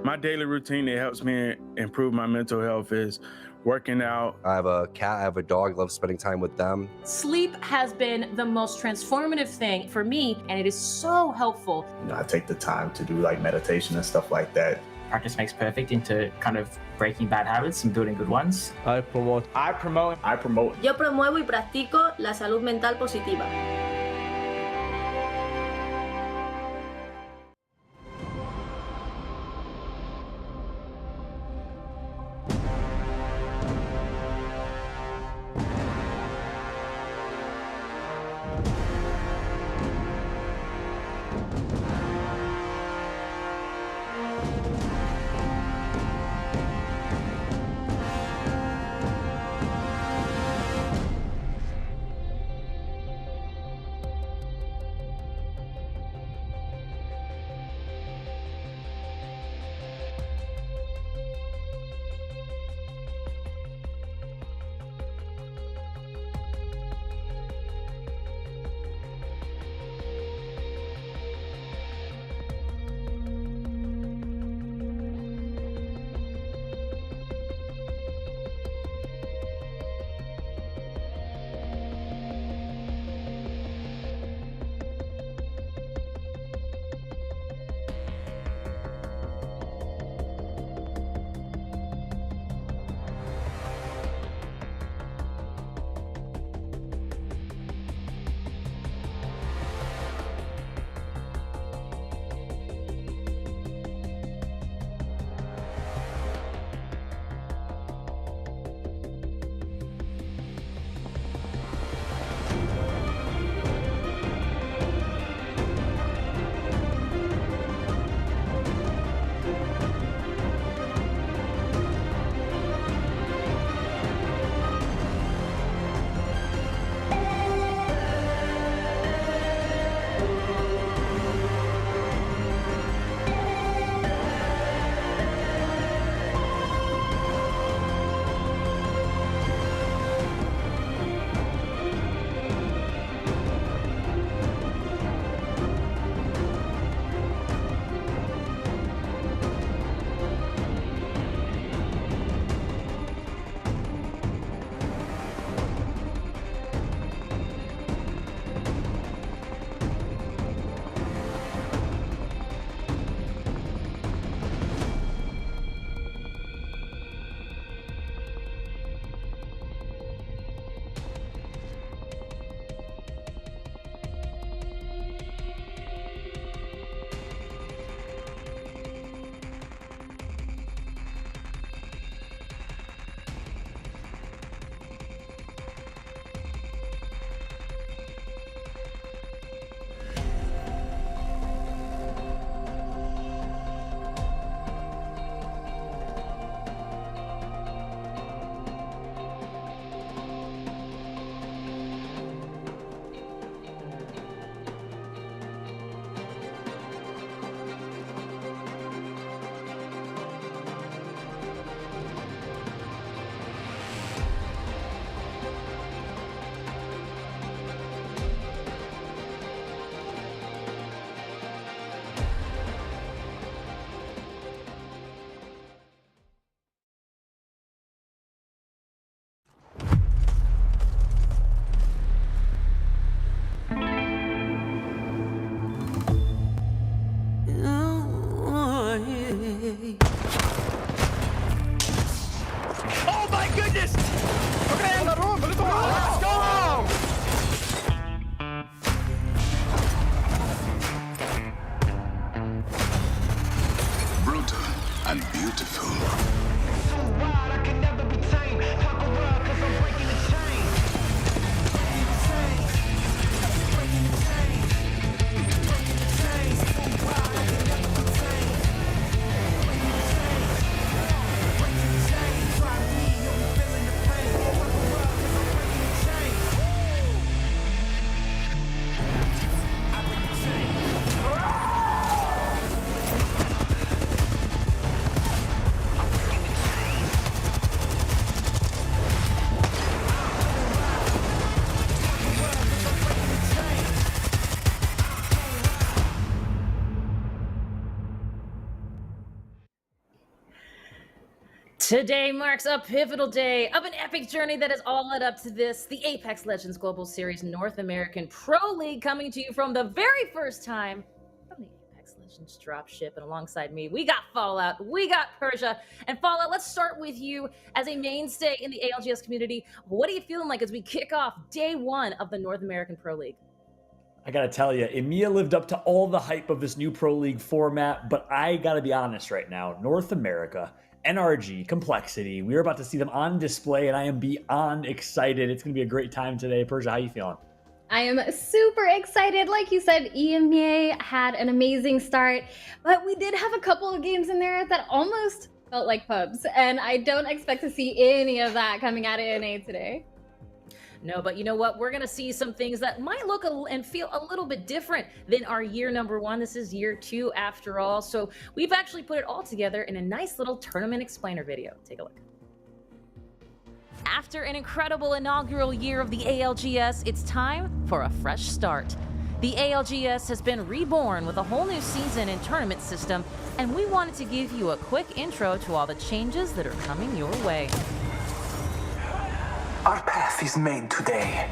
My daily routine that helps me improve my mental health is working out. I have a cat, I have a dog, love spending time with them. Sleep has been the most transformative thing for me, and it is so helpful. I take the time to do like meditation and stuff like that. Practice makes perfect into kind of breaking bad habits and building good ones. I promote. Yo promuevo y practico la salud mental positiva. Today marks a pivotal day of an epic journey that has all led up to this, the Apex Legends Global Series North American Pro League, coming to you from the very first time from the Apex Legends dropship. And alongside me, we got Fallout, we got Persia. And Fallout, let's start with you as a mainstay in the ALGS community. What are you feeling like as we kick off day one of the North American Pro League? I gotta tell you, EMEA lived up to all the hype of this new Pro League format, but I gotta be honest right now, North America, NRG, Complexity, we're about to see them on display, and I am beyond excited. It's gonna be a great time today. Persia, how you feeling? I am super excited. Like you said, EMEA had an amazing start, but we did have a couple of games in there that almost felt like pubs, and I don't expect to see any of that coming out of NA today. No, but you know what? We're going to see some things that might look and feel a little bit different than our year number one. This is year two after all. So we've actually put it all together in a nice little tournament explainer video. Take a look. After an incredible inaugural year of the ALGS, it's time for a fresh start. The ALGS has been reborn with a whole new season and tournament system, and we wanted to give you a quick intro to all the changes that are coming your way. Our path is made today.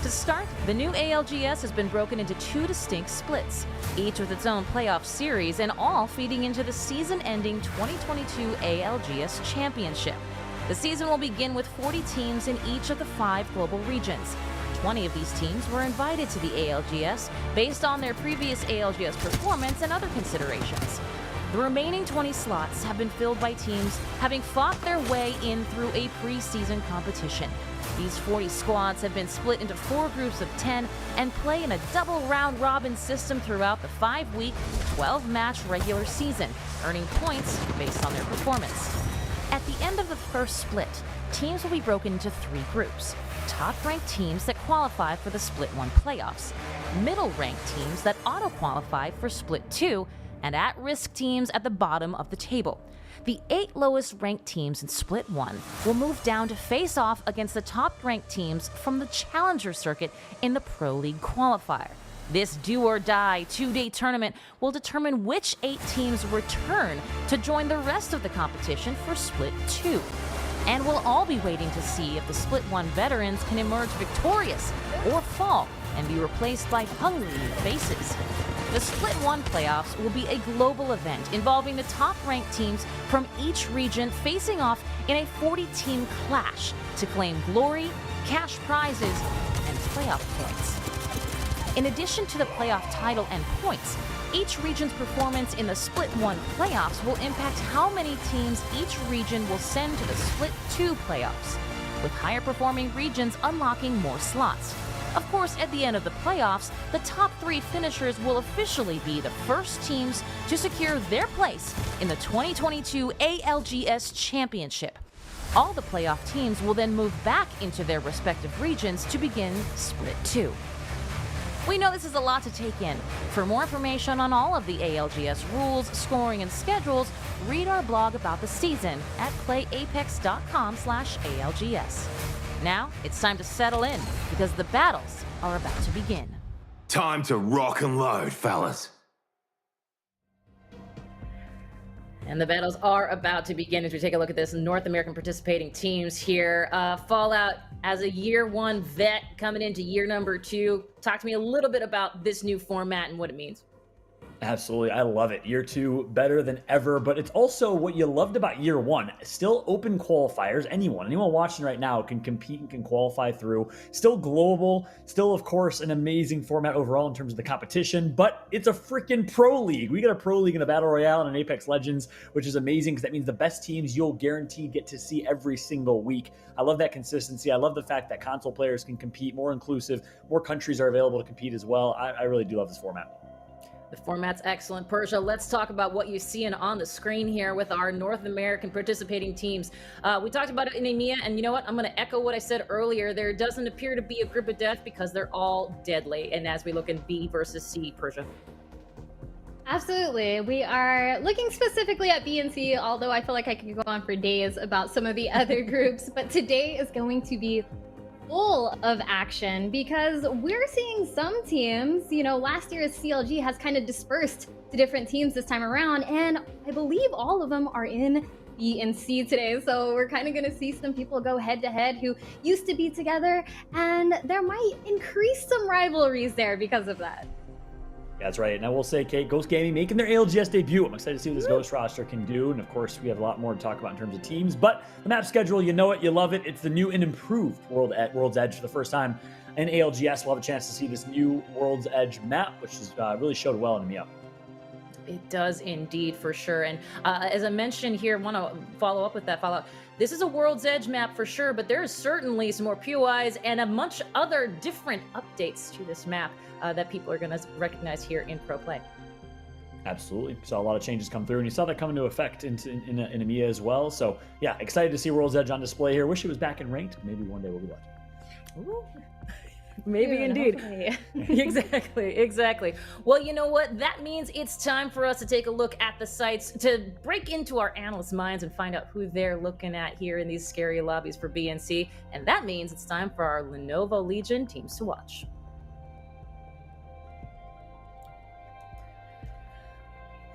To start, the new ALGS has been broken into two distinct splits, each with its own playoff series and all feeding into the season-ending 2022 ALGS Championship. The season will begin with 40 teams in each of the 5 global regions. 20 of these teams were invited to the ALGS based on their previous ALGS performance and other considerations. The remaining 20 slots have been filled by teams having fought their way in through a preseason competition. These 40 squads have been split into 4 groups of 10 and play in a double round-robin system throughout the 5-week, 12-match regular season, earning points based on their performance. At the end of the first split, teams will be broken into 3 groups. Top-ranked teams that qualify for the Split 1 playoffs, middle-ranked teams that auto-qualify for Split 2, and at-risk teams at the bottom of the table. The 8 lowest-ranked teams in Split 1 will move down to face off against the top-ranked teams from the Challenger circuit in the Pro League qualifier. This do-or-die 2-day tournament will determine which 8 teams return to join the rest of the competition for Split 2. And we'll all be waiting to see if the Split 1 veterans can emerge victorious or fall and be replaced by hungry new faces. The Split 1 playoffs will be a global event involving the top-ranked teams from each region facing off in a 40-team clash to claim glory, cash prizes, and playoff points. In addition to the playoff title and points, each region's performance in the Split 1 playoffs will impact how many teams each region will send to the Split 2 playoffs, with higher-performing regions unlocking more slots. Of course, at the end of the playoffs, the top 3 finishers will officially be the first teams to secure their place in the 2022 ALGS Championship. All the playoff teams will then move back into their respective regions to begin Split 2. We know this is a lot to take in. For more information on all of the ALGS rules, scoring, and schedules, read our blog about the season at playapex.com/ALGS. Now, it's time to settle in, because the battles are about to begin. Time to rock and load, fellas. And the battles are about to begin as we take a look at this North American participating teams here. Fallout, as a year 1 vet coming into year number 2, talk to me a little bit about this new format and what it means. Absolutely. I love it. Year 2, better than ever, but it's also what you loved about year 1. Still open qualifiers. Anyone watching right now can compete and can qualify through. Still global. Still, of course, an amazing format overall in terms of the competition, but it's a freaking Pro League. We got a Pro League and a Battle Royale and an Apex Legends, which is amazing because that means the best teams you'll guaranteed get to see every single week. I love that consistency. I love the fact that console players can compete, more inclusive, more countries are available to compete as well. I really do love this format. The format's excellent. Persia, let's talk about what you're seeing on the screen here with our North American participating teams. We talked about it in EMEA, and you know what? I'm going to echo what I said earlier. There doesn't appear to be a group of death because they're all deadly. And as we look in B versus C, Persia. Absolutely. We are looking specifically at B and C, although I feel like I could go on for days about some of the other groups. But today is going to be full of action because we're seeing some teams, last year's CLG has kind of dispersed to different teams this time around, and I believe all of them are in B and C today. So we're kind of going to see some people go head to head who used to be together, and there might increase some rivalries there because of that. Yeah, that's right. And I will say, Kate, Ghost Gaming making their ALGS debut. I'm excited to see what this Ghost roster can do. And of course, we have a lot more to talk about in terms of teams. But the map schedule, you know it, you love it. It's the new and improved World's Edge for the first time in ALGS. We'll have a chance to see this new World's Edge map, which has really showed well in EMEA. It does indeed, for sure. And as I mentioned here, want to follow up with that follow-up. This is a World's Edge map for sure, but there is certainly some more POIs and a bunch other different updates to this map that people are going to recognize here in Pro Play. Absolutely. Saw a lot of changes come through, and you saw that come into effect in EMEA as well. So, yeah, excited to see World's Edge on display here. Wish it was back in ranked. Maybe one day we'll be watching. Ooh. Maybe indeed. Exactly. Well, you know what? That means it's time for us to take a look at the sites, to break into our analysts' minds and find out who they're looking at here in these scary lobbies for BNC. And that means it's time for our Lenovo Legion teams to watch.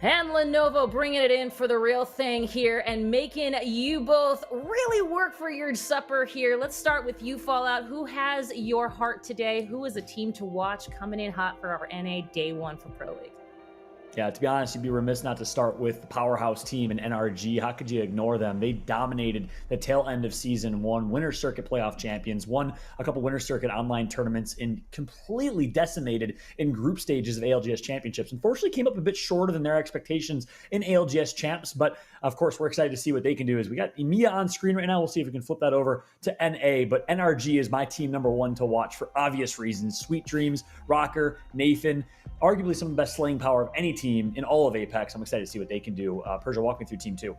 And Lenovo bringing it in for the real thing here and making you both really work for your supper here. Let's start with you, Fallout. Who has your heart today? Who is a team to watch coming in hot for our NA Day 1 for Pro League? Yeah, to be honest, you'd be remiss not to start with the powerhouse team in NRG. How could you ignore them? They dominated the tail end of Season 1, Winter Circuit playoff champions, won a couple Winter Circuit online tournaments, and completely decimated in group stages of ALGS championships. Unfortunately, came up a bit shorter than their expectations in ALGS champs, but of course, we're excited to see what they can do. As we got EMEA on screen right now, we'll see if we can flip that over to NA, but NRG is my team number 1 to watch for obvious reasons. Sweet Dreams, Rocker, Nathan, arguably some of the best slaying power of any team in all of Apex. I'm excited to see what they can do. Persia, walk me through team 2.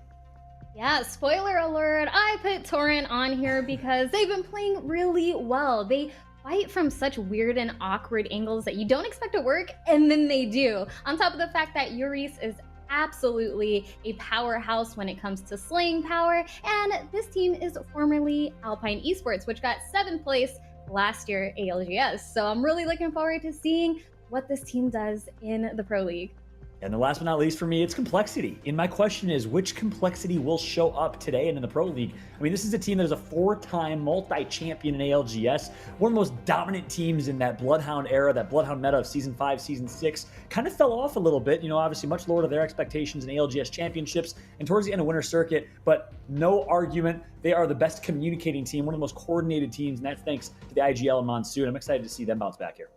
Yeah, spoiler alert, I put Torrent on here because they've been playing really well. They fight from such weird and awkward angles that you don't expect to work, and then they do. On top of the fact that Yuris is absolutely a powerhouse when it comes to slaying power, and this team is formerly Alpine Esports, which got 7th place last year at ALGS. So I'm really looking forward to seeing what this team does in the Pro League. And the last but not least for me, it's complexity. And my question is, which complexity will show up today and in the Pro League? I mean, this is a team that is a 4-time multi-champion in ALGS, one of the most dominant teams in that Bloodhound era, that Bloodhound meta of Season 5, Season 6, kind of fell off a little bit, obviously much lower to their expectations in ALGS championships and towards the end of Winter Circuit, but no argument, they are the best communicating team, one of the most coordinated teams, and that's thanks to the IGL and Monsoon. I'm excited to see them bounce back here.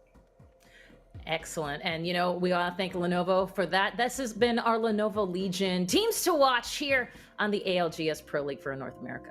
Excellent. And, we want to thank Lenovo for that. This has been our Lenovo Legion teams to watch here on the ALGS Pro League for North America.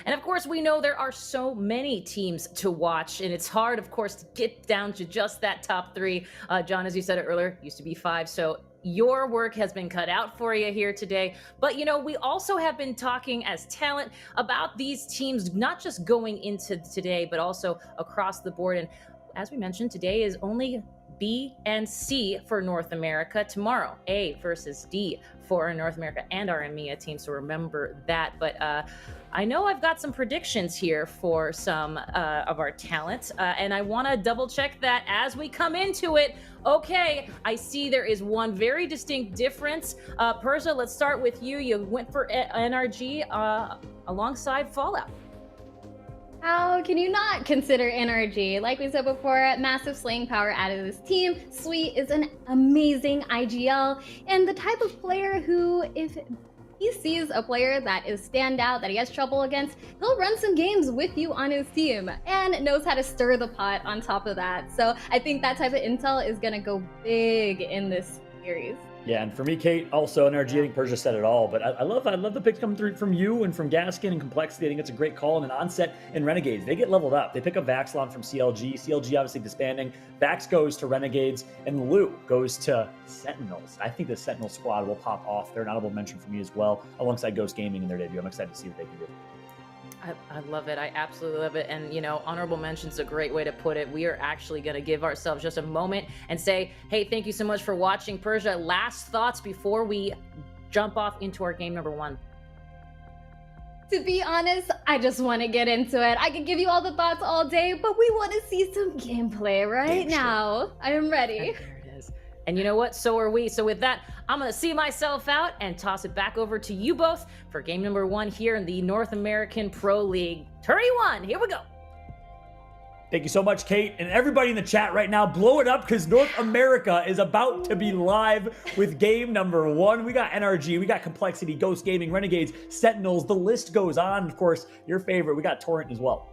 And of course, we know there are so many teams to watch, and it's hard, of course, to get down to just that top 3. John, as you said it earlier, used to be 5. So your work has been cut out for you here today. But, we also have been talking as talent about these teams, not just going into today, but also across the board. And as we mentioned, today is only B and C for North America. Tomorrow, A versus D for North America and our EMEA team. So remember that. But I know I've got some predictions here for some of our talent, and I want to double check that as we come into it. Okay, I see there is one very distinct difference. Persia, let's start with you. You went for NRG alongside Fallout. How can you not consider NRG? Like we said before, massive slaying power out of this team. Sweet is an amazing IGL and the type of player who, if he sees a player that is standout, that he has trouble against, he'll run some games with you on his team and knows how to stir the pot on top of that. So I think that type of intel is going to go big in this series. Yeah, and for me, Kate, also NRG, I think Persia said it all, but I love the picks coming through from you and from Gaskin and Complexity. I think it's a great call. And then Onset and Renegades, they get leveled up. They pick up Vaxlon from CLG. CLG obviously disbanding. Vax goes to Renegades, and Lou goes to Sentinels. I think the Sentinel squad will pop off. They're an honorable mention for me as well, alongside Ghost Gaming in their debut. I'm excited to see what they can do. I love it. I absolutely love it. And, honorable mention's a great way to put it. We are actually going to give ourselves just a moment and say, hey, thank you so much for watching. Persia, last thoughts before we jump off into our game number 1. To be honest, I just want to get into it. I could give you all the thoughts all day, but we want to see some gameplay right now. I am ready. And there it is. And you know what? So are we. So with that, I'm going to see myself out and toss it back over to you both for game number 1 here in the North American Pro League. Tourney 1, here we go. Thank you so much, Kate. And everybody in the chat right now, blow it up because North America is about to be live with game number 1. We got NRG, we got Complexity, Ghost Gaming, Renegades, Sentinels. The list goes on. Of course, your favorite, we got Torrent as well.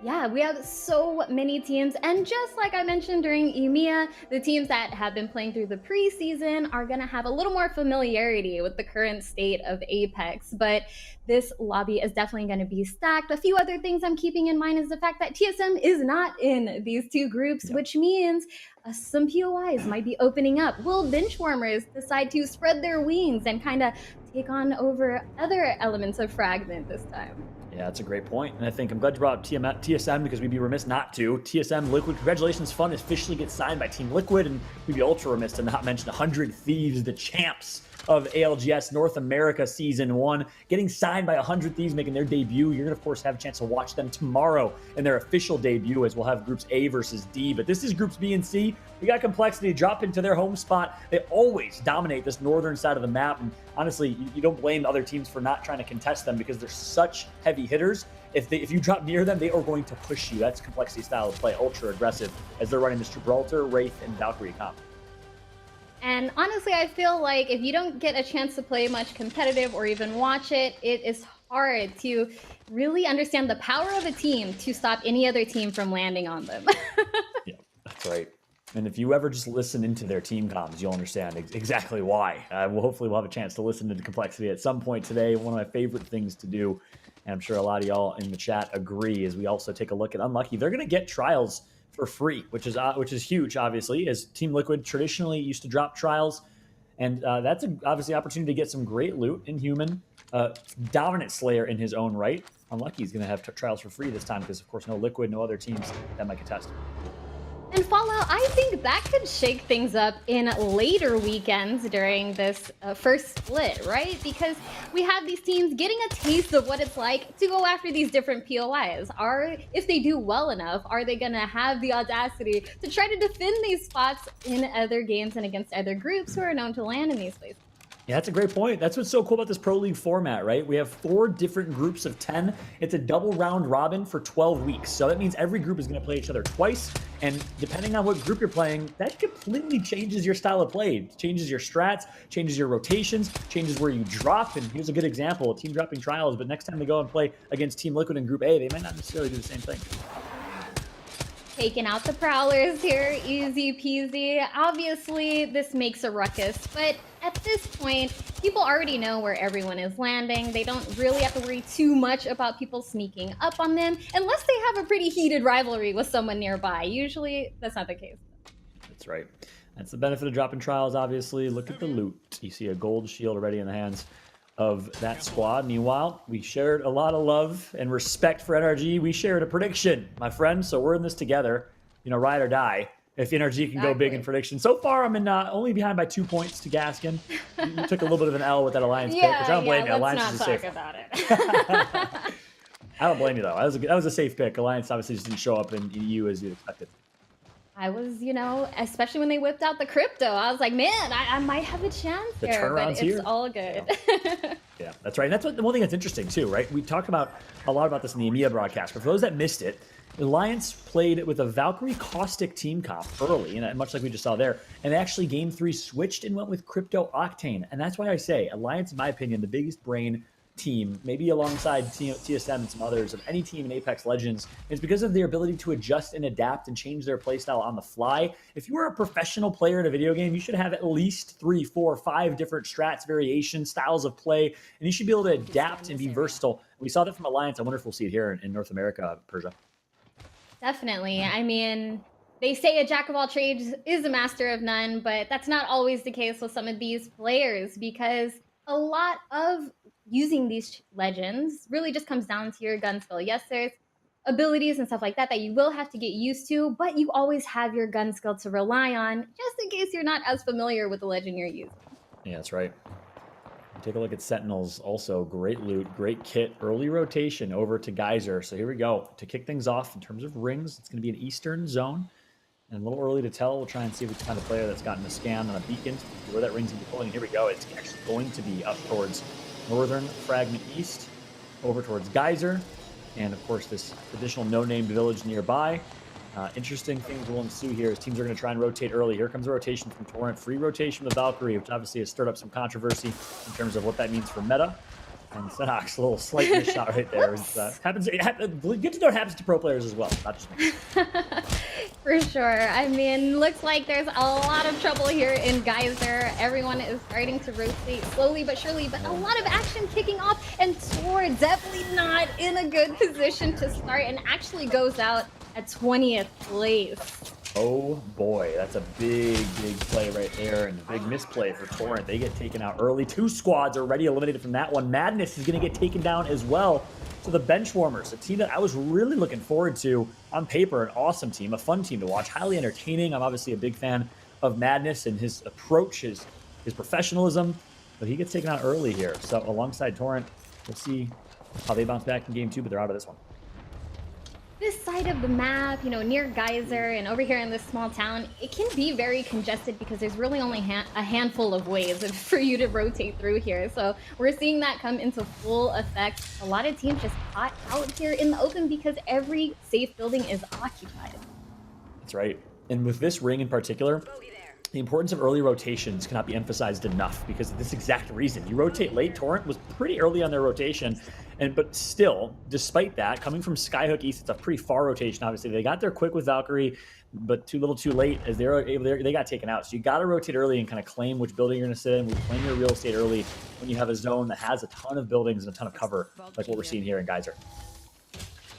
Yeah, we have so many teams, and just like I mentioned during EMEA, the teams that have been playing through the preseason are going to have a little more familiarity with the current state of Apex, but this lobby is definitely going to be stacked. A few other things I'm keeping in mind is the fact that TSM is not in these two groups, which means some POIs might be opening up. Will Benchwarmers decide to spread their wings and kind of take on over other elements of Fragment this time? Yeah, that's a great point. And I think I'm glad you brought up TSM because we'd be remiss not to. TSM Liquid, congratulations, Fun officially gets signed by Team Liquid, and we'd be ultra remiss to not mention 100 Thieves, the champs of ALGS North America Season 1, getting signed by 100 Thieves, making their debut. You're going to, of course, have a chance to watch them tomorrow in their official debut as we'll have Groups A versus D. But this is Groups B and C. We got Complexity drop into their home spot. They always dominate this northern side of the map. And honestly, you don't blame other teams for not trying to contest them because they're such heavy hitters. If you drop near them, they are going to push you. That's Complexity style of play, ultra aggressive, as they're running this Gibraltar, Wraith, and Valkyrie comp. And honestly, I feel like if you don't get a chance to play much competitive or even watch it, it is hard to really understand the power of a team to stop any other team from landing on them. Yeah, that's right. And if you ever just listen into their team comms, you'll understand exactly why. Hopefully we'll have a chance to listen to the Complexity at some point today. One of my favorite things to do, and I'm sure a lot of y'all in the chat agree, is we also take a look at Unlucky. They're going to get trials for free, which is huge, obviously, as Team Liquid traditionally used to drop trials. And that's obviously an opportunity to get some great loot in Human. Dominant Slayer in his own right. Unlucky is going to have trials for free this time because, of course, no Liquid, no other teams that might contest. And Fallout, I think that could shake things up in later weekends during this first split, right? Because we have these teams getting a taste of what it's like to go after these different POIs. If they do well enough, are they going to have the audacity to try to defend these spots in other games and against other groups who are known to land in these places? Yeah, that's a great point. That's what's so cool about this Pro League format, right? We have 4 different groups of 10. It's a double round robin for 12 weeks. So that means every group is going to play each other twice. And depending on what group you're playing, that completely changes your style of play. It changes your strats, changes your rotations, changes where you drop. And here's a good example, team dropping trials. But next time they go and play against Team Liquid in Group A, they might not necessarily do the same thing. Taking out the Prowlers here, easy peasy. Obviously, this makes a ruckus, but at this point, people already know where everyone is landing. They don't really have to worry too much about people sneaking up on them, unless they have a pretty heated rivalry with someone nearby. Usually, that's not the case. That's right. That's the benefit of dropping trials, obviously. Look at the loot. You see a gold shield already in the hands of that squad. Meanwhile, we shared a lot of love and respect for NRG. We shared a prediction, my friend, so we're in this together. You know, ride or die. If NRG can go big in prediction. So far, I'm in only behind by 2 points to Gaskin. You took a little bit of an L with that Alliance pick, which I don't blame you. Alliance is safe. About it. I don't blame you, though. That was a safe pick. Alliance obviously just didn't show up in EU as you'd expected. I was, especially when they whipped out the crypto, I was like, man, I might have a chance here, but it's all good. Yeah, that's right. And that's the one thing that's interesting, too, right? We talked a lot about this in the EMEA broadcast, but for those that missed it, Alliance played with a Valkyrie Caustic team comp early, and much like we just saw there, and they actually game 3 switched and went with Crypto Octane. And that's why I say Alliance, in my opinion, the biggest brain team, maybe alongside TSM and some others, of any team in Apex Legends, is because of their ability to adjust and adapt and change their playstyle on the fly. If you are a professional player in a video game, you should have at least 3, 4, 5 different strats, variations, styles of play, and you should be able to adapt and be versatile. We saw that from Alliance. I wonder if we'll see it here in North America, Persia. Definitely. I mean, they say a jack of all trades is a master of none, but that's not always the case with some of these players, because a lot of using these legends really just comes down to your gun skill. Yes, there's abilities and stuff like that you will have to get used to, but you always have your gun skill to rely on, just in case you're not as familiar with the legend you're using. Yeah, that's right. Take a look at Sentinels. Also, great loot, great kit, early rotation over to Geyser. So here we go. To kick things off in terms of rings, it's going to be an Eastern zone. And a little early to tell. We'll try and see if we can find a player that's gotten a scan on a beacon. Where that ring's going to be pulling. Here we go. It's actually going to be up towards Northern Fragment East, over towards Geyser, and of course this additional no-named village nearby. Interesting things will ensue here as teams are going to try and rotate early. Here comes a rotation from Torrent. Free rotation with Valkyrie, which obviously has stirred up some controversy in terms of what that means for meta. And Senox, a little slight miss shot right there. Good to know it happens to pro players as well, not just me. For sure. I mean, looks like there's a lot of trouble here in Geyser. Everyone is starting to rotate slowly but surely, but a lot of action kicking off, and Tor definitely not in a good position to start and actually goes out at 20th place. Oh boy, that's a big play right there, and a big misplay for Torrent. They get taken out early. 2 squads are already eliminated from that one. Madness is going to get taken down as well. So the Benchwarmers, a team that I was really looking forward to on paper, an awesome team, a fun team to watch, highly entertaining. I'm obviously a big fan of Madness and his approach, his professionalism, but he gets taken out early here. So alongside Torrent, we'll see how they bounce back in game 2, but they're out of this one. This side of the map, you know, near Geyser and over here in this small town, it can be very congested because there's really only a handful of ways for you to rotate through here. So we're seeing that come into full effect. A lot of teams just caught out here in the open because every safe building is occupied. That's right. And with this ring in particular, the importance of early rotations cannot be emphasized enough because of this exact reason. You rotate late. Torrent was pretty early on their rotation, but still, despite that, coming from Skyhook East, it's a pretty far rotation. Obviously, they got there quick with Valkyrie, but too little, too late as they got taken out. So you got to rotate early and kind of claim which building you're going to sit in. Claim your real estate early when you have a zone that has a ton of buildings and a ton of cover, like what we're seeing here in Geyser.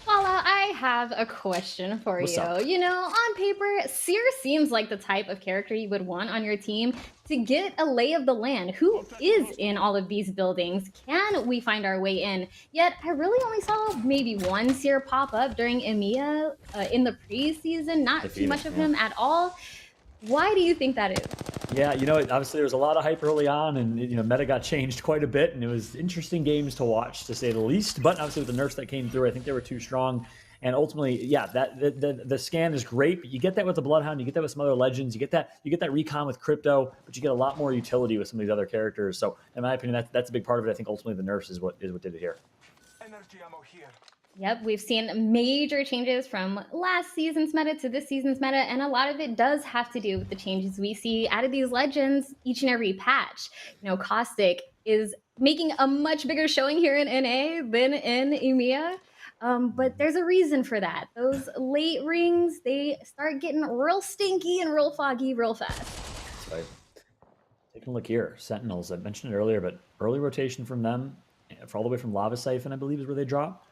Paula, I have a question for you. You know, on paper, Seer seems like the type of character you would want on your team to get a lay of the land. Who is in all of these buildings? Can we find our way in? Yet, I really only saw maybe one Seer pop up during EMEA in the preseason. Not too much of him at all. Why do you think that is? Yeah, you know, obviously there was a lot of hype early on, and you know, meta got changed quite a bit, and it was interesting games to watch, to say the least. But obviously with the nerfs that came through, I think they were too strong. And ultimately, yeah, the scan is great, but you get that with the Bloodhound, you get that with some other legends, you get that recon with Crypto, but you get a lot more utility with some of these other characters. So in my opinion, that's a big part of it. I think ultimately the nerfs is what did it here. Energy ammo here. Yep, we've seen major changes from last season's meta to this season's meta, and a lot of it does have to do with the changes we see out of these legends each and every patch. You know, Caustic is making a much bigger showing here in NA than in EMEA, but there's a reason for that. Those late rings, they start getting real stinky and real foggy real fast. That's right. Taking a look here, Sentinels, I mentioned it earlier, but early rotation from them, for all the way from Lava Siphon, I believe is where they drop.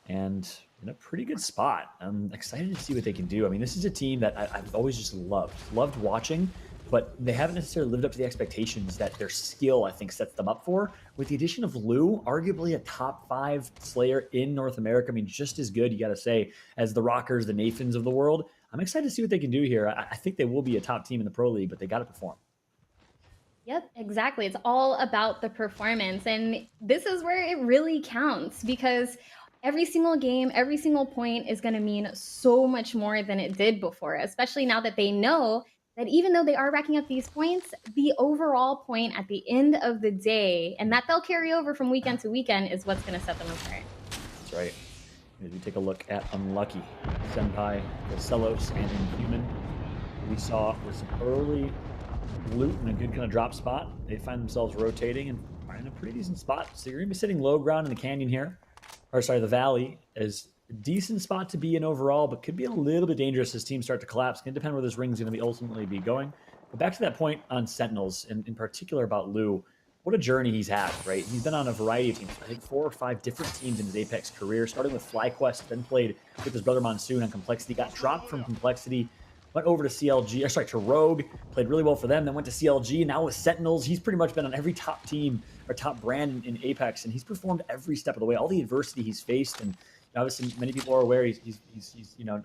And in a pretty good spot. I'm excited to see what they can do. I mean, this is a team that I've always just loved watching, but they haven't necessarily lived up to the expectations that their skill, I think, sets them up for. With the addition of Lou, arguably a top 5 Slayer in North America, I mean, just as good, you got to say, as the Rockers, the Nathans of the world. I'm excited to see what they can do here. I think they will be a top team in the Pro League, but they got to perform. Yep, exactly. It's all about the performance. And this is where it really counts, because every single game, every single point is going to mean so much more than it did before, especially now that they know that even though they are racking up these points, the overall point at the end of the day, and that they'll carry over from weekend to weekend, is what's going to set them apart. That's right. As we take a look at Unlucky, Senpai, Celos, and Inhuman, we saw with some early loot and a good kind of drop spot, they find themselves rotating and are in a pretty decent spot. So you're going to be sitting low ground in the canyon here. Or sorry, the valley is a decent spot to be in overall, but could be a little bit dangerous as teams start to collapse. It can depend where this ring's going to ultimately be going. But back to that point on Sentinels, and in particular about Lou, what a journey he's had, right? He's been on a variety of teams, I think 4 or 5 different teams in his Apex career, starting with FlyQuest, then played with his brother Monsoon on Complexity, got dropped from Complexity, went over to CLG, or sorry, to Rogue, played really well for them, then went to CLG, and now with Sentinels, he's pretty much been on every top team or top brand in Apex, and he's performed every step of the way. All the adversity he's faced, and obviously many people are aware he's you know,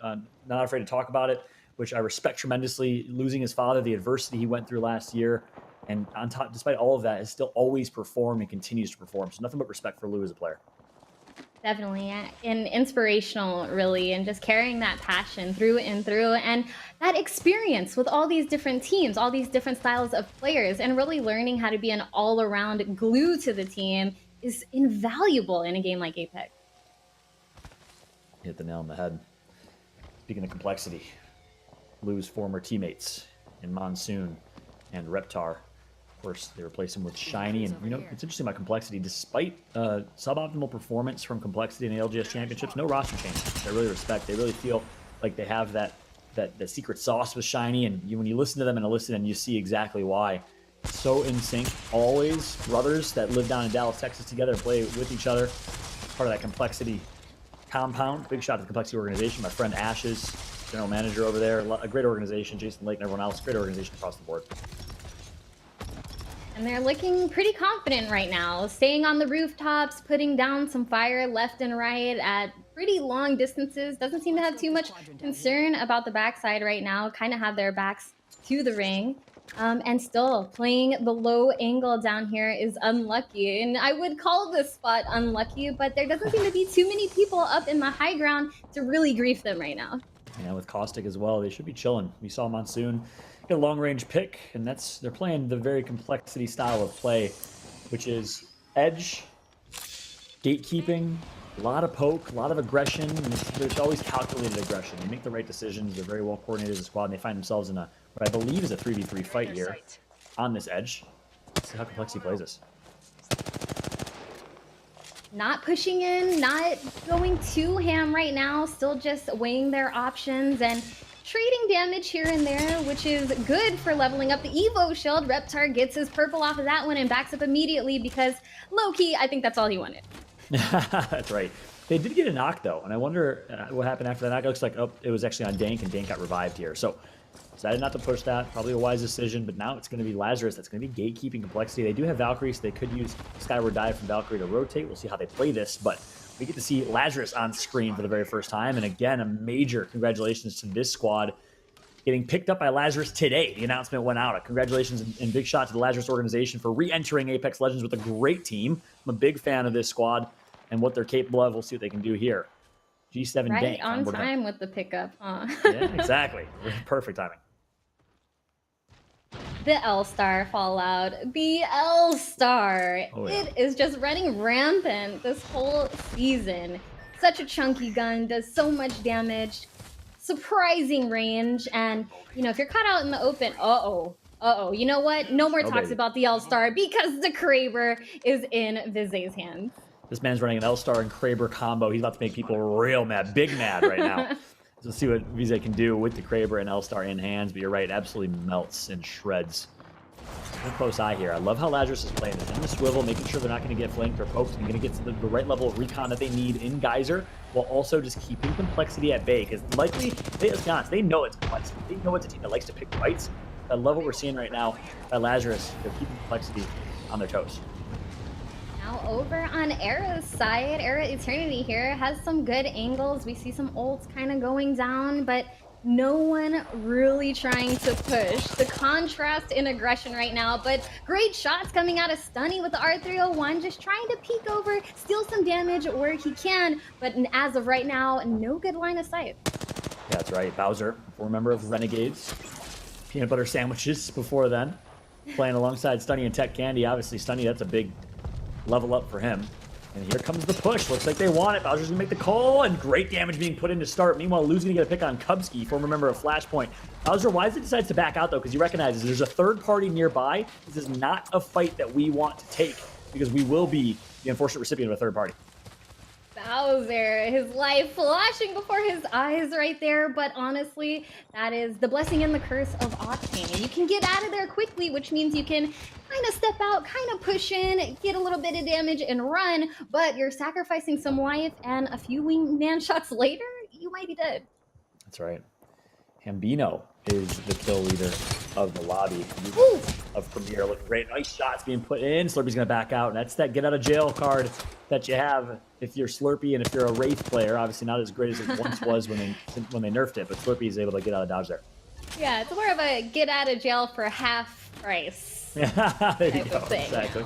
not afraid to talk about it, which I respect tremendously. Losing his father, the adversity he went through last year, and on top, despite all of that, has still always performed and continues to perform. So nothing but respect for Lou as a player. Definitely, and inspirational, really, and just carrying that passion through and through, and that experience with all these different teams, all these different styles of players, and really learning how to be an all-around glue to the team is invaluable in a game like Apex. Hit the nail on the head. Speaking of complexity, Blue's former teammates in Monsoon and Reptar. Of course, they replace him with Shiny, and it's interesting about Complexity. Despite suboptimal performance from Complexity in the ALGS Championships, no roster changes. I really respect. They really feel like they have that secret sauce with Shiny, and when you listen to them and you see exactly why. So in sync, always brothers that live down in Dallas, Texas together, play with each other. Part of that Complexity compound. Big shout out to the Complexity organization. My friend Ash's general manager over there. A great organization. Jason Lake and everyone else. Great organization across the board. And they're looking pretty confident right now, staying on the rooftops, putting down some fire left and right at pretty long distances. Doesn't seem to have too much concern about the backside right now, kind of have their backs to the ring. And still, playing the low angle down here is unlucky. And I would call this spot unlucky, but there doesn't seem to be too many people up in the high ground to really grief them right now. Yeah, with Caustic as well, they should be chilling. We saw Monsoon get a long-range pick, and they're playing the very Complexity style of play, which is edge, gatekeeping, a lot of poke, a lot of aggression, and there's always calculated aggression. They make the right decisions. They're very well coordinated as a squad, and they find themselves in what I believe is a 3v3 fight here on this edge. Let's see how Complexity plays this. Not pushing in, not going too ham right now, still just weighing their options and trading damage here and there, which is good for leveling up the Evo shield. Reptar gets his purple off of that one and backs up immediately because low-key, I think that's all he wanted. That's right. They did get a knock, though, and I wonder what happened after that knock. It looks like, it was actually on Dank, and Dank got revived here. So decided not to push that. Probably a wise decision, but now it's going to be Lazarus that's going to be gatekeeping Complexity. They do have Valkyrie, so they could use Skyward Dive from Valkyrie to rotate. We'll see how they play this, but we get to see Lazarus on screen for the very first time. And again, a major congratulations to this squad getting picked up by Lazarus today. The announcement went out. Congratulations and big shot to the Lazarus organization for re-entering Apex Legends with a great team. I'm a big fan of this squad and what they're capable of. We'll see what they can do here. G7 right Dank on time with the pickup, huh? Yeah, exactly. Perfect timing. The L-Star Fallout. The L-Star. Oh, yeah. It is just running rampant this whole season. Such a chunky gun, does so much damage, surprising range, and, if you're caught out in the open, you know what? No more talks about the L-Star because the Kraber is in Vize's hands. This man's running an L-Star and Kraber combo. He's about to make people real mad, big mad right now. So let's see what Vize can do with the Kraber and L-Star in hands. But you're right, it absolutely melts and shreds. A close eye here. I love how Lazarus is playing this in the swivel, making sure they're not going to get flanked or poked, and going to get to the right level of recon that they need in Geyser, while also just keeping Complexity at bay. Because likely, let's be honest, they know it's Complexity. They know it's a team that likes to pick fights. I love what we're seeing right now by Lazarus. They're keeping Complexity on their toes. Now over on Era's side, Era Eternity here has some good angles. We see some ults kind of going down, but no one really trying to push. The contrast in aggression right now, but great shots coming out of Stunny with the R301, just trying to peek over, steal some damage where he can, but as of right now, no good line of sight. Yeah, that's right. Bowser, former member of Renegades. Peanut butter sandwiches before then. Playing alongside Stunny and Tech Candy. Obviously, Stunny, that's a big level up for him. And here comes the push. Looks like they want it. Bowser's gonna make the call, and great damage being put in to start. Meanwhile, Lou's gonna get a pick on Kubsky, former member of Flashpoint. Bowser wisely decides to back out, though, because he recognizes there's a third party nearby. This is not a fight that we want to take, because we will be the unfortunate recipient of a third party. Bowser, his life flashing before his eyes right there, but honestly, that is the blessing and the curse of Octane. You can get out of there quickly, which means you can kind of step out, kind of push in, get a little bit of damage and run, but you're sacrificing some life, and a few wingman shots later, you might be dead. That's right. Hambino is the kill leader of the lobby. Ooh. Of Premier. Looking great. Nice shots being put in. Slurpee's going to back out. And that's that get out of jail card that you have if you're Slurpee and if you're a Wraith player. Obviously not as great as it once was when they nerfed it, but Slurpee is able to get out of dodge there. Yeah, it's more of a get out of jail for half price. Yeah, there you go. Thing, exactly.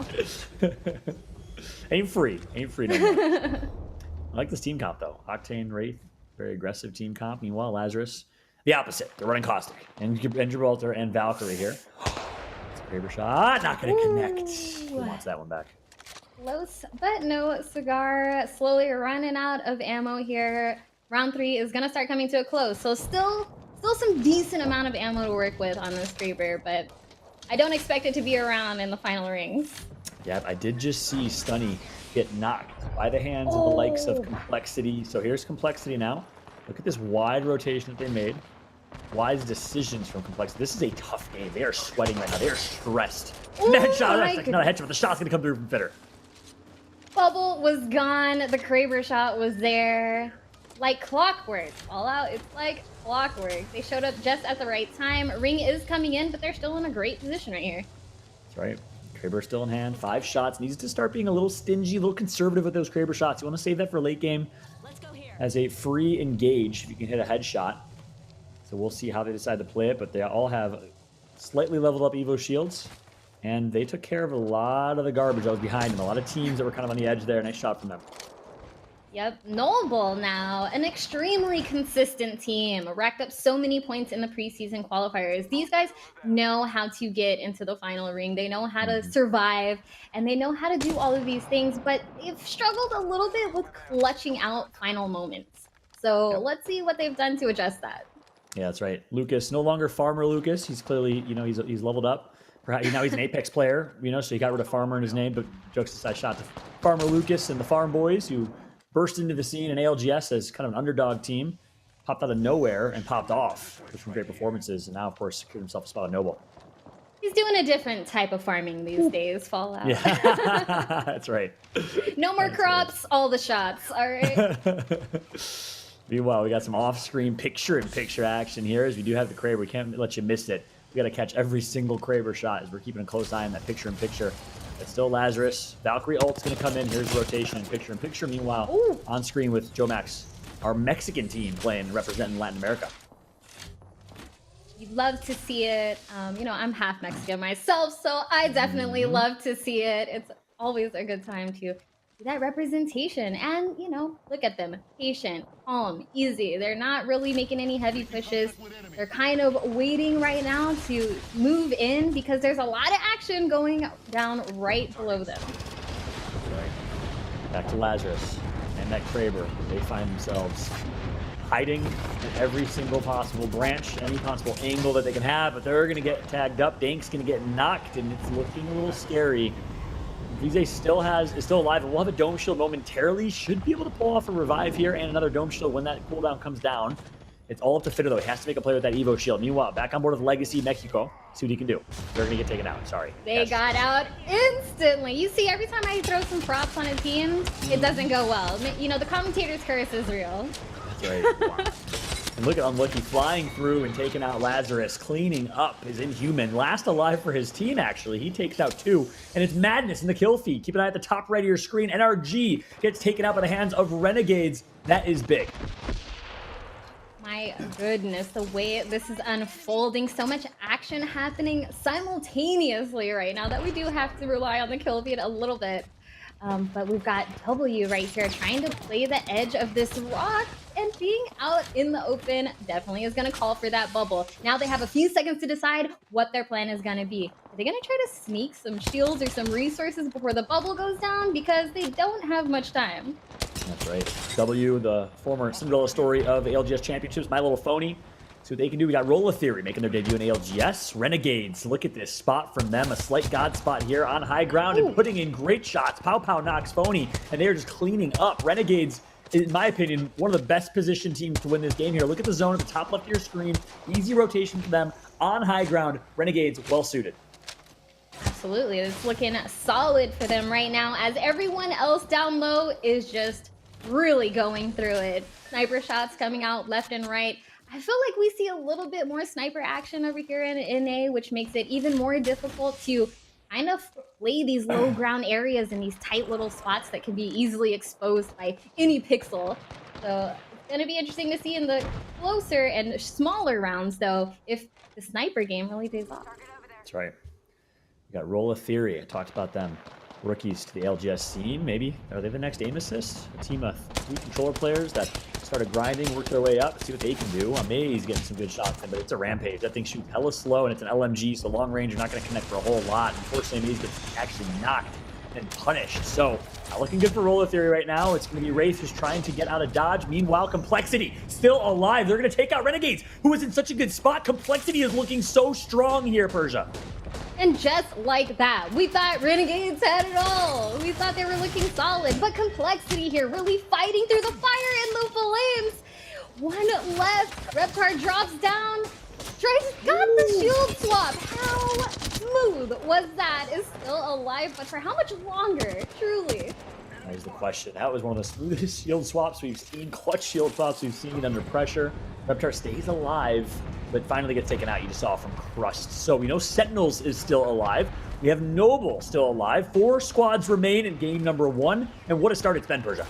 Ain't free. Ain't free no more. I like this team comp, though. Octane, Wraith, very aggressive team comp. Meanwhile, Lazarus, the opposite. They're running Caustic. And Gibraltar and Valkyrie here. It's a Kraber shot. Not going to connect. Who wants that one back? Close, but no cigar. Slowly running out of ammo here. Round 3 is going to start coming to a close. So still some decent amount of ammo to work with on this Kraber, but I don't expect it to be around in the final rings. Yep, I did just see Stunny get knocked by the hands of the likes of Complexity. So here's Complexity now. Look at this wide rotation that they made. Wise decisions from Complexity. This is a tough game. They are sweating right now. They are stressed. Headshot. That's not a headshot, but the shot's going to come through from Fitter. Bubble was gone. The Kraber shot was there. Like clockwork. Fallout, it's like clockwork. They showed up just at the right time. Ring is coming in, but they're still in a great position right here. That's right. Kraber still in hand. 5 shots. Needs to start being a little stingy, a little conservative with those Kraber shots. You want to save that for late game as a free engage if you can hit a headshot. So we'll see how they decide to play it, but they all have slightly leveled up Evo shields. And they took care of a lot of the garbage that was behind them. A lot of teams that were kind of on the edge there. Nice shot from them. Yep, Noble now, an extremely consistent team, racked up so many points in the preseason qualifiers. These guys know how to get into the final ring. They know how to survive, and they know how to do all of these things, but they've struggled a little bit with clutching out final moments. So let's see what they've done to adjust that. Yeah, that's right. Lucas, no longer Farmer Lucas. He's clearly, he's leveled up. Perhaps now he's an Apex player, so he got rid of Farmer in his name, but jokes aside, shot to Farmer Lucas and the Farm Boys, who burst into the scene in ALGS as kind of an underdog team, popped out of nowhere and popped off with some great performances, and now, of course, secured himself a spot on Noble. He's doing a different type of farming these days, Fallout. Yeah, that's right. No more crops, all the shots, all right? Meanwhile, we got some off-screen picture-in-picture action here, as we do have the Kraber. We can't let you miss it. We got to catch every single Kraber shot as we're keeping a close eye on that picture-in-picture. It's still Lazarus. Valkyrie ult's going to come in. Here's the rotation in picture-in-picture. Meanwhile, on screen with Joe Max, our Mexican team playing and representing Latin America. You'd love to see it. I'm half Mexican myself, so I definitely love to see it. It's always a good time to see that representation. And, look at them. Patient, calm, easy. They're not really making any heavy pushes. They're kind of waiting right now to move in because there's a lot of action going down right below them. Back to Lazarus and that Kraber. They find themselves hiding in every single possible branch, any possible angle that they can have, but they're going to get tagged up. Dank's going to get knocked, and it's looking a little scary. Vize is still alive, and we'll have a Dome Shield momentarily. Should be able to pull off a revive here and another Dome Shield when that cooldown comes down. It's all up to Fitter, though. He has to make a play with that Evo Shield. Meanwhile, back on board with Legacy Mexico. See what he can do. They're going to get taken out. Sorry. They got out instantly. You see, every time I throw some props on a team, it doesn't go well. The commentator's curse is real. That's right. And look at Unlucky flying through and taking out Lazarus, cleaning up his Inhuman. Last alive for his team, actually. He takes out 2, and it's Madness in the kill feed. Keep an eye at the top right of your screen. NRG gets taken out by the hands of Renegades. That is big. My goodness, the way this is unfolding, so much action happening simultaneously right now that we do have to rely on the kill feed a little bit. But we've got W right here trying to play the edge of this rock, and being out in the open definitely is going to call for that bubble. Now they have a few seconds to decide what their plan is going to be. Are they going to try to sneak some shields or some resources before the bubble goes down? Because they don't have much time. That's right. W, the former Cinderella story of the ALGS Championships, My Little Phony. See what they can do. We got Rolla Theory making their debut in ALGS. Renegades, look at this spot from them. A slight god spot here on high ground and putting in great shots. Pow Pow knocks Phony, and they are just cleaning up. Renegades, in my opinion, one of the best positioned teams to win this game here. Look at the zone at the top left of your screen. Easy rotation for them on high ground. Renegades, well suited. Absolutely. It's looking solid for them right now as everyone else down low is just really going through it. Sniper shots coming out left and right. I feel like we see a little bit more sniper action over here in NA, which makes it even more difficult to kind of play these low ground areas in these tight little spots that can be easily exposed by any pixel. So it's going to be interesting to see in the closer and smaller rounds, though, if the sniper game really pays off. That's right. We got Rolla Theory. I talked about them. rookies to the ALGS scene. Maybe are they the next aim assist? A team of 3 controller players that started grinding, worked their way up, see what they can do. Amaze getting some good shots in, but it's a rampage. That thing shoots hella slow, and it's an LMG, so long range, you're not going to connect for a whole lot. Unfortunately, Amaze gets actually knocked and punished. So not looking good for Roller Theory right now. It's going to be Wraith who's trying to get out of dodge. Meanwhile, Complexity still alive. They're going to take out Renegades, who is in such a good spot. Complexity is looking so strong here, Persia. And just like that, we thought Renegades had it all. We thought they were looking solid, but Complexity here really fighting through the fire and the flames. One left, Reptar drops down. Drake's got the shield swap. How smooth was that? Is still alive, but for how much longer? Truly. That is the question. That was one of the smoothest shield swaps we've seen. Clutch shield swaps we've seen under pressure. Reptar stays alive, but finally gets taken out. You just saw from Crust. So we know Sentinels is still alive. We have Noble still alive. 4 squads remain in game number 1. And what a start it's been, Persia.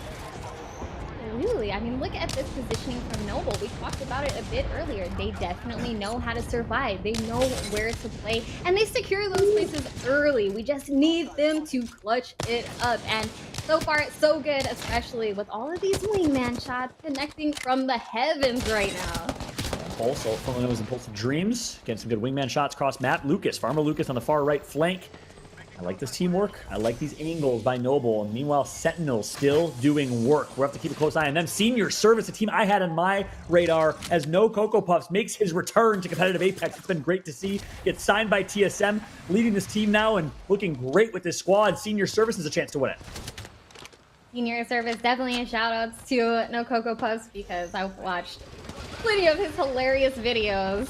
Really, I mean, look at this positioning from Noble. We talked about it a bit earlier. They definitely know how to survive. They know where to play, and they secure those places early. We just need them to clutch it up. And so far, it's so good, especially with all of these wingman shots connecting from the heavens right now. Impulse, formerly known as Impulsive Dreams, getting some good wingman shots across map. Lucas, Farmer Lucas on the far right flank. I like this teamwork. I like these angles by Noble. And meanwhile, Sentinel still doing work. We'll have to keep a close eye on them. Senior Service, a team I had on my radar, as No Cocoa Puffs makes his return to competitive Apex. It's been great to see. Gets signed by TSM, leading this team now and looking great with this squad. Senior Service has a chance to win it. Senior Service, definitely a shout outs to No Cocoa Puffs because I've watched plenty of his hilarious videos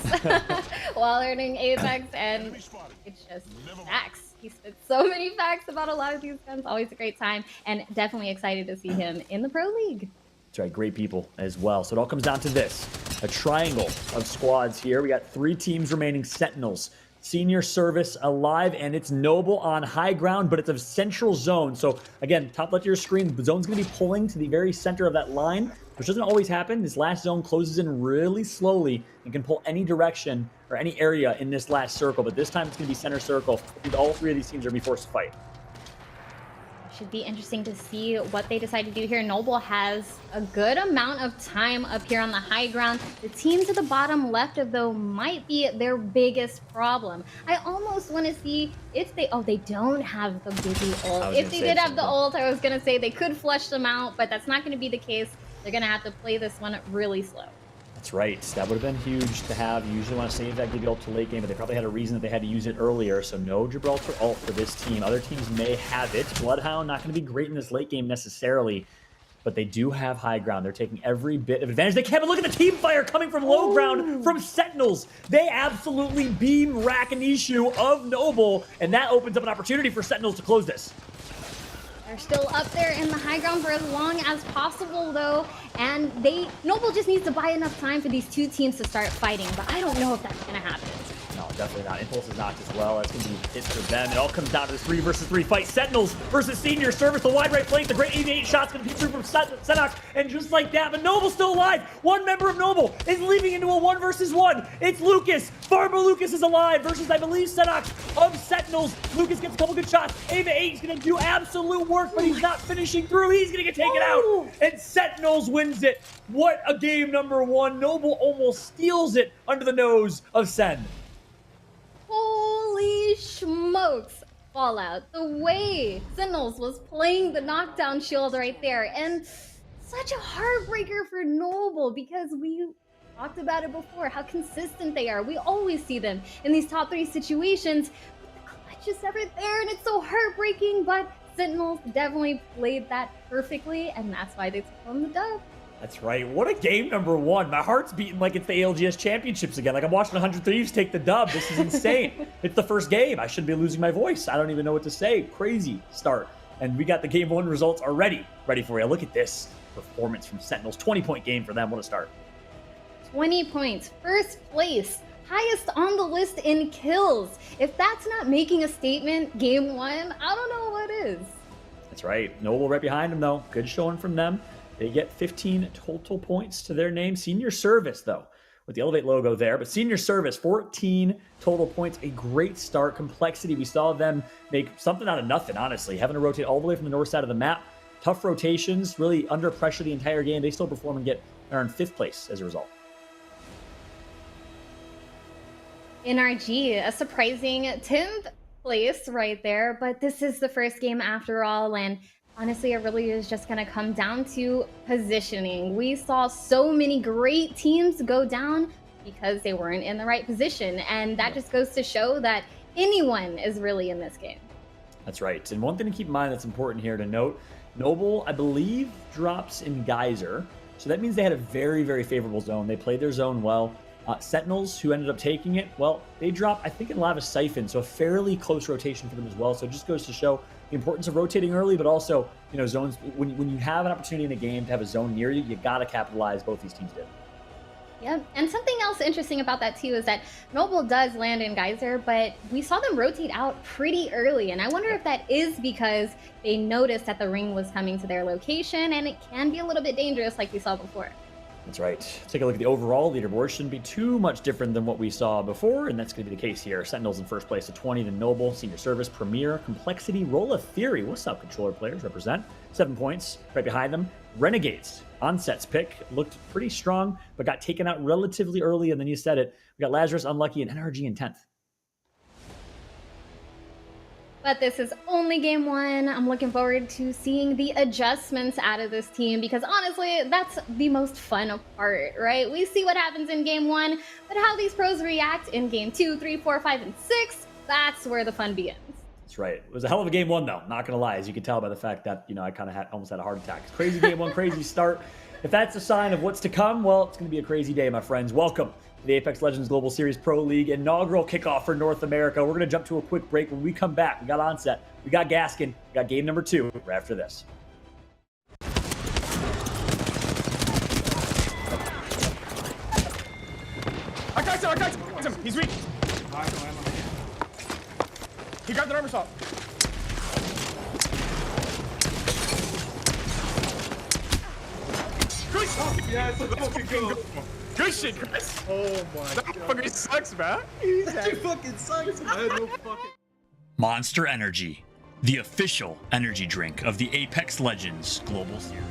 while learning Apex, and it's just facts. He spits so many facts about a lot of these guns. Always a great time, and definitely excited to see him in the Pro League. That's right, great people as well. So it all comes down to this. A triangle of squads here. We got 3 teams remaining. Sentinels, Senior Service alive, and it's Noble on high ground, but it's a central zone. So again, top left of your screen, the zone's going to be pulling to the very center of that line, which doesn't always happen. This last zone closes in really slowly and can pull any direction or any area in this last circle, but this time it's going to be center circle. I think all 3 of these teams are going to be forced to fight. Should be interesting to see what they decide to do here. Noble has a good amount of time up here on the high ground. The team to the bottom left of though might be their biggest problem. I almost want to see if they don't have the busy ult. If they did have the ult, I was going to say they could flush them out, but that's not going to be the case. They're going to have to play this one really slow. That's right. That would have been huge to have. You usually want to save that, give you ult to late game, but they probably had a reason that they had to use it earlier, so no Gibraltar ult for this team. Other teams may have it. Bloodhound not going to be great in this late game necessarily, but they do have high ground. They're taking every bit of advantage they can, but look at the team fire coming from low ground from Sentinels. They absolutely beam Rakanishu of Noble, and that opens up an opportunity for Sentinels to close this. They're still up there in the high ground for as long as possible, though, and Noble just needs to buy enough time for these 2 teams to start fighting, but I don't know if that's going to happen. No, definitely not. Impulse is knocked as well. That's going to be it for them. It all comes down to this 3 versus 3 fight. Sentinels versus Senior Service. The wide right flank. The great 88 shots going to be through from Senok. And just like that, but Noble's still alive. One member of Noble is leaping into a 1 versus 1. It's Lucas. Farmer Lucas is alive versus, I believe, Senok of Sentinels. Lucas gets a couple good shots. Ava 8 is going to do absolute work, but he's not finishing through. He's going to get taken out. And Sentinels wins it. What a game number 1. Noble almost steals it under the nose of Sen. Holy smokes, Fallout. The way Sentinels was playing the knockdown shield right there. And such a heartbreaker for Noble because we talked about it before, how consistent they are. We always see them in these top 3 situations. But the clutch is never there and it's so heartbreaking. But Sentinels definitely played that perfectly and that's why they took home the dub. That's right. What a game number 1. My heart's beating like it's the ALGS Championships again. Like I'm watching 100 Thieves take the dub. This is insane. It's the first game. I should be losing my voice. I don't even know what to say. Crazy start. And we got the game 1 results already ready for you. Look at this performance from Sentinels. 20-point game for them. What a start. 20 points. First place. Highest on the list in kills. If that's not making a statement game 1, I don't know what is. That's right. Noble right behind him, though. Good showing from them. They get 15 total points to their name. Senior Service, though, with the Elevate logo there. But Senior Service, 14 total points, a great start. Complexity, we saw them make something out of nothing, honestly, having to rotate all the way from the north side of the map. Tough rotations, really under pressure the entire game. They still perform and are in 5th place as a result. NRG, a surprising 10th place right there, but this is the first game after all, and honestly, it really is just going to come down to positioning. We saw so many great teams go down because they weren't in the right position, and that just goes to show that anyone is really in this game. That's right. And one thing to keep in mind that's important here to note, Noble, I believe, drops in Geyser, so that means they had a very, very favorable zone. They played their zone well. Sentinels, who ended up taking it, well, they dropped, I think, in Lava Siphon, so a fairly close rotation for them as well. So it just goes to show the importance of rotating early, but also, you know, zones, when you have an opportunity in a game to have a zone near you, you got to capitalize. Both these teams did. Yep, and something else interesting about that too is that Noble does land in Geyser, but we saw them rotate out pretty early, and I wonder if that is because they noticed that the ring was coming to their location, and it can be a little bit dangerous like we saw before. That's right. Take a look at the overall leaderboard. Shouldn't be too much different than what we saw before, and that's going to be the case here. Sentinels in first place at 20, then Noble, Senior Service, Premier, Complexity, Roll of Theory. What's up, controller players? Represent. 7 points. Right behind them, Renegades. Onset's pick looked pretty strong, but got taken out relatively early, and then you said it. We got Lazarus, Unlucky, and NRG in 10th. But this is only game one. I'm looking forward to seeing the adjustments out of this team because honestly, that's the most fun part, right? We see what happens in game one, but how these pros react in game 2, 3, 4, 5, and 6, that's where the fun begins. That's right. It was a hell of a game one, though. Not going to lie, as you can tell by the fact that, you know, I kind of almost had a heart attack. Crazy game one, crazy start. If that's a sign of what's to come, well, it's going to be a crazy day, my friends. Welcome to the Apex Legends Global Series Pro League inaugural kickoff for North America. We're going to jump to a quick break. When we come back, we got Onset, we got Gaskin, we got game number 2 right after this. I got him! He's weak! He got the armor saw. Good shit! Yes, let's fucking go. Good shit, Chris! Oh my god. That fucking sucks, man. That fucking sucks, man. No fucking... Monster Energy, the official energy drink of the Apex Legends Global Series.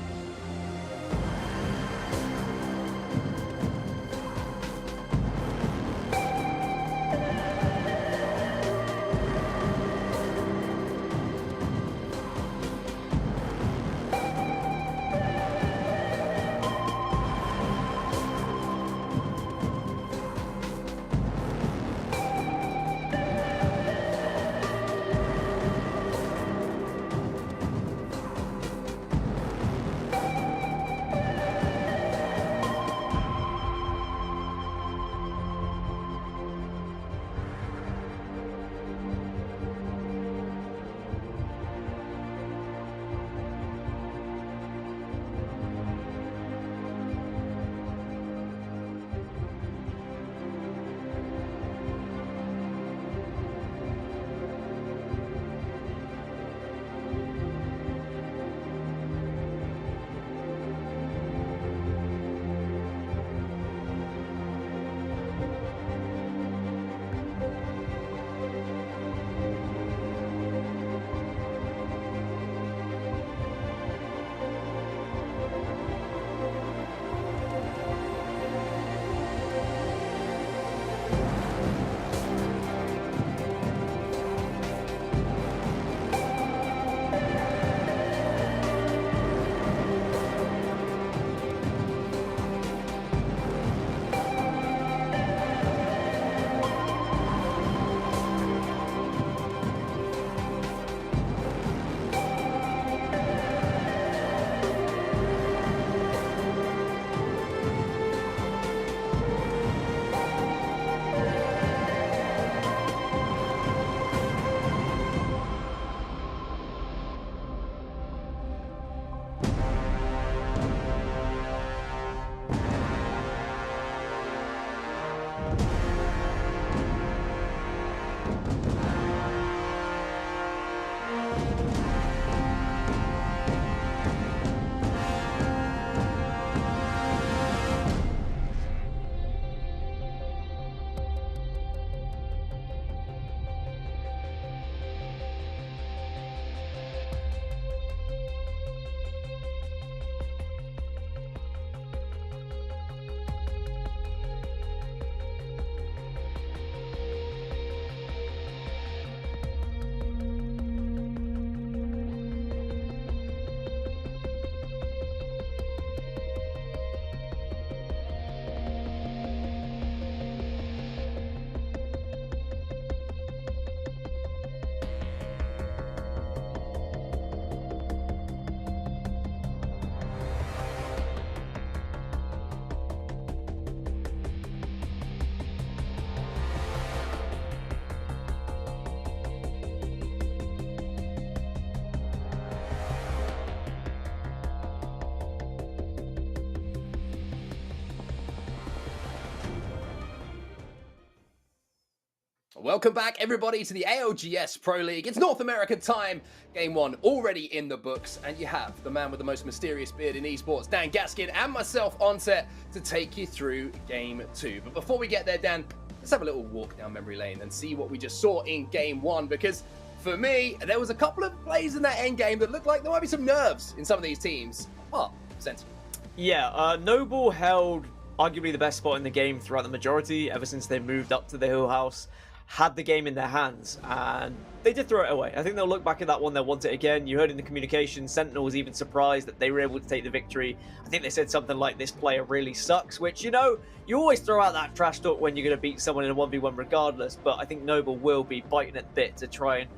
Welcome back, everybody, to the ALGS Pro League. It's North America time. Game 1 already in the books, and you have the man with the most mysterious beard in esports, Dan Gaskin, and myself on set to take you through Game 2. But before we get there, Dan, let's have a little walk down memory lane and see what we just saw in Game 1, because for me, there was a couple of plays in that end game that looked like there might be some nerves in some of these teams. Oh, Sentinel. Yeah, Noble held arguably the best spot in the game throughout the majority, ever since they moved up to the Hill House, had the game in their hands, and they did throw it away. I think they'll look back at that one, they'll want it again. You heard in the communication, Sentinel was even surprised that they were able to take the victory. I think they said something like, this player really sucks, which, you know, you always throw out that trash talk when you're going to beat someone in a 1v1 regardless, but I think Noble will be biting at the bit to try and,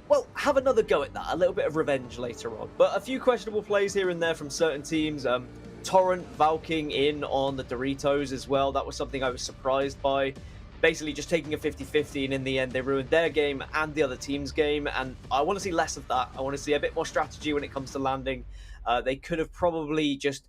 well, have another go at that, a little bit of revenge later on. But a few questionable plays here and there from certain teams. Torrent valking in on the Doritos as well. That was something I was surprised by. Basically just taking a 50-50, and in the end they ruined their game and the other team's game, and I want to see less of that. I want to see a bit more strategy when it comes to landing. They could have probably just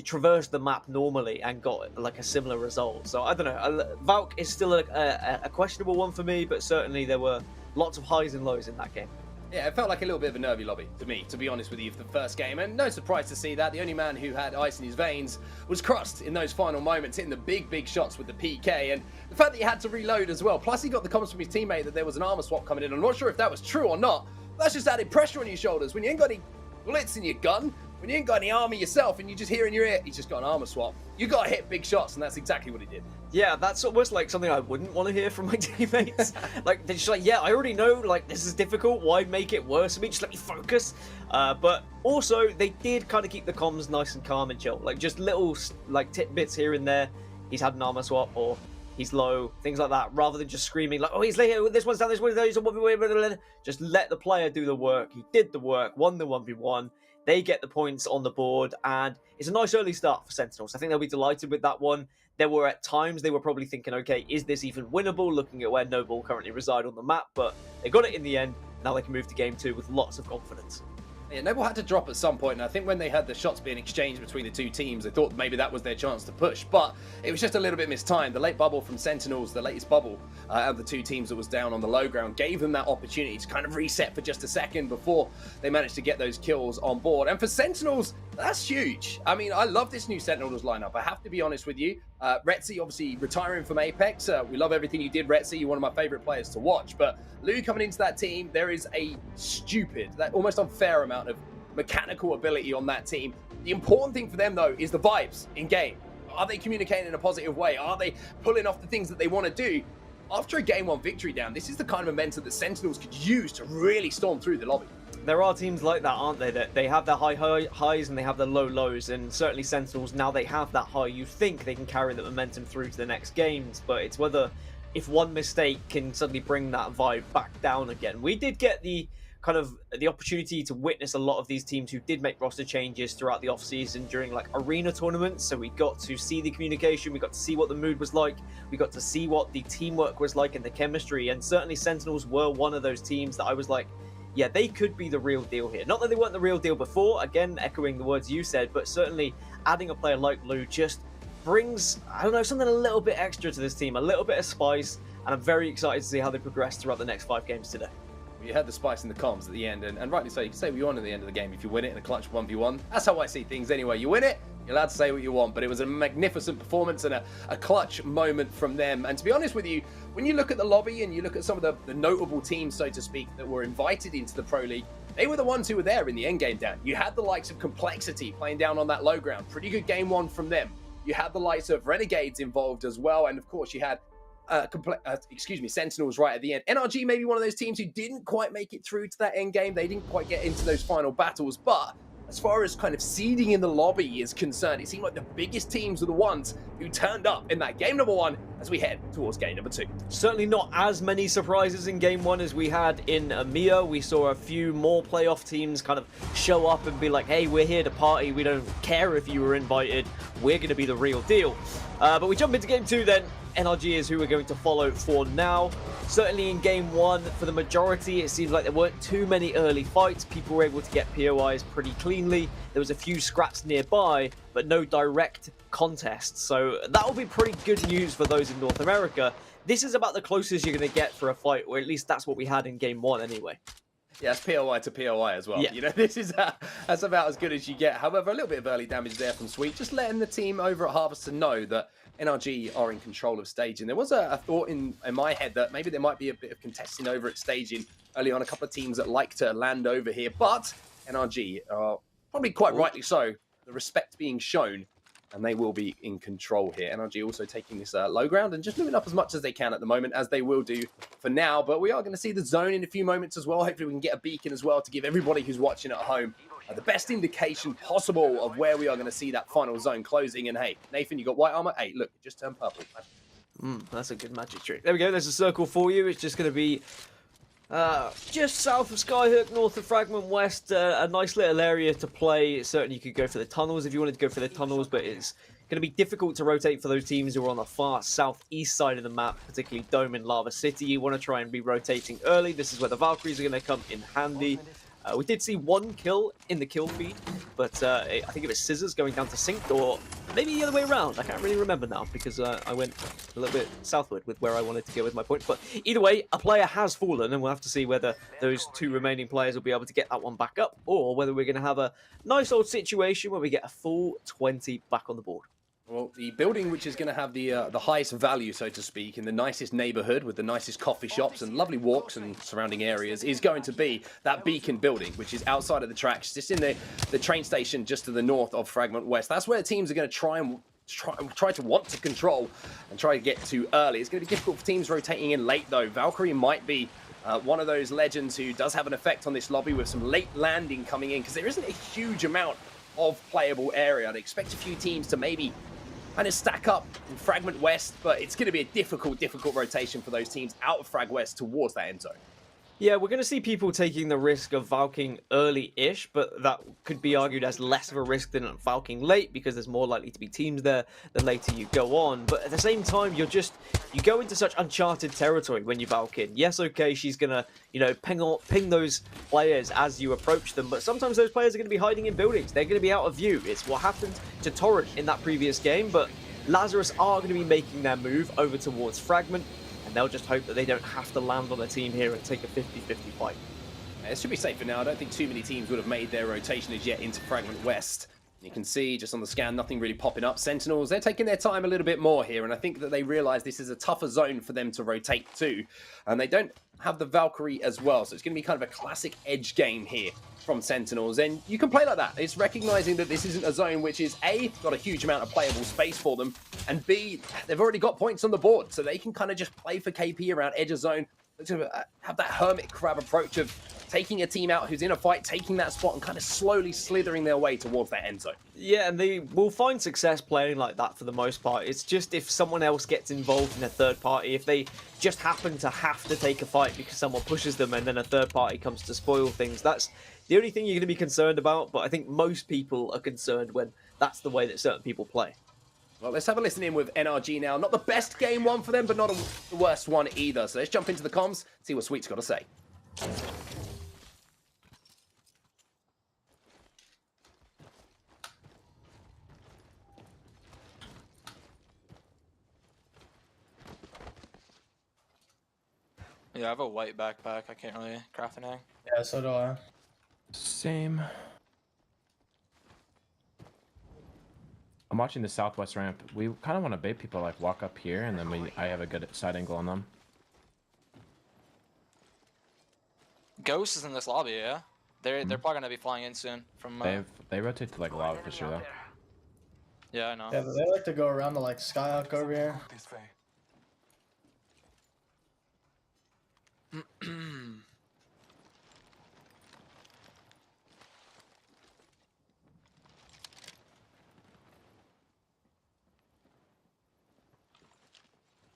traversed the map normally and got like a similar result. So I don't know, Valk is still a questionable one for me, but certainly there were lots of highs and lows in that game. Yeah, it felt like a little bit of a nervy lobby to me, to be honest with you, for the first game. And no surprise to see that. The only man who had ice in his veins was Crust in those final moments, hitting the big shots with the PK. And the fact that he had to reload as well. Plus, he got the comments from his teammate that there was an armor swap coming in. I'm not sure if that was true or not. That's just added pressure on your shoulders. When you ain't got any bullets in your gun, when you ain't got any armor yourself, and you just hear in your ear, he's just got an armor swap, you got to hit big shots, and that's exactly what he did. Yeah, that's almost like something I wouldn't want to hear from my teammates. Like, they're just like, yeah, I already know, like, this is difficult, why make it worse for me, just let me focus. But also, they did kind of keep the comms nice and calm and chill. Like, just little, like, tidbits here and there. He's had an armor swap, or he's low, things like that, rather than just screaming, like, oh, he's late, this one's down, this one's down, he's on 1v1, just let the player do the work. He did the work, won the 1v1. They get the points on the board, and it's a nice early start for Sentinels. I think they'll be delighted with that one. There were at times they were probably thinking, okay, is this even winnable, looking at where Noble currently reside on the map, but they got it in the end. Now they can move to game 2 with lots of confidence. Yeah, Noble had to drop at some point, and I think when they had the shots being exchanged between the two teams, they thought maybe that was their chance to push, but it was just a little bit mistimed. The late bubble from Sentinels, the latest bubble of the two teams that was down on the low ground, gave them that opportunity to kind of reset for just a second before they managed to get those kills on board. And for Sentinels, that's huge. I mean, I love this new Sentinels lineup. I have to be honest with you. Retzi obviously retiring from Apex. We love everything you did, Retzi. You're one of my favorite players to watch. But Lou coming into that team, there is a stupid, that almost unfair amount of mechanical ability on that team. The important thing for them, though, is the vibes in game. Are they communicating in a positive way? Are they pulling off the things that they want to do? After a Game 1 victory down, this is the kind of momentum that Sentinels could use to really storm through the lobby. There are teams like that, aren't they? That they have their high highs and they have their low lows, and certainly Sentinels, now they have that high, you think they can carry the momentum through to the next games, but it's whether, if one mistake can suddenly bring that vibe back down again. We did get the kind of the opportunity to witness a lot of these teams who did make roster changes throughout the off-season during like arena tournaments, so we got to see the communication, we got to see what the mood was like, we got to see what the teamwork was like and the chemistry, and certainly Sentinels were one of those teams that I was like, yeah, they could be the real deal here. Not that they weren't the real deal before, again, echoing the words you said, but certainly adding a player like Lou just brings, I don't know, something a little bit extra to this team, a little bit of spice, and I'm very excited to see how they progress throughout the next 5 games today. You had the spice in the comms at the end, and rightly so. You can say what you want at the end of the game if you win it in a clutch 1v1. That's how I see things anyway. You win it, you're allowed to say what you want, but it was a magnificent performance and a clutch moment from them. And to be honest with you, when you look at the lobby and you look at some of the notable teams, so to speak, that were invited into the Pro League, they were the ones who were there in the endgame, Dan. You had the likes of Complexity playing down on that low ground. Pretty good game 1 from them. You had the likes of Renegades involved as well, and of course you had Sentinels right at the end. NRG may be one of those teams who didn't quite make it through to that end game. They didn't quite get into those final battles, but as far as kind of seeding in the lobby is concerned, it seemed like the biggest teams were the ones who turned up in that game number 1 as we head towards game number 2. Certainly not as many surprises in game 1 as we had in EMEA. We saw a few more playoff teams kind of show up and be like, hey, we're here to party. We don't care if you were invited. We're going to be the real deal. But we jump into game 2 then. NRG is who we're going to follow for now. Certainly in game 1, for the majority, it seemed like there weren't too many early fights. People were able to get POIs pretty cleanly. There was a few scraps nearby, but no direct contests. So that will be pretty good news for those in North America. this is about the closest you're going to get for a fight, or at least that's what we had in game 1 anyway. Yeah, it's POI to POI as well. Yeah. You know, that's about as good as you get. However, a little bit of early damage there from Sweet, just letting the team over at Harvester know that NRG are in control of staging. There was a thought in my head that maybe there might be a bit of contesting over at staging early on. A couple of teams that like to land over here, but NRG are probably quite rightly so. The respect being shown, and they will be in control here. NRG also taking this low ground and just moving up as much as they can at the moment, as they will do for now. But we are going to see the zone in a few moments as well. Hopefully we can get a beacon as well to give everybody who's watching at home the best indication possible of where we are going to see that final zone closing. And hey, Nathan, you got white armor? Hey, look, it just turned purple. That's a good magic trick. There we go. There's a circle for you. It's just going to be just south of Skyhook, north of Fragment West. A nice little area to play. Certainly you could go for the tunnels if you wanted to go for the tunnels, but it's going to be difficult to rotate for those teams who are on the far southeast side of the map, particularly Dome and Lava City. You want to try and be rotating early. This is where the Valkyries are going to come in handy. We did see one kill in the kill feed, but I think it was Scissors going down to Synced, or maybe the other way around. I can't really remember now because I went a little bit southward with where I wanted to go with my point. But either way, a player has fallen, and we'll have to see whether those 2 remaining players will be able to get that one back up, or whether we're going to have a nice old situation where we get a full 20 back on the board. Well, the building which is going to have the highest value, so to speak, in the nicest neighborhood with the nicest coffee shops and lovely walks and surrounding areas is going to be that Beacon building, which is outside of the tracks, just in the train station just to the north of Fragment West. That's where teams are going to try to want to control and try to get to early. It's going to be difficult for teams rotating in late, though. Valkyrie might be one of those legends who does have an effect on this lobby with some late landing coming in, because there isn't a huge amount of playable area. I'd expect a few teams to maybe kind of stack up in Fragment West, but it's going to be a difficult rotation for those teams out of Frag West towards that end zone. Yeah, we're going to see people taking the risk of Valking early-ish, but that could be argued as less of a risk than Valking late, because there's more likely to be teams there the later you go on. But at the same time, you go into such uncharted territory when you Valk in. Yes, okay, she's going to, ping those players as you approach them, but sometimes those players are going to be hiding in buildings. They're going to be out of view. It's what happened to Torrent in that previous game, but Lazarus are going to be making their move over towards Fragment, and they'll just hope that they don't have to land on a team here and take a 50-50 fight. It should be safe for now. I don't think too many teams would have made their rotation as yet into Fragment West. You can see just on the scan, nothing really popping up. Sentinels, they're taking their time a little bit more here, and I think that they realize this is a tougher zone for them to rotate to, and they don't have the Valkyrie as well, so it's going to be kind of a classic edge game here from Sentinels, and you can play like that. It's recognizing that this isn't a zone which is A, got a huge amount of playable space for them, and B, they've already got points on the board, so they can kind of just play for KP around edge of zone, to have that hermit crab approach of taking a team out who's in a fight, taking that spot and kind of slowly slithering their way towards that end zone. Yeah, and they will find success playing like that for the most part. It's just if someone else gets involved in a third party, if they just happen to have to take a fight because someone pushes them and then a third party comes to spoil things, that's the only thing you're going to be concerned about. But I think most people are concerned when that's the way that certain people play. Well, let's have a listen in with NRG now. Not the best game one for them, but not the worst one either. So let's jump into the comms, see what Sweet's got to say. Yeah, I have a white backpack. I can't really craft anything. Yeah, so do I. Same. I'm watching the southwest ramp. We kind of want to bait people like walk up here, and then I have a good side angle on them. Ghost is in this lobby, yeah. They're probably gonna be flying in soon from. They rotate to like lava for sure though. Yeah, I know. Yeah, but they like to go around to like Skyhawk over here.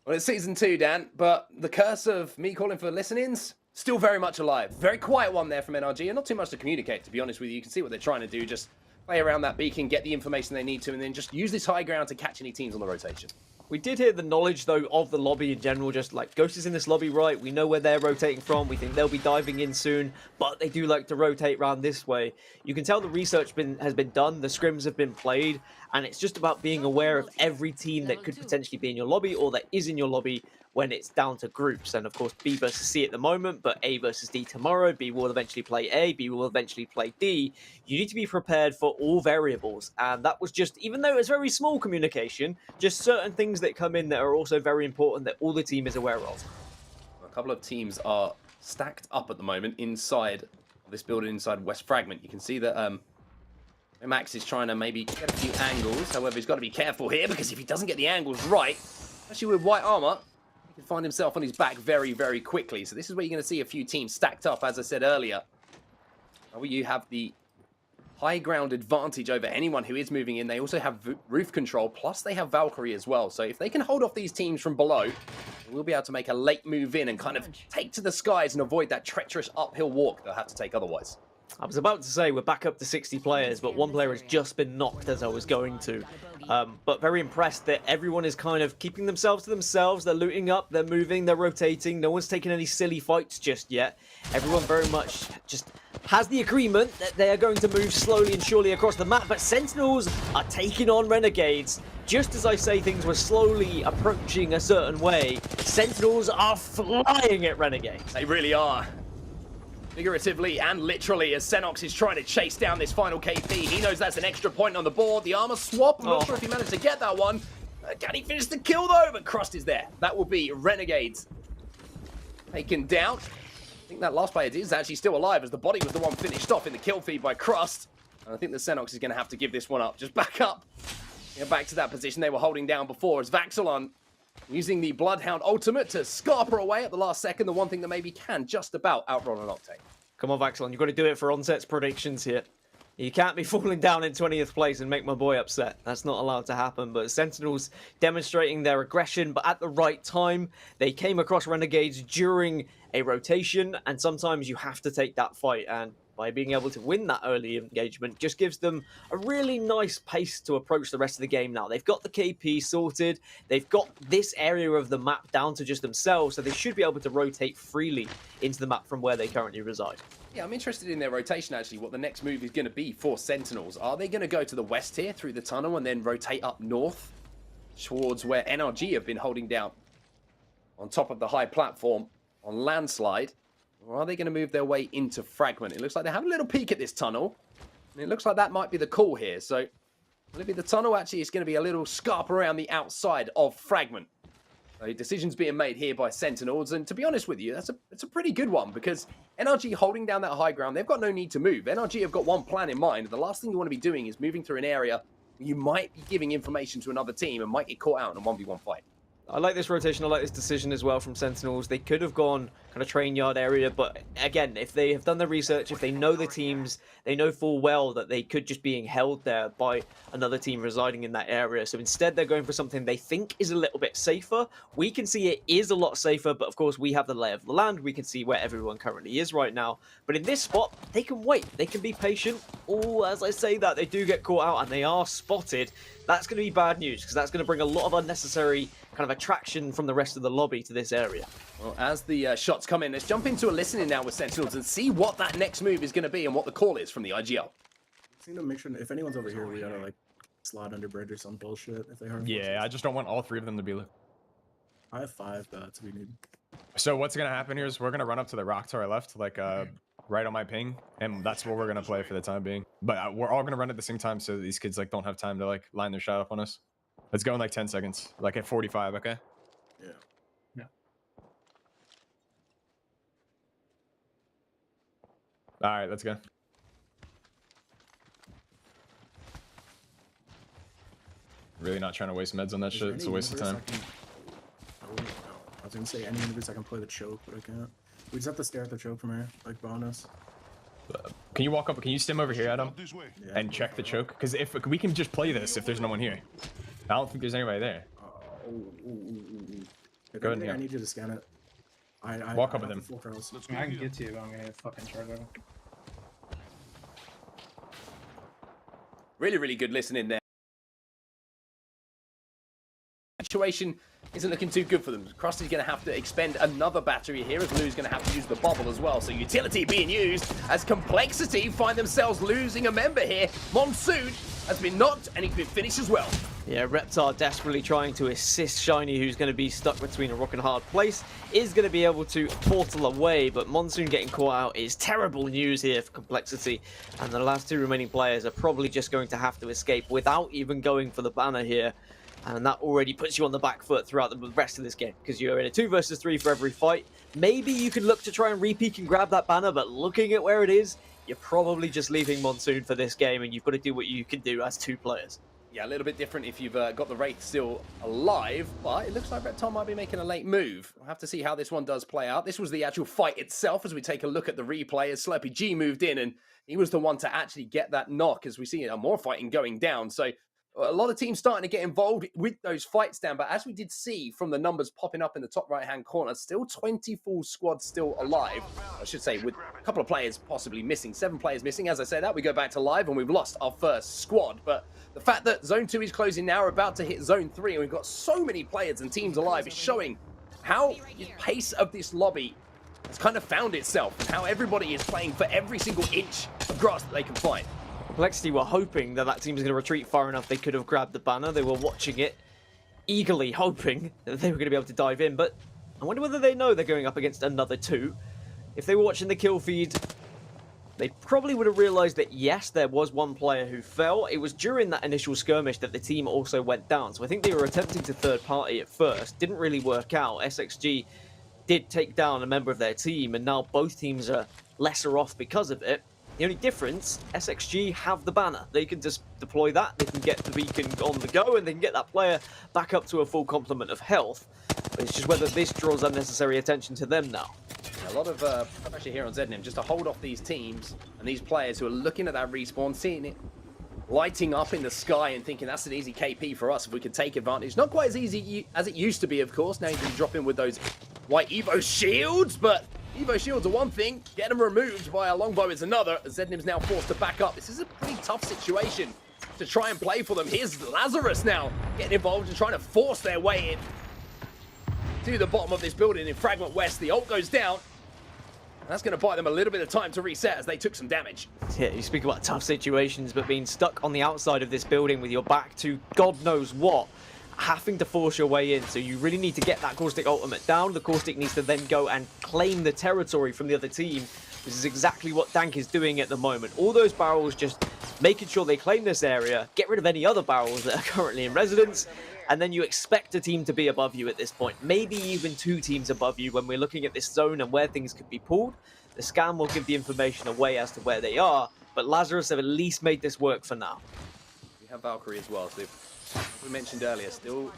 Well, it's season 2, Dan, but the curse of me calling for listen-ins, still very much alive. Very quiet one there from NRG, and not too much to communicate, to be honest with you. You can see what they're trying to do, just play around that beacon, get the information they need to, and then just use this high ground to catch any teams on the rotation. We did hear the knowledge, though, of the lobby in general, just like, Ghost is in this lobby, right? We know where they're rotating from. We think they'll be diving in soon, but they do like to rotate around this way. You can tell the research has been done, the scrims have been played, and it's just about being aware of every team that could potentially be in your lobby or that is in your lobby when it's down to groups. And of course, B versus C at the moment, but A versus D tomorrow. B will eventually play A, B will eventually play D. You need to be prepared for all variables. And that was just, even though it's very small communication, just certain things that come in that are also very important that all the team is aware of. A couple of teams are stacked up at the moment inside this building, inside West Fragment. You can see that Max is trying to maybe get a few angles. However, he's got to be careful here, because if he doesn't get the angles right, especially with white armor, he can find himself on his back very, very quickly. So this is where you're going to see a few teams stacked up, as I said earlier. Where you have the high ground advantage over anyone who is moving in. They also have roof control, plus they have Valkyrie as well. So if they can hold off these teams from below, we'll be able to make a late move in and kind of take to the skies and avoid that treacherous uphill walk they'll have to take otherwise. I was about to say we're back up to 60 players, but one player has just been knocked as I was going to. But very impressed that everyone is kind of keeping themselves to themselves. They're looting up, they're moving, they're rotating. No one's taking any silly fights just yet. Everyone very much just has the agreement that they are going to move slowly and surely across the map. But Sentinels are taking on Renegades. Just as I say things were slowly approaching a certain way, Sentinels are flying at Renegades. They really are. Figuratively and literally, as Xenox is trying to chase down this final KP. He knows that's an extra point on the board. The armor swap, I'm not sure if he managed to get that one. Can he finish the kill though? But Crust is there. That will be Renegades taken down. I think that last player is actually still alive, as the body was the one finished off in the kill feed by Crust. And I think the Xenox is going to have to give this one up. Just back up. Get back to that position they were holding down before, as Vaxilon using the Bloodhound ultimate to scarper away at the last second, the one thing that maybe can just about outrun an Octane. Come on, Vaxilon, you've got to do it for Onset's predictions here. You can't be falling down in 20th place and make my boy upset. That's not allowed to happen. But Sentinels demonstrating their aggression, but at the right time. They came across Renegades during a rotation, and sometimes you have to take that fight. And by being able to win that early engagement, just gives them a really nice pace to approach the rest of the game now. They've got the KP sorted. They've got this area of the map down to just themselves, so they should be able to rotate freely into the map from where they currently reside. Yeah, I'm interested in their rotation, actually, what the next move is going to be for Sentinels. Are they going to go to the west here through the tunnel and then rotate up north towards where NRG have been holding down on top of the high platform on Landslide? Or are they going to move their way into Fragment? It looks like they have a little peek at this tunnel. And it looks like that might be the call here. So, will it be the tunnel? Actually, it's going to be a little scarp around the outside of Fragment. So, decisions being made here by Sentinels. And to be honest with you, it's a pretty good one, because NRG holding down that high ground, they've got no need to move. NRG have got one plan in mind. The last thing you want to be doing is moving through an area where you might be giving information to another team and might get caught out in a 1v1 fight. I like this rotation. I like this decision as well from Sentinels. They could have gone kind of train yard area, but again, if they have done the research, if they know the teams, they know full well that they could just being held there by another team residing in that area. So instead, they're going for something they think is a little bit safer. We can see it is a lot safer, but of course, we have the lay of the land. We can see where everyone currently is right now. But in this spot, they can wait. They can be patient. Oh, as I say that, they do get caught out and they are spotted. That's going to be bad news, because that's going to bring a lot of unnecessary kind of attraction from the rest of the lobby to this area. Well, as the shots come in, let's jump into a listening now with Sentinels and see what that next move is going to be and what the call is from the IGL. Just need to make sure if anyone's over here, we gotta like slide under bridge or some bullshit if they hard. Yeah, I just don't want all three of them to be. I have 5 bats we need. So what's gonna happen here is we're gonna run up to the rock to our left, like right on my ping, and that's what we're gonna play for the time being. But we're all gonna run at the same time, so these kids like don't have time to like line their shot up on us. Let's go in like 10 seconds, like at 45, okay? Yeah. Yeah. All right, let's go. Really not trying to waste meds on that shit. It's a waste of time. I was gonna say any universe I can play the choke, but I can't. We just have to stare at the choke from here, like bonus. Can you walk up? Can you stim over here, Adam, and check the choke? Because if we can just play this, if there's no one here, I don't think there's anybody there. Go ahead. I need you to scan it. I walk up with him. I can get to you. I'm gonna fucking charge him. Really, really good listening there. Situation isn't looking too good for them. Krusty's going to have to expend another battery here, as Lou's going to have to use the bubble as well. So utility being used as Complexity find themselves losing a member here. Monsoon has been knocked, and he's been finished as well. Yeah, Reptar desperately trying to assist Shiny, who's going to be stuck between a rock and hard place, is going to be able to portal away, but Monsoon getting caught out is terrible news here for Complexity, and the last two remaining players are probably just going to have to escape without even going for the banner here, and that already puts you on the back foot throughout the rest of this game, because you're in a 2 versus 3 for every fight. Maybe you can look to try and re-peek and grab that banner, but looking at where it is, you're probably just leaving Monsoon for this game, and you've got to do what you can do as 2 players. Yeah, a little bit different if you've got the Wraith still alive, but it looks like Reptar might be making a late move. We'll have to see how this one does play out. This was the actual fight itself as we take a look at the replay as Slurpee G moved in, and he was the one to actually get that knock as we see more fighting going down. So a lot of teams starting to get involved with those fights down, but as we did see from the numbers popping up in the top right-hand corner, still 20 full squads still alive. I should say with a couple of players possibly missing, 7 players missing. As I say that, we go back to live and we've lost our first squad, but the fact that Zone 2 is closing now, we're about to hit Zone 3, and we've got so many players and teams alive, is showing how the pace of this lobby has kind of found itself, and how everybody is playing for every single inch of grass that they can find. Complexity were hoping that that team was going to retreat far enough they could have grabbed the banner. They were watching it, eagerly hoping that they were going to be able to dive in, but I wonder whether they know they're going up against another 2. If they were watching the kill feed, they probably would have realized that, yes, there was one player who fell. It was during that initial skirmish that the team also went down. So I think they were attempting to third party at first. Didn't really work out. SXG did take down a member of their team, and now both teams are lesser off because of it. The only difference, SXG have the banner. They can just deploy that, they can get the beacon on the go, and they can get that player back up to a full complement of health. But it's just whether this draws unnecessary attention to them now. A lot of pressure here on ZNM just to hold off these teams and these players who are looking at that respawn, seeing it lighting up in the sky and thinking that's an easy KP for us if we could take advantage. Not quite as easy as it used to be, of course. Now you can drop in with those white Evo shields, but Evo shields are one thing, get them removed by a longbow is another. ZNM's now forced to back up. This is a pretty tough situation to try and play for them. Here's Lazarus now getting involved and trying to force their way in to the bottom of this building in Fragment West. The ult goes down. That's going to buy them a little bit of time to reset as they took some damage. Yeah, you speak about tough situations, but being stuck on the outside of this building with your back to God knows what, having to force your way in. So you really need to get that Caustic ultimate down. The Caustic needs to then go and claim the territory from the other team. This is exactly what Dank is doing at the moment. All those barrels just making sure they claim this area, get rid of any other barrels that are currently in residence, and then you expect a team to be above you at this point. Maybe even 2 teams above you when we're looking at this zone and where things could be pulled. The scan will give the information away as to where they are, but Lazarus have at least made this work for now. We have Valkyrie as well, so we mentioned earlier, still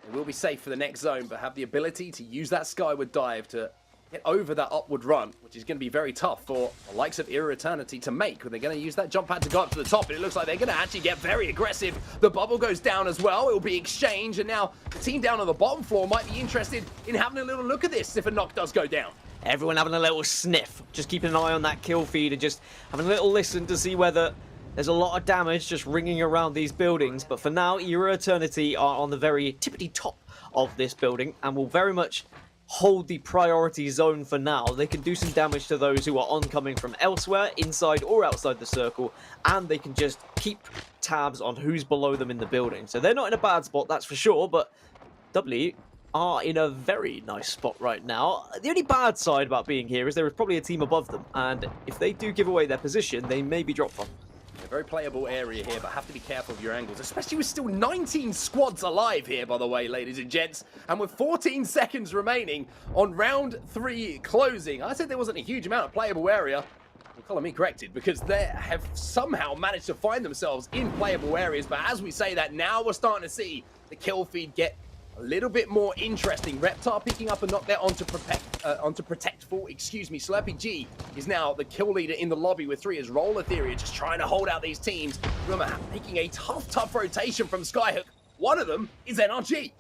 they will be safe for the next zone, but have the ability to use that skyward dive to get over that upward run, which is going to be very tough for the likes of Era Eternity to make. They're going to use that jump pad to go up to the top, and it looks like they're going to actually get very aggressive. The bubble goes down as well. It will be exchange, and now the team down on the bottom floor might be interested in having a little look at this if a knock does go down. Everyone having a little sniff, just keeping an eye on that kill feed and just having a little listen to see whether there's a lot of damage just ringing around these buildings. But for now, Era Eternity are on the very tippity top of this building and will very much hold the priority zone for now. They can do some damage to those who are oncoming from elsewhere, inside or outside the circle, and they can just keep tabs on who's below them in the building. So they're not in a bad spot, that's for sure, but W are in a very nice spot right now. The only bad side about being here is there is probably a team above them, and if they do give away their position, they may be dropped from. A very playable area here, but have to be careful of your angles, especially with still 19 squads alive here, by the way, ladies and gents. And with 14 seconds remaining on round 3 closing, I said there wasn't a huge amount of playable area. Well, call me corrected, because they have somehow managed to find themselves in playable areas. But as we say that, now we're starting to see the kill feed get a little bit more interesting. Reptar picking up a knock there onto Protectful, excuse me. Slurpee G is now the kill leader in the lobby with 3 as Roll Etheria just trying to hold out these teams. Remember, making a tough rotation from Skyhook. One of them is NRG.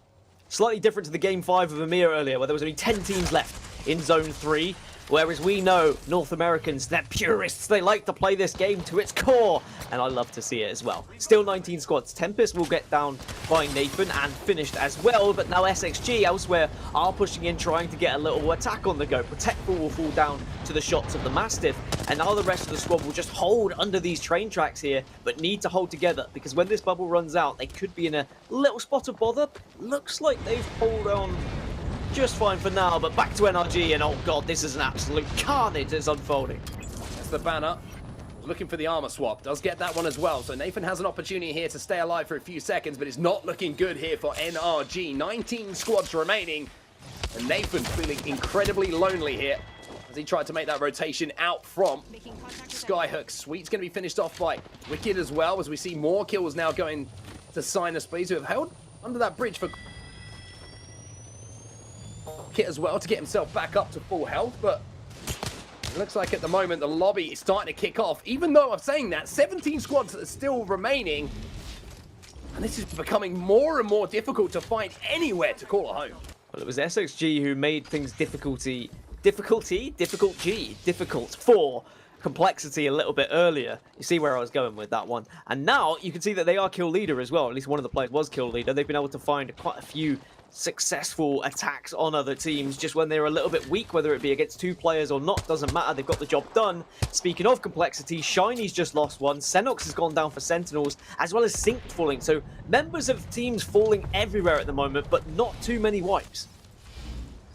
Slightly different to the game 5 of EMEA earlier, where there was only 10 teams left in Zone 3. Whereas we know North Americans, they're purists. They like to play this game to its core. And I love to see it as well. Still 19 squads. Tempest will get down by Nathan and finished as well. But now SXG elsewhere are pushing in, trying to get a little attack on the go. Protectful will fall down to the shots of the Mastiff. And now the rest of the squad will just hold under these train tracks here, but need to hold together. Because when this bubble runs out, they could be in a little spot of bother. Looks like they've pulled on just fine for now, but back to NRG, and oh god, this is an absolute carnage that's unfolding. That's the banner. Looking for the armor swap. Does get that one as well. So Nathan has an opportunity here to stay alive for a few seconds, but it's not looking good here for NRG. 19 squads remaining, and Nathan feeling incredibly lonely here as he tried to make that rotation out from Skyhook. Sweet's going to be finished off by Wicked as well, as we see more kills now going to Sinus, please, who have held under that bridge for Kit as well to get himself back up to full health, but it looks like at the moment the lobby is starting to kick off. Even though I'm saying that, 17 squads are still remaining, and this is becoming more and more difficult to find anywhere to call a home. Well, it was SXG who made things difficult for Complexity a little bit earlier. You see where I was going with that one. And now you can see that they are kill leader as well. At least one of the players was kill leader. They've been able to find quite a few successful attacks on other teams just when they're a little bit weak, whether it be against 2 players or not, doesn't matter. They've got the job done. Speaking of Complexity, Shiny's just lost one. Xenox has gone down for Sentinels, as well as Sync falling. So members of teams falling everywhere at the moment, but not too many wipes.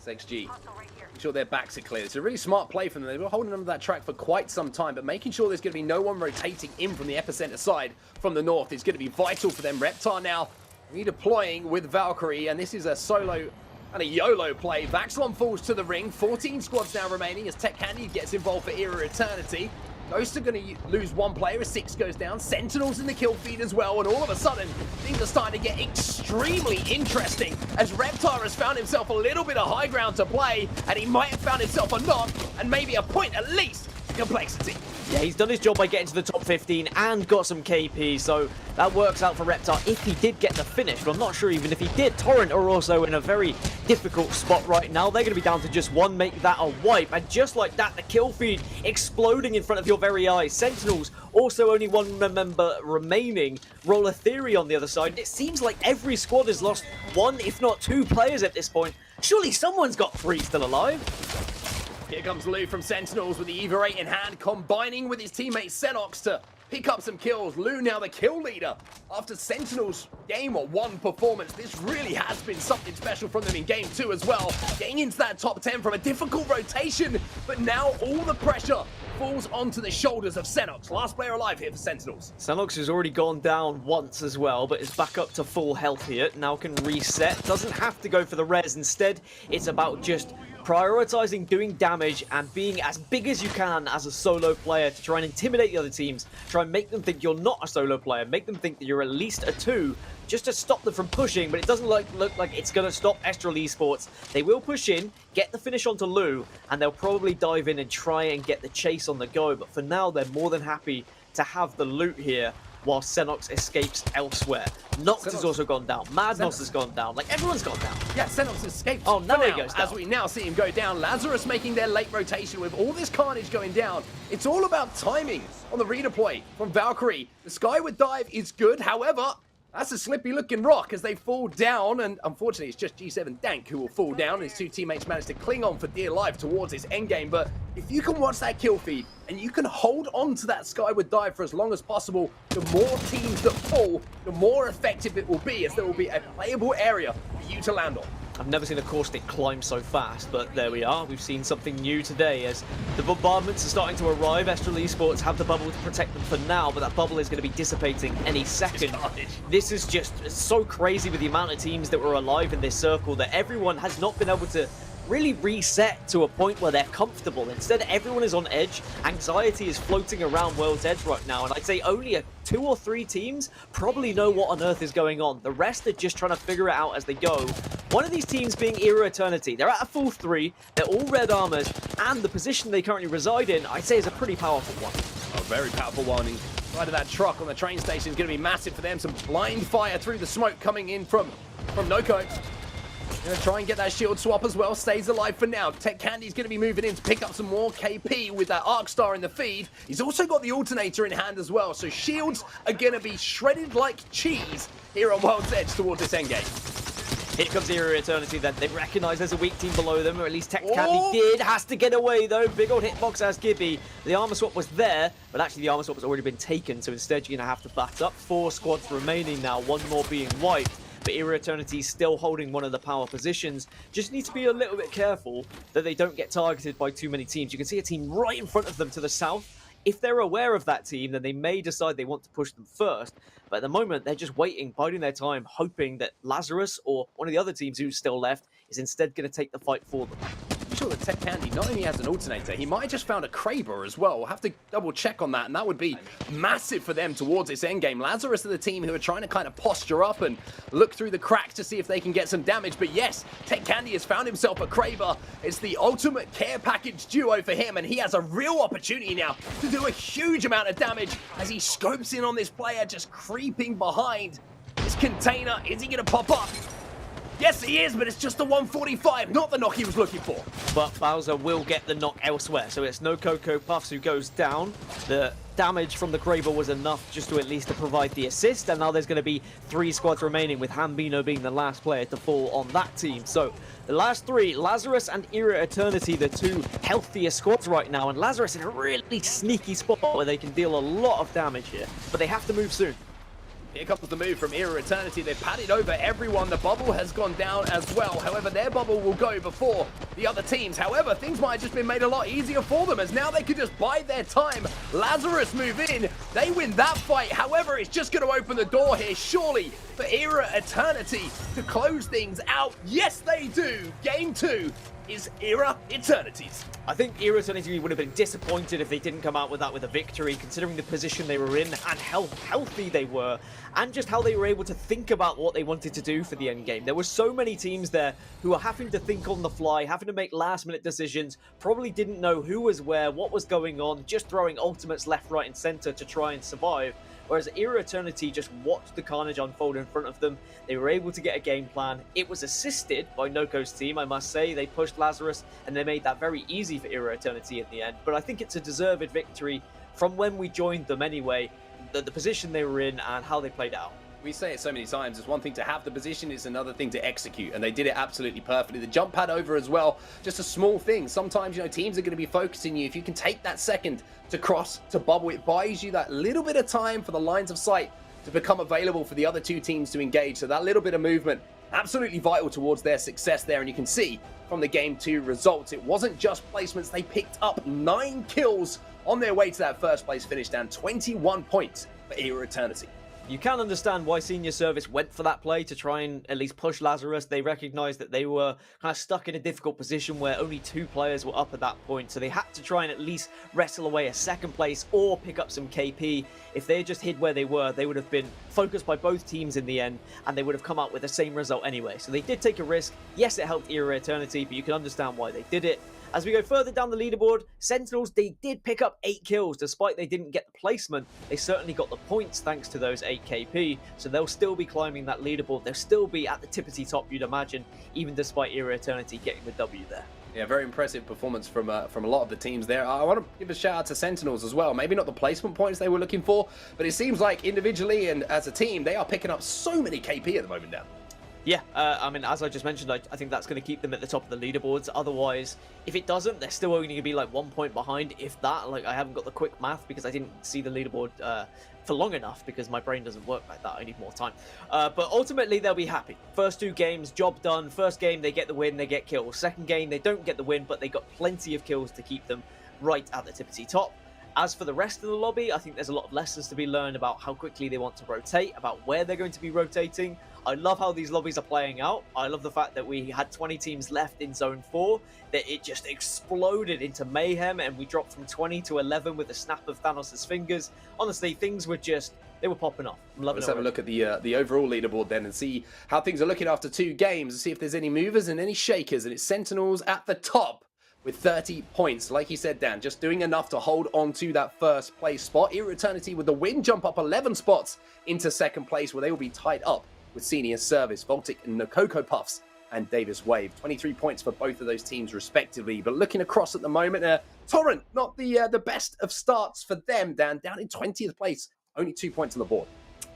SXG. Making sure their backs are clear. It's a really smart play from them. They were holding onto that track for quite some time, but making sure there's going to be no one rotating in from the epicenter side from the north is going to be vital for them. Reptar now redeploying with Valkyrie, and this is a solo and a YOLO play. Vaxlon falls to the ring. 14 squads now remaining as Tech Candy gets involved for Era Eternity. Ghosts are going to lose one player as 6 goes down. Sentinels in the kill feed as well, and all of a sudden, things are starting to get extremely interesting as Reptar has found himself a little bit of high ground to play, and he might have found himself a knock and maybe a point at least to Complexity. Yeah, he's done his job by getting to the top 15 and got some KP, so that works out for Reptar if he did get the finish, but I'm not sure even if he did. Torrent are also in a very difficult spot right now. They're going to be down to just 1, make that a wipe, and just like that, the kill feed exploding in front of your very eyes. Sentinels also only 1 member remaining. Roller Theory on the other side. It seems like every squad has lost 1, if not 2 players at this point. Surely someone's got 3 still alive. Here comes Lou from Sentinels with the Eva 8 in hand, combining with his teammate Xenox to pick up some kills. Lou now the kill leader. After Sentinels game 1 performance, this really has been something special from them in game 2 as well. Getting into that top 10 from a difficult rotation, but now all the pressure falls onto the shoulders of Xenox. Last player alive here for Sentinels. Xenox has already gone down once as well, but is back up to full health here. Now can reset. Doesn't have to go for the res. Instead, it's about just prioritizing doing damage and being as big as you can as a solo player to try and intimidate the other teams, try and make them think you're not a solo player, make them think that you're at least a 2, just to stop them from pushing. But it doesn't look like it's going to stop Estral Esports. They will push in, get the finish onto Lou, and they'll probably dive in and try and get the chase on the go. But for now, they're more than happy to have the loot here while Xenox escapes elsewhere. Nox has also gone down. Madnos has gone down. Like, everyone's gone down. Yeah, Xenox escaped. Oh, now he goes down. As we now see him go down. Lazarus making their late rotation with all this carnage going down. It's all about timing on the redeploy from Valkyrie. The Skyward dive is good. However, that's a slippy looking rock as they fall down, and unfortunately it's just G7 Dank who will fall down. His 2 teammates manage to cling on for dear life towards his endgame, but if you can watch that kill feed and you can hold on to that Skyward dive for as long as possible, the more teams that fall, the more effective it will be, as there will be a playable area for you to land on. I've never seen a caustic climb so fast, but there we are. We've seen something new today as the bombardments are starting to arrive. Estral Esports have the bubble to protect them for now, but that bubble is going to be dissipating any second. This is just so crazy with the amount of teams that were alive in this circle that everyone has not been able to really reset to a point where they're comfortable. Instead, everyone is on edge. Anxiety is floating around World's Edge right now, and I'd say only 2 or 3 teams probably know what on earth is going on. The rest are just trying to figure it out as they go. One of these teams being Era Eternity. They're at a full 3, they're all red armors, and the position they currently reside in, I'd say, is a pretty powerful one. A very powerful one. Inside of that truck on the train station is going to be massive for them. Some blind fire through the smoke coming in from Noko. Gonna try and get that shield swap as well. Stays alive for now. Tech Candy's gonna be moving in to pick up some more KP with that Arc Star in the feed. He's also got the alternator in hand as well. So shields are gonna be shredded like cheese here on World's Edge towards this endgame. Here comes Era Eternity then. They recognize there's a weak team below them, or at least Tech Candy did. Has to get away though. Big old hitbox as Gibby. The armor swap was there, but actually the armor swap has already been taken. So instead you're going to have to bat up. 4 squads remaining now, 1 more being wiped. But Era Eternity still holding one of the power positions. Just need to be a little bit careful that they don't get targeted by too many teams. You can see a team right in front of them to the south. If they're aware of that team, then they may decide they want to push them first. But at the moment, they're just waiting, biding their time, hoping that Lazarus or one of the other teams who's still left is instead going to take the fight for them. I'm sure that Tech Candy not only has an alternator, he might have just found a Kraber as well. We'll have to double check on that, and that would be massive for them towards this endgame. Lazarus are the team who are trying to kind of posture up and look through the cracks to see if they can get some damage. But yes, Tech Candy has found himself a Kraber. It's the ultimate care package duo for him, and he has a real opportunity now to do a huge amount of damage as he scopes in on this player just creeping behind this container. Is he going to pop up? Yes, he is, but it's just the 145, not the knock he was looking for. But Bowser will get the knock elsewhere, so it's no Coco Puffs who goes down. The damage from the Kraber was enough just to at least to provide the assist, and now there's going to be 3 squads remaining, with Hambino being the last player to fall on that team. So the last 3, Lazarus and Era Eternity, the 2 healthiest squads right now, and Lazarus in a really sneaky spot where they can deal a lot of damage here, but they have to move soon. Here comes the move from Era Eternity. They've padded over everyone. The bubble has gone down as well. However, their bubble will go before the other teams. However, things might have just been made a lot easier for them, as now they can just bide their time. Lazarus move in. They win that fight. However, it's just going to open the door here, surely, for Era Eternity to close things out. Yes, they do. Game 2 is Era Eternity's. I think Era Eternity would have been disappointed if they didn't come out with that with a victory, considering the position they were in and how healthy they were, and just how they were able to think about what they wanted to do for the end game. There were so many teams there who were having to think on the fly, having to make last-minute decisions, probably didn't know who was where, what was going on, just throwing ultimates left, right, and center to try and survive. Whereas Era Eternity just watched the carnage unfold in front of them. They were able to get a game plan. It was assisted by Noko's team, I must say. They pushed Lazarus, and they made that very easy for Era Eternity in the end. But I think it's a deserved victory from when we joined them anyway, the position they were in and how they played out. We say it so many times, it's one thing to have the position, it's another thing to execute, and they did it absolutely perfectly. The jump pad over as well, just a small thing. Sometimes, teams are going to be focusing you. If you can take that second to cross, to bubble, it buys you that little bit of time for the lines of sight to become available for the other 2 teams to engage. So that little bit of movement, absolutely vital towards their success there, and you can see from the Game 2 results, it wasn't just placements. They picked up 9 kills on their way to that first place finish, down 21 points for Era Eternity. You can understand why Senior Service went for that play to try and at least push Lazarus. They recognized that they were kind of stuck in a difficult position where only 2 players were up at that point, so they had to try and at least wrestle away a 2nd place or pick up some KP. If they had just hid where they were, they would have been focused by both teams in the end, and they would have come out with the same result anyway. So they did take a risk. Yes, it helped Era Eternity, but you can understand why they did it. As we go further down the leaderboard, Sentinels, they did pick up 8 kills. Despite they didn't get the placement, they certainly got the points thanks to those 8 KP. So they'll still be climbing that leaderboard. They'll still be at the tippity top, you'd imagine, even despite Era Eternity getting the W there. Yeah, very impressive performance from a lot of the teams there. I want to give a shout out to Sentinels as well. Maybe not the placement points they were looking for, but it seems like individually and as a team, they are picking up so many KP at the moment now. Yeah, I mean, as I just mentioned, I think that's going to keep them at the top of the leaderboards. Otherwise, if it doesn't, they're still only going to be like 1 point behind, if that. Like, I haven't got the quick math because I didn't see the leaderboard for long enough because my brain doesn't work like that. I need more time. But ultimately, they'll be happy. First 2 games, job done. First game, they get the win, they get kills. Second game, they don't get the win, but they got plenty of kills to keep them right at the tippity top. As for the rest of the lobby, I think there's a lot of lessons to be learned about how quickly they want to rotate, about where they're going to be rotating. I love how these lobbies are playing out. I love the fact that we had 20 teams left in Zone 4, that it just exploded into mayhem, and we dropped from 20 to 11 with a snap of Thanos' fingers. Honestly, things were just, they were popping off. I'm loving it. Let's have a look at the overall leaderboard then and see how things are looking after 2 games, and see if there's any movers and any shakers, and it's Sentinels at the top with 30 points. Like you said, Dan, just doing enough to hold on to that first place spot. Era Eternity with the win jump up 11 spots into 2nd place, where they will be tied up with Senior Service, Voltic and Coco Puffs and Davis Wave. 23 points for both of those teams respectively. But looking across at the moment, Torrent, not the best of starts for them, down in 20th place. Only 2 points on the board.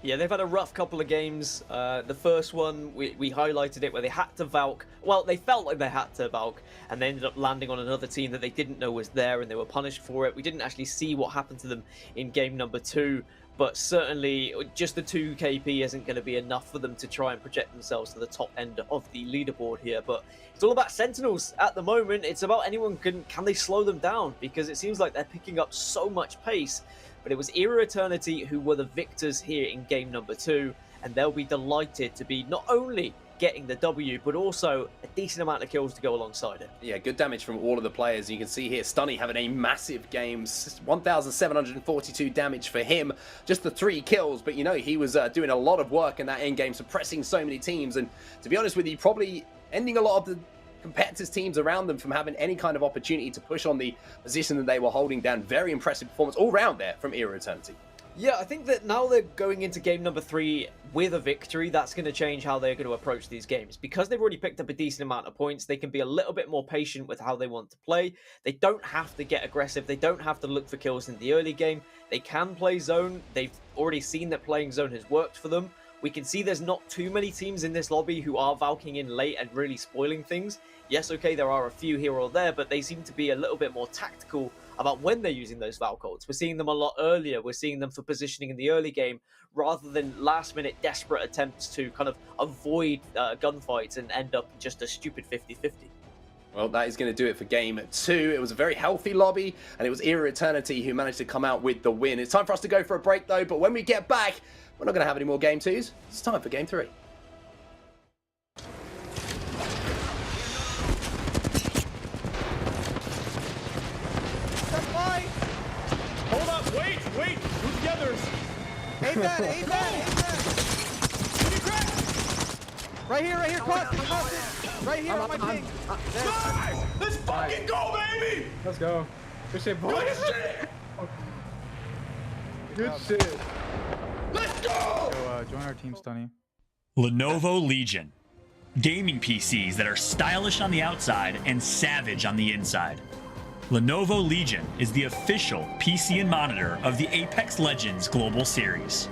Yeah, they've had a rough couple of games. The first one, we highlighted it, where they had to Valk. Well, they felt like they had to Valk, and they ended up landing on another team that they didn't know was there, and they were punished for it. We didn't actually see what happened to them in game number 2, but certainly just the 2 KP isn't going to be enough for them to try and project themselves to the top end of the leaderboard here. But it's all about Sentinels at the moment. It's about anyone can they slow them down, because it seems like they're picking up so much pace. But it was Era Eternity who were the victors here in game number 2, and they'll be delighted to be not only getting the W, but also a decent amount of kills to go alongside it. Yeah, good damage from all of the players. You can see here, Stunny having a massive game, 1,742 damage for him, just the 3 kills, but you know, he was doing a lot of work in that end game, suppressing so many teams, and to be honest with you, probably ending a lot of the competitors' teams around them from having any kind of opportunity to push on the position that they were holding down. Very impressive performance all round there from Era Eternity. Yeah, I think that now they're going into game number 3 with a victory, that's going to change how they're going to approach these games. Because they've already picked up a decent amount of points, they can be a little bit more patient with how they want to play. They don't have to get aggressive. They don't have to look for kills in the early game. They can play zone. They've already seen that playing zone has worked for them. We can see there's not too many teams in this lobby who are valking in late and really spoiling things. Yes, okay, there are a few here or there, but they seem to be a little bit more tactical about when they're using those Valk ults. We're seeing them a lot earlier. We're seeing them for positioning in the early game, rather than last-minute desperate attempts to kind of avoid gunfights and end up just a stupid 50-50. Well, that is going to do it for game 2. It was a very healthy lobby, and it was Era Eternity who managed to come out with the win. It's time for us to go for a break, though, but when we get back, we're not going to have any more game 2s. It's time for game 3. Hold up, wait, move together. Aim that. Can you crack? Right here, cross. Right here on my ping. Guys, let's fucking go, baby! Let's go. Good shit, boy. Good shit! Good shit. Let's go! Yo, join our team, Stunny. Lenovo Legion. Gaming PCs that are stylish on the outside and savage on the inside. Lenovo Legion is the official PC and monitor of the Apex Legends Global Series.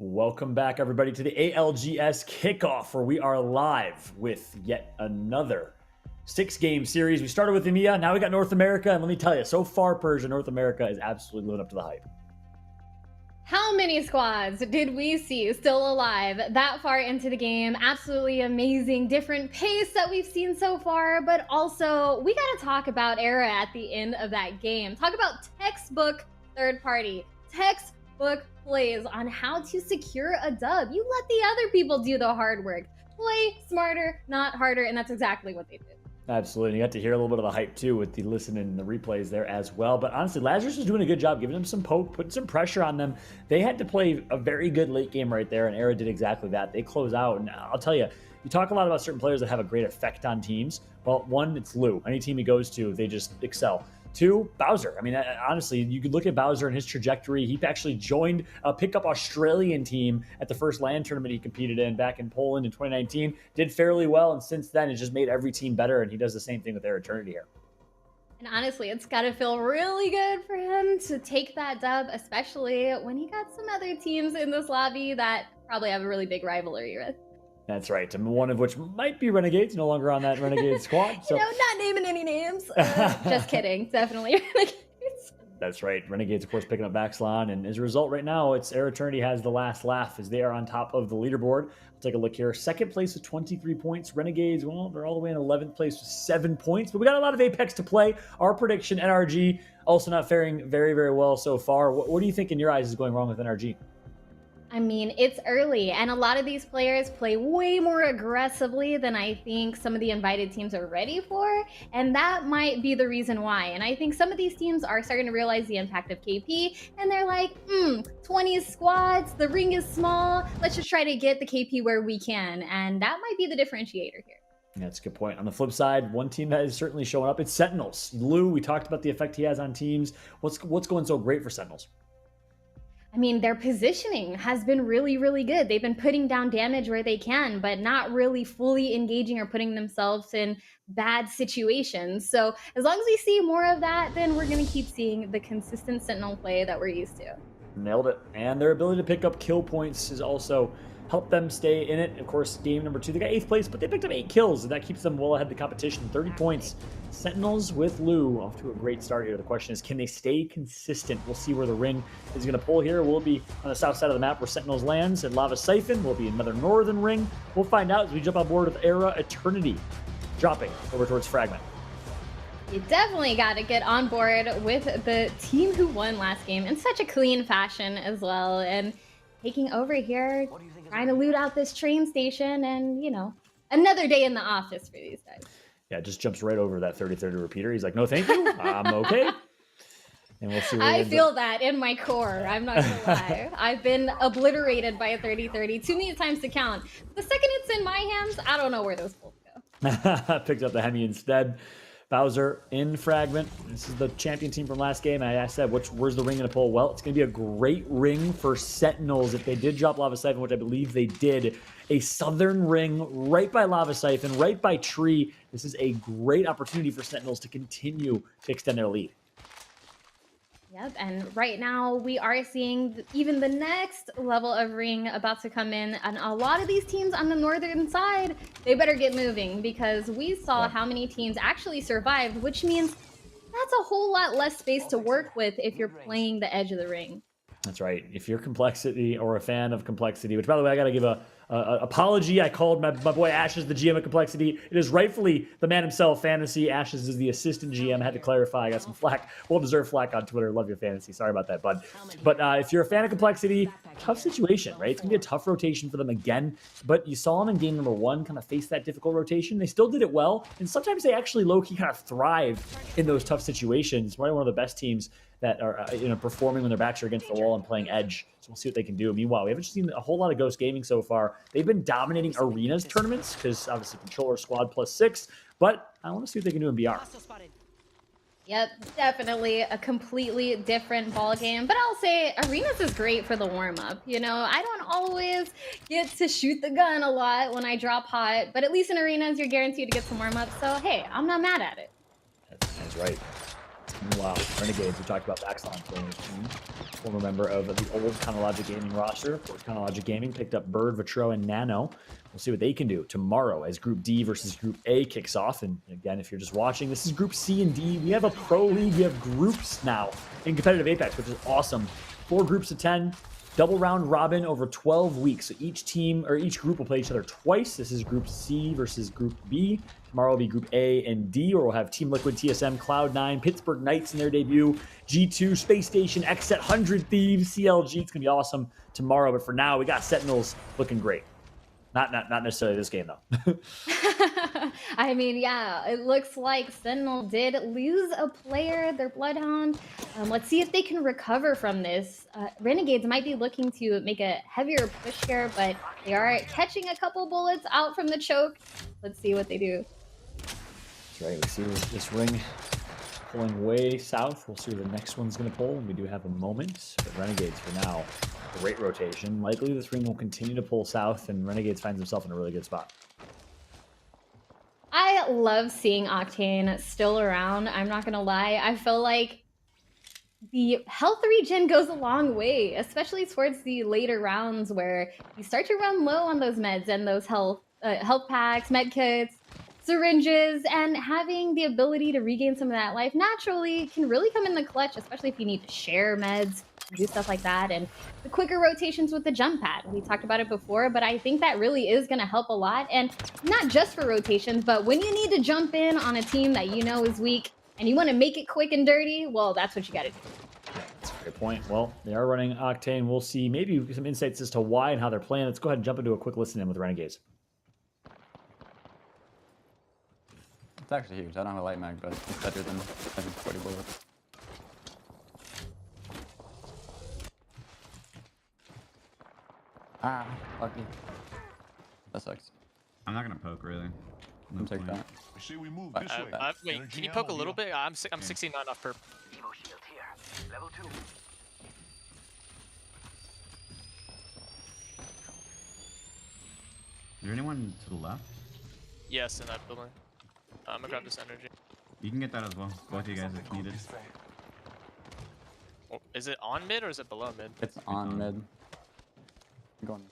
Welcome back, everybody, to the ALGS kickoff, where we are live with yet another 6-game series. We started with EMEA, now we got North America, and let me tell you, so far, Persia, North America is absolutely living up to the hype. How many squads did we see still alive that far into the game? Absolutely amazing, different pace that we've seen so far, but also we got to talk about Era at the end of that game. Talk about textbook third party, textbook plays on how to secure a dub. You let the other people do the hard work. Play smarter, not harder, and that's exactly what they did. Absolutely. You got to hear a little bit of the hype too with the listening and the replays there as well. But honestly, Lazarus was doing a good job giving them some poke, putting some pressure on them. They had to play a very good late game right there, and Era did exactly that. They close out, and I'll tell you, you talk a lot about certain players that have a great effect on teams. Well, one, it's Lou. Any team he goes to, they just excel. 2, Bowser. I mean, honestly, you could look at Bowser and his trajectory. He actually joined a pickup Australian team at the first LAN tournament he competed in back in Poland in 2019. Did fairly well, and since then, it just made every team better, and he does the same thing with their Eternity here. And honestly, it's got to feel really good for him to take that dub, especially when he got some other teams in this lobby that probably have a really big rivalry with. That's right. And one of which might be Renegades, no longer on that Renegade squad. So. Not naming any names. Just kidding. Definitely Renegades. That's right. Renegades, of course, picking up Baxlon. And as a result, right now, it's Air Eternity has the last laugh as they are on top of the leaderboard. I'll take a look here. Second place with 23 points. Renegades, well, they're all the way in 11th place with 7 points. But we got a lot of Apex to play. Our prediction, NRG, also not faring very, very well so far. What do you think in your eyes is going wrong with NRG? I mean, it's early, and a lot of these players play way more aggressively than I think some of the invited teams are ready for, and that might be the reason why. And I think some of these teams are starting to realize the impact of KP, and they're like, 20 squads, the ring is small, let's just try to get the KP where we can, and that might be the differentiator here. That's a good point. On the flip side, one team that is certainly showing up, it's Sentinels. Lou, we talked about the effect he has on teams. What's going so great for Sentinels? I mean, their positioning has been really, really good. They've been putting down damage where they can, but not really fully engaging or putting themselves in bad situations. So as long as we see more of that, then we're going to keep seeing the consistent Sentinel play that we're used to. Nailed it. And their ability to pick up kill points is also helped them stay in it. Of course, game number 2, they got 8th place, but they picked up 8 kills, and that keeps them well ahead of the competition. 30 points. Sentinels with Lou off to a great start here. The question is, can they stay consistent? We'll see where the ring is going to pull here. We'll be on the south side of the map where Sentinels lands, and Lava Siphon will be another northern ring. We'll find out as we jump on board with Era Eternity, dropping over towards Fragment. You definitely got to get on board with the team who won last game in such a clean fashion as well, and taking over here, trying to loot out this train station, and, you know, another day in the office for these guys. Yeah, just jumps right over that 30-30 repeater. He's like, no, thank you. I'm okay. And we'll see. I feel that in my core. I'm not gonna lie. I've been obliterated by a 30-30 too many times to count. The second it's in my hands, I don't know where those bullets go. Picked up the Hemi instead. Bowser in Fragment. This is the champion team from last game. I said, where's the ring going to pull? Well, it's going to be a great ring for Sentinels. If they did drop Lava Siphon, which I believe they did, a southern ring right by Lava Siphon, right by Tree. This is a great opportunity for Sentinels to continue to extend their lead. Yep, and right now we are seeing even the next level of ring about to come in, and a lot of these teams on the northern side, they better get moving, because we saw how many teams actually survived, which means that's a whole lot less space to work with if you're playing the edge of the ring. That's right. If you're Complexity or a fan of Complexity, which, by the way, I got to give a apology. I called my boy Ashes the GM of Complexity. It is rightfully the man himself, Fantasy. Ashes is the assistant GM. I had to clarify. I got some flack. Well-deserved flack on Twitter. Love your Fantasy. Sorry about that, bud. But if you're a fan of Complexity, tough situation, right? It's going to be a tough rotation for them again. But you saw them in game number 1 kind of face that difficult rotation. They still did it well. And sometimes they actually low-key kind of thrive in those tough situations. Probably one of the best teams that are performing when their backs are against the wall and playing edge. So we'll see what they can do. Meanwhile, we haven't seen a whole lot of Ghost Gaming so far. They've been dominating arenas tournaments because obviously controller squad +6, but I want to see what they can do in BR. Yep, definitely a completely different ball game. But I'll say arenas is great for the warm-up. You know, I don't always get to shoot the gun a lot when I drop hot, but at least in arenas you're guaranteed to get some warm-up. So hey, I'm not mad at it. That's right. Wow, Renegades, we talked about Baxon playing this team. Former member of the old Chronologic Gaming roster. Of course, Chronologic Gaming picked up Bird, Vitro, and Nano. We'll see what they can do tomorrow as Group D versus Group A kicks off. And again, if you're just watching, this is Group C and D. We have a Pro League. We have groups now in competitive Apex, which is awesome. 4 groups of 10. Double round robin over 12 weeks. So each team or each group will play each other twice. This is Group C versus Group B. Tomorrow will be Group A and D, or we'll have Team Liquid, TSM, Cloud9, Pittsburgh Knights in their debut, G2, Space Station, XSET, 100 Thieves, CLG. It's going to be awesome tomorrow. But for now, we got Sentinels looking great. Not necessarily this game, though. I mean, yeah, it looks like Sentinel did lose a player, their Bloodhound. Let's see if they can recover from this. Renegades might be looking to make a heavier push here, but they are catching a couple bullets out from the choke. Let's see what they do. That's right. We see this ring pulling way south. We'll see where the next one's going to pull. We do have a moment, but Renegades for now. Great rotation. Likely this ring will continue to pull south, and Renegades finds himself in a really good spot. I love seeing Octane still around. I'm not going to lie. I feel like the health regen goes a long way, especially towards the later rounds where you start to run low on those meds and those health packs, med kits, syringes, and having the ability to regain some of that life naturally can really come in the clutch, especially if you need to share meds, do stuff like that, and the quicker rotations with the jump pad. We talked about it before, but I think that really is going to help a lot, and not just for rotations, but when you need to jump in on a team that you know is weak and you want to make it quick and dirty, well, that's what you got to do. That's a great point. Well, they are running Octane. We'll see maybe some insights as to why and how they're playing. Let's go ahead and jump into a quick listen in with Renegades. It's actually huge. I don't have a light mag, but it's better than 40 bullets. Ah, lucky. That sucks. I'm not gonna poke really. I'll take that. Wait, can you poke a little bit? I'm 69 off perp. Level 2. Is there anyone to the left? Yes, in that building. I'm gonna grab this energy. You can get that as well. Both of you guys if needed. Oh, is it on mid or is it below mid? It's on mid. Going.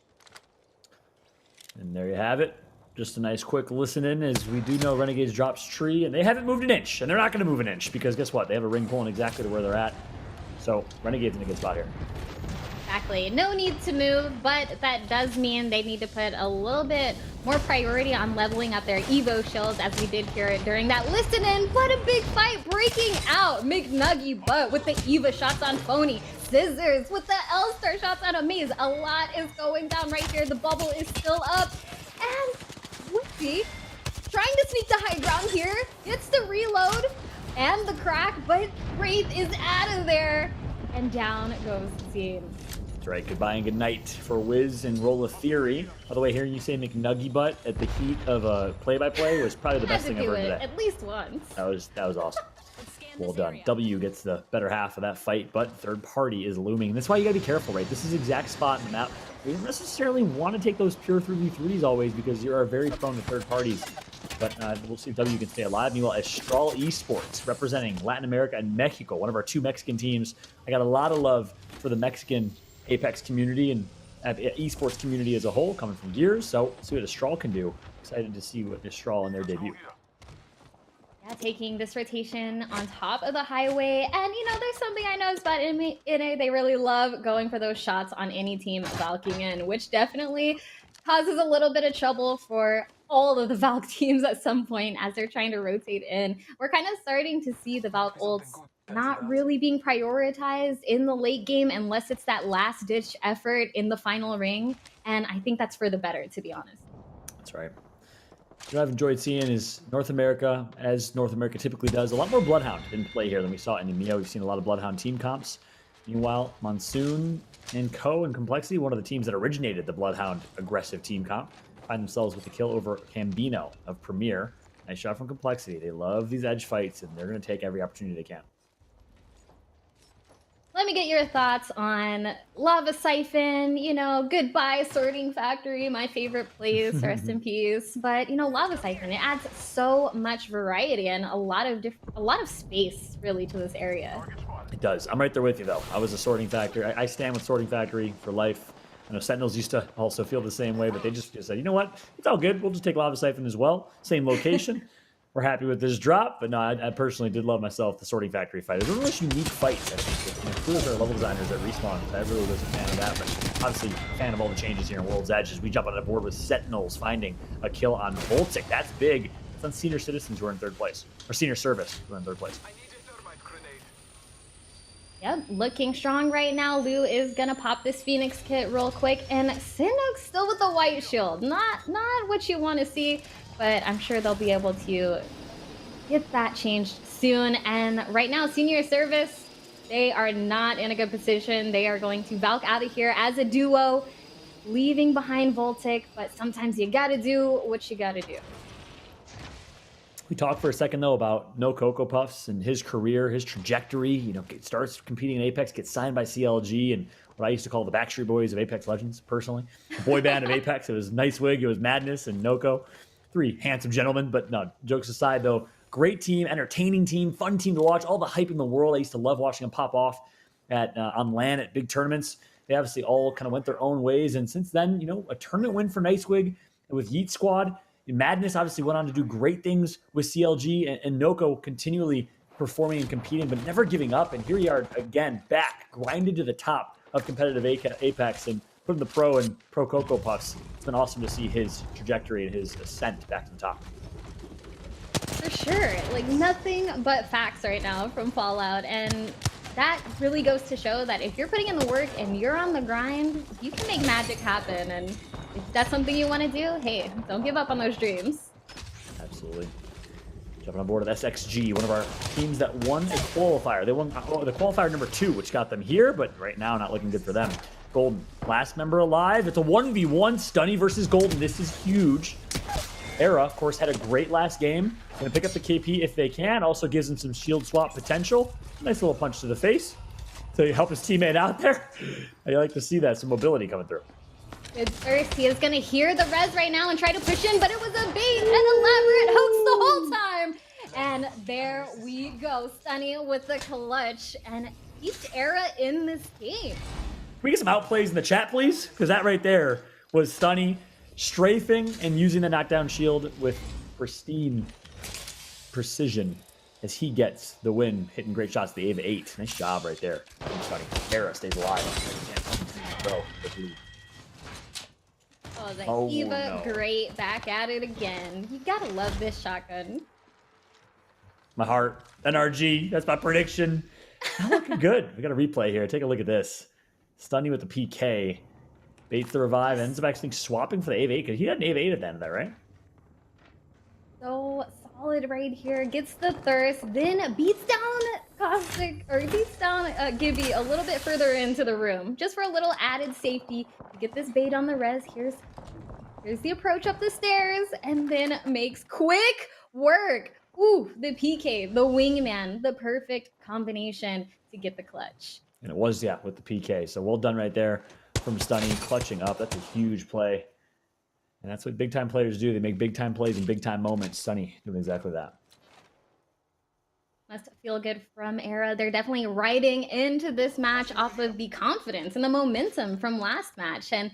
And there you have it. Just a nice quick listen in, as we do know Renegades drops tree, and they haven't moved an inch, and they're not going to move an inch, because guess what? They have a ring pulling exactly to where they're at. So Renegades in a good spot here. Exactly. No need to move, but that does mean they need to put a little bit more priority on leveling up their Evo shields, as we did hear during that listen in. What a big fight breaking out. McNuggy Butt with the Eva shots on Phony. Scissors with the L-Star shots on Amaze. A lot is going down right here. The bubble is still up. And Wixie trying to sneak the high ground here. Gets the reload and the crack, but Wraith is out of there. And down goes the team. That's right. Goodbye and good night for Wiz and Roll of Theory. By the way, hearing you say McNuggy Butt at the heat of a play-by-play was probably the best thing I've heard today. At least once. That was awesome. Well done. W gets the better half of that fight, but third party is looming. That's why you gotta be careful, right? This is the exact spot in the map. You don't necessarily want to take those pure 3v3s always, because you are very prone to third parties. But we'll see if W can stay alive. Meanwhile, Astral Esports, representing Latin America and Mexico, one of our 2 Mexican teams. I got a lot of love for the Mexican Apex community and esports community as a whole, coming from Gears. So see what Astral can do. Excited to see what Astral in their debut. Yeah, taking this rotation on top of the highway. And, you know, there's something I noticed about NA. They really love going for those shots on any team valking in, which definitely causes a little bit of trouble for all of the Valk teams at some point as they're trying to rotate in. We're kind of starting to see the Valk ults not really being prioritized in the late game unless it's that last-ditch effort in the final ring. And I think that's for the better, to be honest. That's right. What I've enjoyed seeing is North America, as North America typically does, a lot more Bloodhound in play here than we saw in EMEA. We've seen a lot of Bloodhound team comps. Meanwhile, Monsoon and Co. and Complexity, one of the teams that originated the Bloodhound aggressive team comp, find themselves with the kill over Cambino of Premier. Nice shot from Complexity. They love these edge fights, and they're going to take every opportunity they can. let me get your thoughts on Lava Siphon, you know, goodbye Sorting Factory, my favorite place, rest in peace. But, you know, Lava Siphon, it adds so much variety and a lot of space, really, to this area. It does. I'm right there with you, though. I was a Sorting Factory. I stand with Sorting Factory for life. I know Sentinels used to also feel the same way, but they just said, you know what? It's all good. We'll just take Lava Siphon as well. Same location. We're happy with this drop, but no, I personally did love myself the Sorting Factory fight. It was one of the most unique fights, I think. Including our level designers at Respawn. I really was a fan of that, but obviously a fan of all the changes here in World's Edge as we jump on the board with Sentinels finding a kill on Voltic. That's big. It's on Senior Citizens who are in third place, or Senior Service who are in third place. Yep, looking strong right now. Lou is gonna pop this Phoenix kit real quick, and Sinook still with the white shield. Not what you want to see, but I'm sure they'll be able to get that changed soon. And right now, Senior Service, they are not in a good position. They are going to Valk out of here as a duo, leaving behind Voltic, but sometimes you gotta do what you gotta do. We talked for a second, though, about No Cocoa Puffs and his career, his trajectory. You know, starts competing in Apex, gets signed by CLG, and what I used to call the Backstreet Boys of Apex Legends, personally. The boy band of Apex. It was Nicewig, it was Madness, and Noko. Three handsome gentlemen, but no, jokes aside, though, great team, entertaining team, fun team to watch. All the hype in the world. I used to love watching them pop off at on LAN at big tournaments. They obviously all kind of went their own ways, and since then, you know, a tournament win for Nicewig with Yeet Squad. Madness obviously went on to do great things with CLG, and Noko continually performing and competing, but never giving up. And here we are again, back, grinded to the top of competitive Apex and putting the Pro and Pro Cocoa Puffs. It's been awesome to see his trajectory and his ascent back to the top. For sure, like nothing but facts right now from Fallout, and that really goes to show that if you're putting in the work and you're on the grind, you can make magic happen. And if that's something you want to do, hey, don't give up on those dreams. Absolutely. Jumping on board with SXG, one of our teams that won a qualifier. They won the qualifier number 2, which got them here, but right now not looking good for them. Golden, last member alive. It's a 1v1, Stunny versus Golden. This is huge. Era, of course, had a great last game. Gonna pick up the KP if they can. Also gives him some shield swap potential. Nice little punch to the face. So he help his teammate out there. I like to see that, some mobility coming through. Good first. He is going to hear the res right now and try to push in, but it was a bait, an elaborate hoax the whole time. And there we go. Stunny with the clutch and keeps Era in this game. Can we get some outplays in the chat, please? Because that right there was Stunny strafing and using the knockdown shield with pristine precision as he gets the win, hitting great shots. The Ava 8. Nice job right there. Stunny. Era stays alive. Bro, Oh, the Eva, no. Great. Back at it again. You gotta love this shotgun. My heart. NRG. That's my prediction. Not looking good. We got a replay here. Take a look at this. Stunny with the PK. Baits the revive. Ends up actually swapping for the AV8 because he had an AV8 at the end of that, right? So solid right here. Gets the thirst. Then beats down Caustic, or beats down Gibby a little bit further into the room. Just for a little added safety. Get this bait on the res. Here's the approach up the stairs. And then makes quick work. Ooh, the PK, the wingman, the perfect combination to get the clutch. And it was, yeah, with the PK. So well done right there from Stunny, clutching up. That's a huge play. And that's what big-time players do. They make big-time plays in big-time moments. Stunny doing exactly that. Must feel good from Era. They're definitely riding into this match off of the confidence and the momentum from last match. And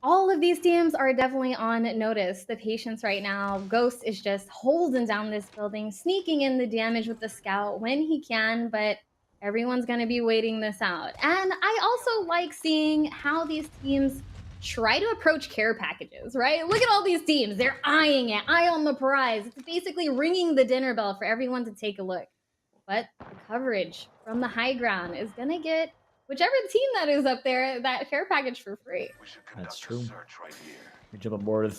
all of these teams are definitely on notice. The patience right now. Ghost is just holding down this building, sneaking in the damage with the scout when he can, but everyone's going to be waiting this out. And I also like seeing how these teams try to approach care packages, right? Look at all these teams. They're eyeing it. Eye on the prize. It's basically ringing the dinner bell for everyone to take a look. But the coverage from the high ground is going to get whichever team that is up there that care package for free. That's true. We jump on board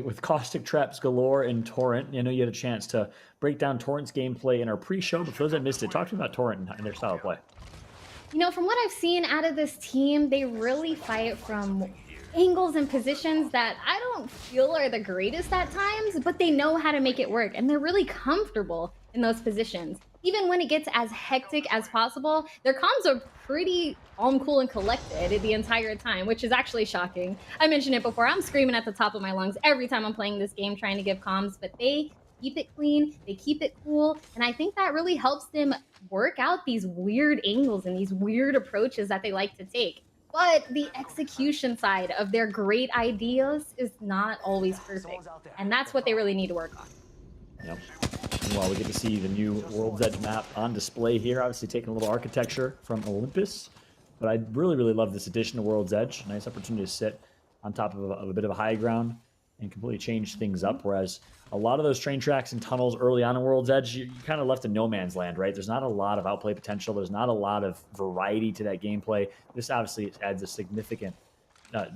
with Caustic Traps galore and Torrent. I know you had a chance to break down Torrent's gameplay in our pre-show, but for those that missed it, talk to me about Torrent and their style of play. You know, from what I've seen out of this team, they really fight from angles and positions that I don't feel are the greatest at times, but they know how to make it work, and they're really comfortable in those positions. Even when it gets as hectic as possible, their comms are pretty calm, cool, and collected the entire time, which is actually shocking. I mentioned it before, I'm screaming at the top of my lungs every time I'm playing this game trying to give comms, but they keep it clean, they keep it cool, and I think that really helps them work out these weird angles and these weird approaches that they like to take. But the execution side of their great ideas is not always perfect, and that's what they really need to work on. Yep. Well, we get to see the new World's Edge map on display here. Obviously taking a little architecture from Olympus, but I really, really love this addition to World's Edge. Nice opportunity to sit on top of a bit of a high ground and completely change things up. Whereas a lot of those train tracks and tunnels early on in World's Edge, you kind of left in no man's land, right? There's not a lot of outplay potential. There's not a lot of variety to that gameplay. This obviously adds a significant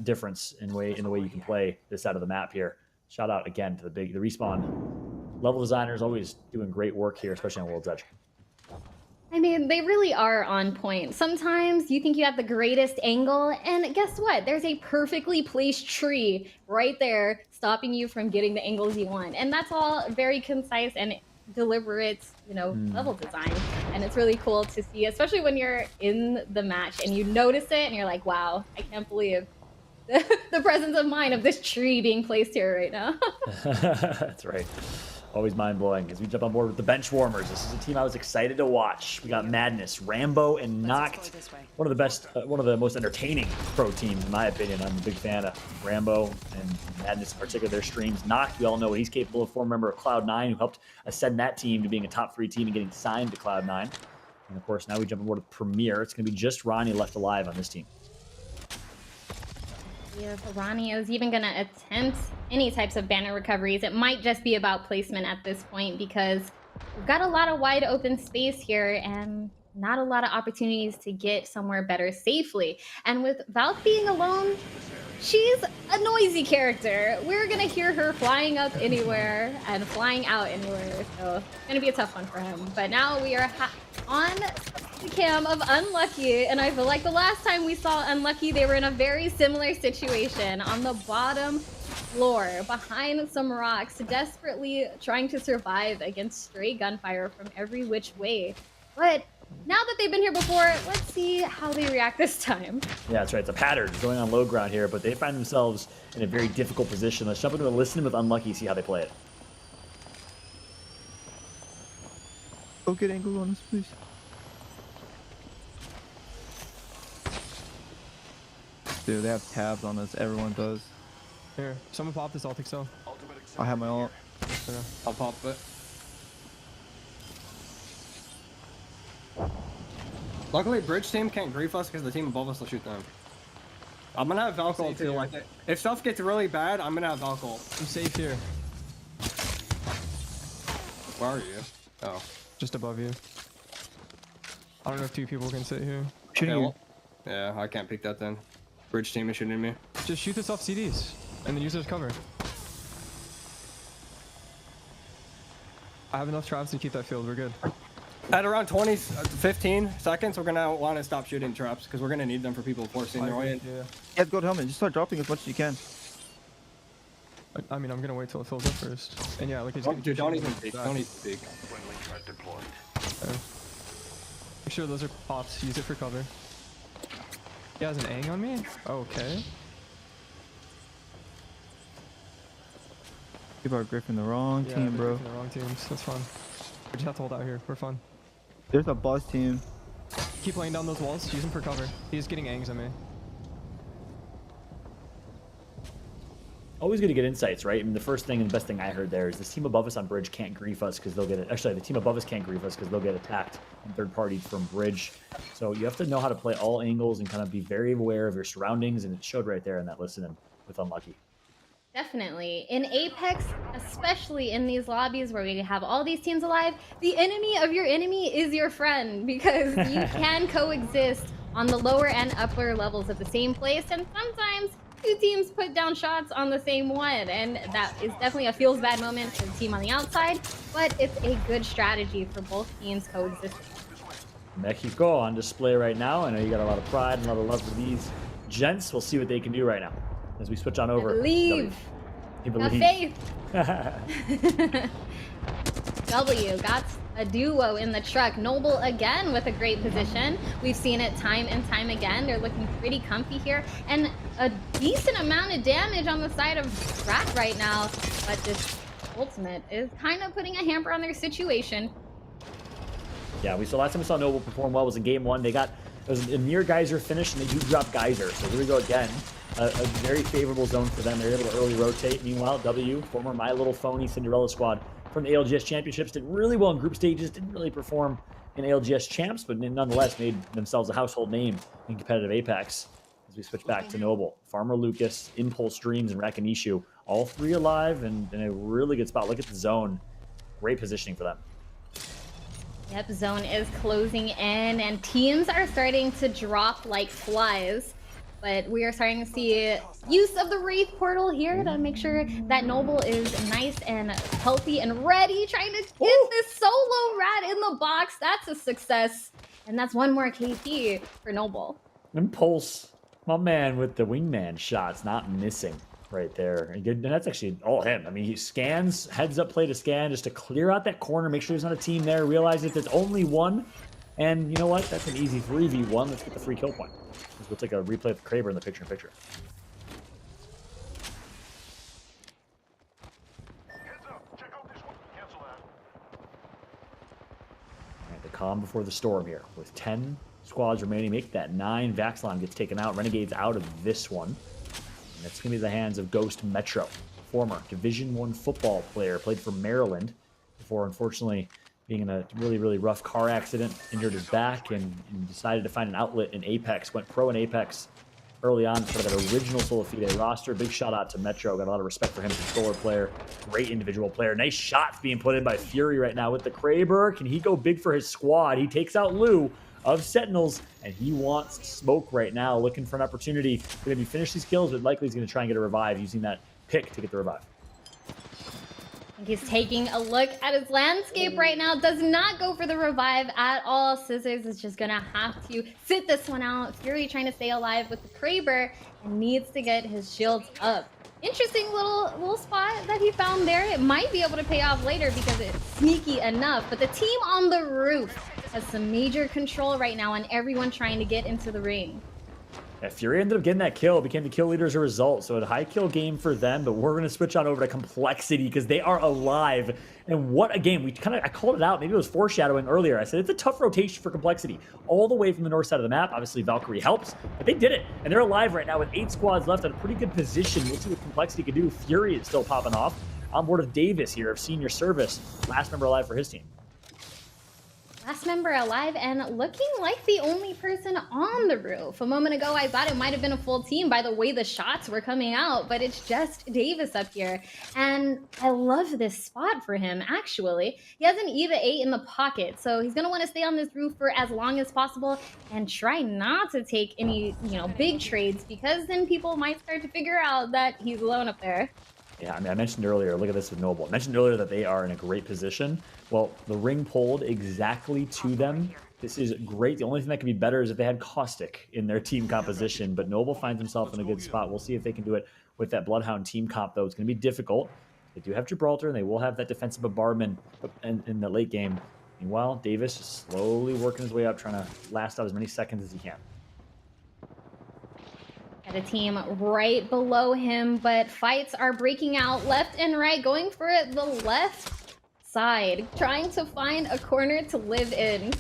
difference in the way you can play this side of the map here. Shout out again to the Respawn level designers, always doing great work here, especially on World's Edge. I mean, they really are on point. Sometimes you think you have the greatest angle, and guess what? There's a perfectly placed tree right there stopping you from getting the angles you want. And that's all very concise and deliberate, level design. And it's really cool to see, especially when you're in the match and you notice it and you're like, wow, I can't believe the presence of mind of this tree being placed here right now. That's right. Always mind-blowing as we jump on board with the bench warmers. This is a team I was excited to watch. We got Madness, Rambo, and Noct. One of the best, one of the most entertaining pro teams, in my opinion. I'm a big fan of Rambo and Madness in particular, their streams. Noct, we all know what he's capable of, former member of Cloud9, who helped ascend that team to being a top 3 team and getting signed to Cloud9. And of course, now we jump on board with Premier. It's going to be just Ronnie left alive on this team. If Ronnie is even going to attempt any types of banner recoveries, it might just be about placement at this point because we've got a lot of wide open space here and not a lot of opportunities to get somewhere better safely. And with Valk being alone, she's a noisy character. We're going to hear her flying up anywhere and flying out anywhere. So it's going to be a tough one for him. But now we are on the cam of Unlucky, and I feel like the last time we saw Unlucky, they were in a very similar situation on the bottom floor behind some rocks, desperately trying to survive against stray gunfire from every which way. But now that they've been here before, let's see how they react this time. Yeah, that's right. It's a pattern going on low ground here, but they find themselves in a very difficult position. Let's jump into a listen with Unlucky, see how they play it. Go get angle on this, please. Dude, they have tabs on us. Everyone does. Here, someone pop this Ultic cell. I have my ult. I'll pop it. Luckily, bridge team can't grief us because the team above us will shoot them. I'm gonna have Valk ult too. Like, if stuff gets really bad, I'm gonna have Valk ult. I'm safe here. Where are you? Oh, just above you. I don't know if 2 people can sit here. Shooting you. Yeah, I can't pick that then. Bridge team is shooting me. Just shoot this off CDs and then use it as cover. I have enough traps to keep that field. We're good. At around 15 seconds, we're gonna want to stop shooting traps because we're gonna need them for people forcing their way in. Yeah. Get gold helmet. Just start dropping as much as you can. I mean, I'm gonna wait till it fills up first. And yeah, look, dude, don't even peek. Don't even peek. Okay. Make sure those are pops. Use it for cover. He has an Aang on me? Okay. People are gripping the wrong team, bro. The wrong teams. That's fun. We just have to hold out here. We're fun. There's a boss team. Keep laying down those walls. Use them for cover. He's getting Aang's on me. Always good to get insights, right? I mean, the first thing and the best thing I heard there is this team above us on bridge can't grief us because they'll get it. Actually, the team above us can't grief us because they'll get attacked and third party from bridge. So you have to know how to play all angles and kind of be very aware of your surroundings, and it showed right there in that listening with Unlucky. Definitely. In Apex, especially in these lobbies where we have all these teams alive, the enemy of your enemy is your friend because you can coexist on the lower and upper levels of the same place, and sometimes 2 teams put down shots on the same one, and that is definitely a feels bad moment for the team on the outside, but it's a good strategy for both teams coexisting. Mexico on display right now. I know you got a lot of pride and a lot of love for these gents. We'll see what they can do right now as we switch on over. Believe. You believe. Have faith. W got a duo in the truck. Noble again with a great position. We've seen it time and time again. They're looking pretty comfy here, and a decent amount of damage on the side of Rack right now. But this ultimate is kind of putting a hamper on their situation. Yeah, last time we saw Noble perform well was in game 1. It was a near Geyser finish, and they do drop Geyser. So here we go again. A very favorable zone for them. They're able to early rotate. Meanwhile, W, former My Little Phony Cinderella squad from the ALGS Championships, did really well in group stages, didn't really perform in ALGS Champs, but nonetheless made themselves a household name in competitive Apex. As we switch back to Noble, Farmer Lucas, Impulse Dreams, and Rakanishu, all 3 alive and in a really good spot. Look at the zone. Great positioning for them. Yep, zone is closing in, and teams are starting to drop like flies. But we are starting to see use of the Wraith portal here to make sure that Noble is nice and healthy and ready, trying to get this solo rat in the box. That's a success. And that's one more KP for Noble. Impulse, my man with the wingman shots, not missing right there. And that's actually all him. I mean, he scans, heads up play to scan just to clear out that corner, make sure there's not a team there, realize that there's only one. And you know what? That's an easy 3v1. Let's get the free kill point. We'll take a replay of Kraber in the picture-in-picture. Alright, the calm before the storm here. With 10 squads remaining, make that 9. Vaxlon gets taken out. Renegades out of this one. And it's going to be the hands of Ghost Metro, former Division I football player, played for Maryland before, unfortunately, being in a really, really rough car accident, injured his back, and decided to find an outlet in Apex. Went pro in Apex early on for that original Sola Fide roster. Big shout out to Metro. Got a lot of respect for him, controller player, great individual player. Nice shots being put in by Fury right now with the Kraber. Can he go big for his squad? He takes out Lou of Sentinels, and he wants smoke right now, looking for an opportunity to maybe finish these kills, but likely he's going to try and get a revive using that pick to get the revive. He's taking a look at his landscape right now. Does not go for the revive at all. Scissors is just gonna have to sit this one out. Fury trying to stay alive with the Kraber and needs to get his shields up. Interesting little spot that he found there. It might be able to pay off later because it's sneaky enough. But the team on the roof has some major control right now on everyone trying to get into the ring. Yeah, Fury ended up getting that kill, became the kill leader as a result. So a high kill game for them, but we're going to switch on over to Complexity because they are alive. And what a game. I called it out. Maybe it was foreshadowing earlier. I said it's a tough rotation for Complexity. All the way from the north side of the map. Obviously, Valkyrie helps, but they did it. And they're alive right now with 8 squads left at a pretty good position. We'll see what Complexity can do. Fury is still popping off. On board with Davis here of Senior Service. Last member alive for his team. Last member alive and looking like the only person on the roof. A moment ago, I thought it might have been a full team by the way the shots were coming out, but it's just Davis up here. And I love this spot for him, actually. He has an EVA 8 in the pocket, so he's going to want to stay on this roof for as long as possible and try not to take any, big trades, because then people might start to figure out that he's alone up there. Yeah, I mean, I mentioned earlier, look at this with Noble. I mentioned earlier that they are in a great position. Well, the ring pulled exactly to them. This is great. The only thing that could be better is if they had Caustic in their team composition, but Noble finds himself in a good spot. We'll see if they can do it with that Bloodhound team comp, though. It's going to be difficult. They do have Gibraltar, and they will have that defensive bombardment in the late game. Meanwhile, Davis is slowly working his way up, trying to last out as many seconds as he can. Got a team right below him, but fights are breaking out left and right, going for it the left side, trying to find a corner to live in.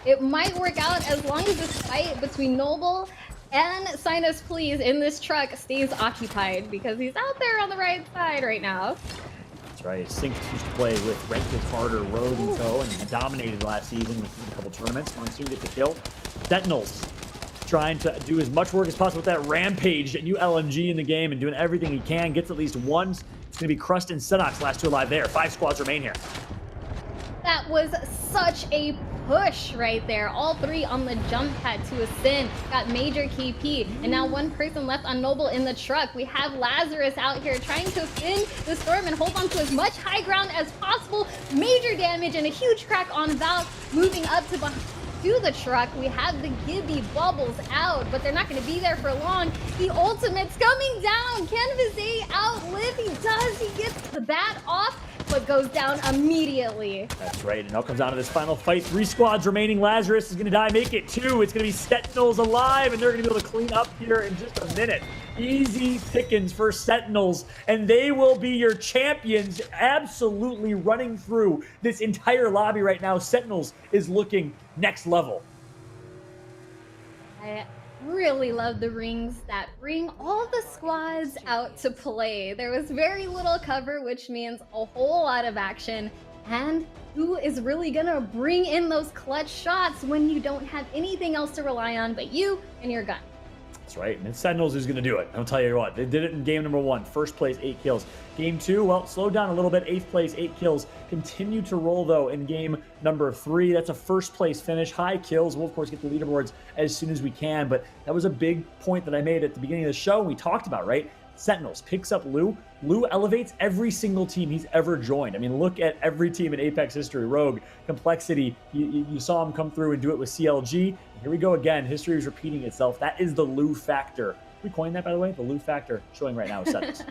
It might work out as long as this fight between Noble and Sinus Please in this truck stays occupied, because he's out there on the right side right now. That's right. Sync used to play with Rented, Carter, Rogue, and Co. and dominated last season with a couple tournaments. Going soon to get the kill. Sentinels trying to do as much work as possible with that Rampage, new LMG in the game, and doing everything he can. Gets at least one. It's going to be Crust and Senox, last 2 alive there. 5 squads remain here. That was such a push right there. All 3 on the jump pad to ascend. Got major KP. And now 1 person left on Noble in the truck. We have Lazarus out here trying to spin the storm and hold on to as much high ground as possible. Major damage and a huge crack on Valk, moving up to the truck. We have the Gibby bubbles out, but they're not going to be there for long. The ultimate's coming down. Can Vizay outlive? He does. He gets the bat off, but it goes down immediately. That's right. And now comes down to this final fight. 3 squads remaining. Lazarus is going to die. Make it 2. It's going to be Sentinels alive, and they're going to be able to clean up here in just a minute. Easy pickings for Sentinels, and they will be your champions, absolutely running through this entire lobby right now. Sentinels is looking next level. I really love the rings that bring all the squads out to play. There was very little cover, which means a whole lot of action. And who is really gonna bring in those clutch shots when you don't have anything else to rely on but you and your gun? That's right, and it's Sentinels who's going to do it. I'll tell you what, they did it in game number 1. First place, 8 kills. Game 2, well, slowed down a little bit. 8th place, 8 kills. Continue to roll, though, in game number 3. That's a first place finish. High kills. We'll, of course, get the leaderboards as soon as we can, but that was a big point that I made at the beginning of the show. We talked about, right? Sentinels picks up Lou. Lou elevates every single team he's ever joined. I mean, look at every team in Apex history. Rogue, Complexity, you saw him come through and do it with CLG. Here we go again. History is repeating itself. That is the Lou factor. We coined that, by the way? The Lou factor showing right now is Sentinels.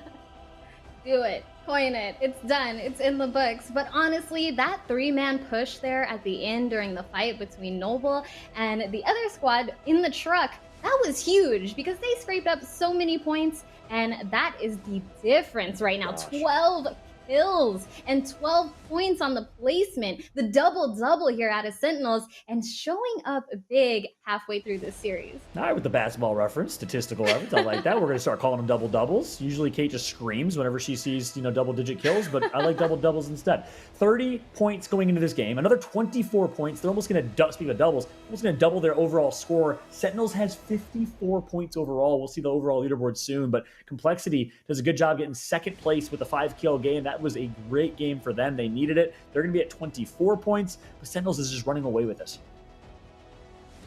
Do it. Coin it. It's done. It's in the books. But honestly, that 3-man push there at the end during the fight between Noble and the other squad in the truck, that was huge because they scraped up so many points. And that is the difference right now. 12 kills and 12 points on the placement. The double-double here out of Sentinels and showing up big halfway through this series. All right, with the basketball reference, statistical reference, I like that. We're going to start calling them double-doubles. Usually Kate just screams whenever she sees, double-digit kills, but I like double-doubles instead. 30 points going into this game. Another 24 points. They're almost going to, speaking of doubles, almost going to double their overall score. Sentinels has 54 points overall. We'll see the overall leaderboard soon, but Complexity does a good job getting second place with a 5-kill game. That was a great game for them. They needed it. They're going to be at 24 points, but Sentinels is just running away with this.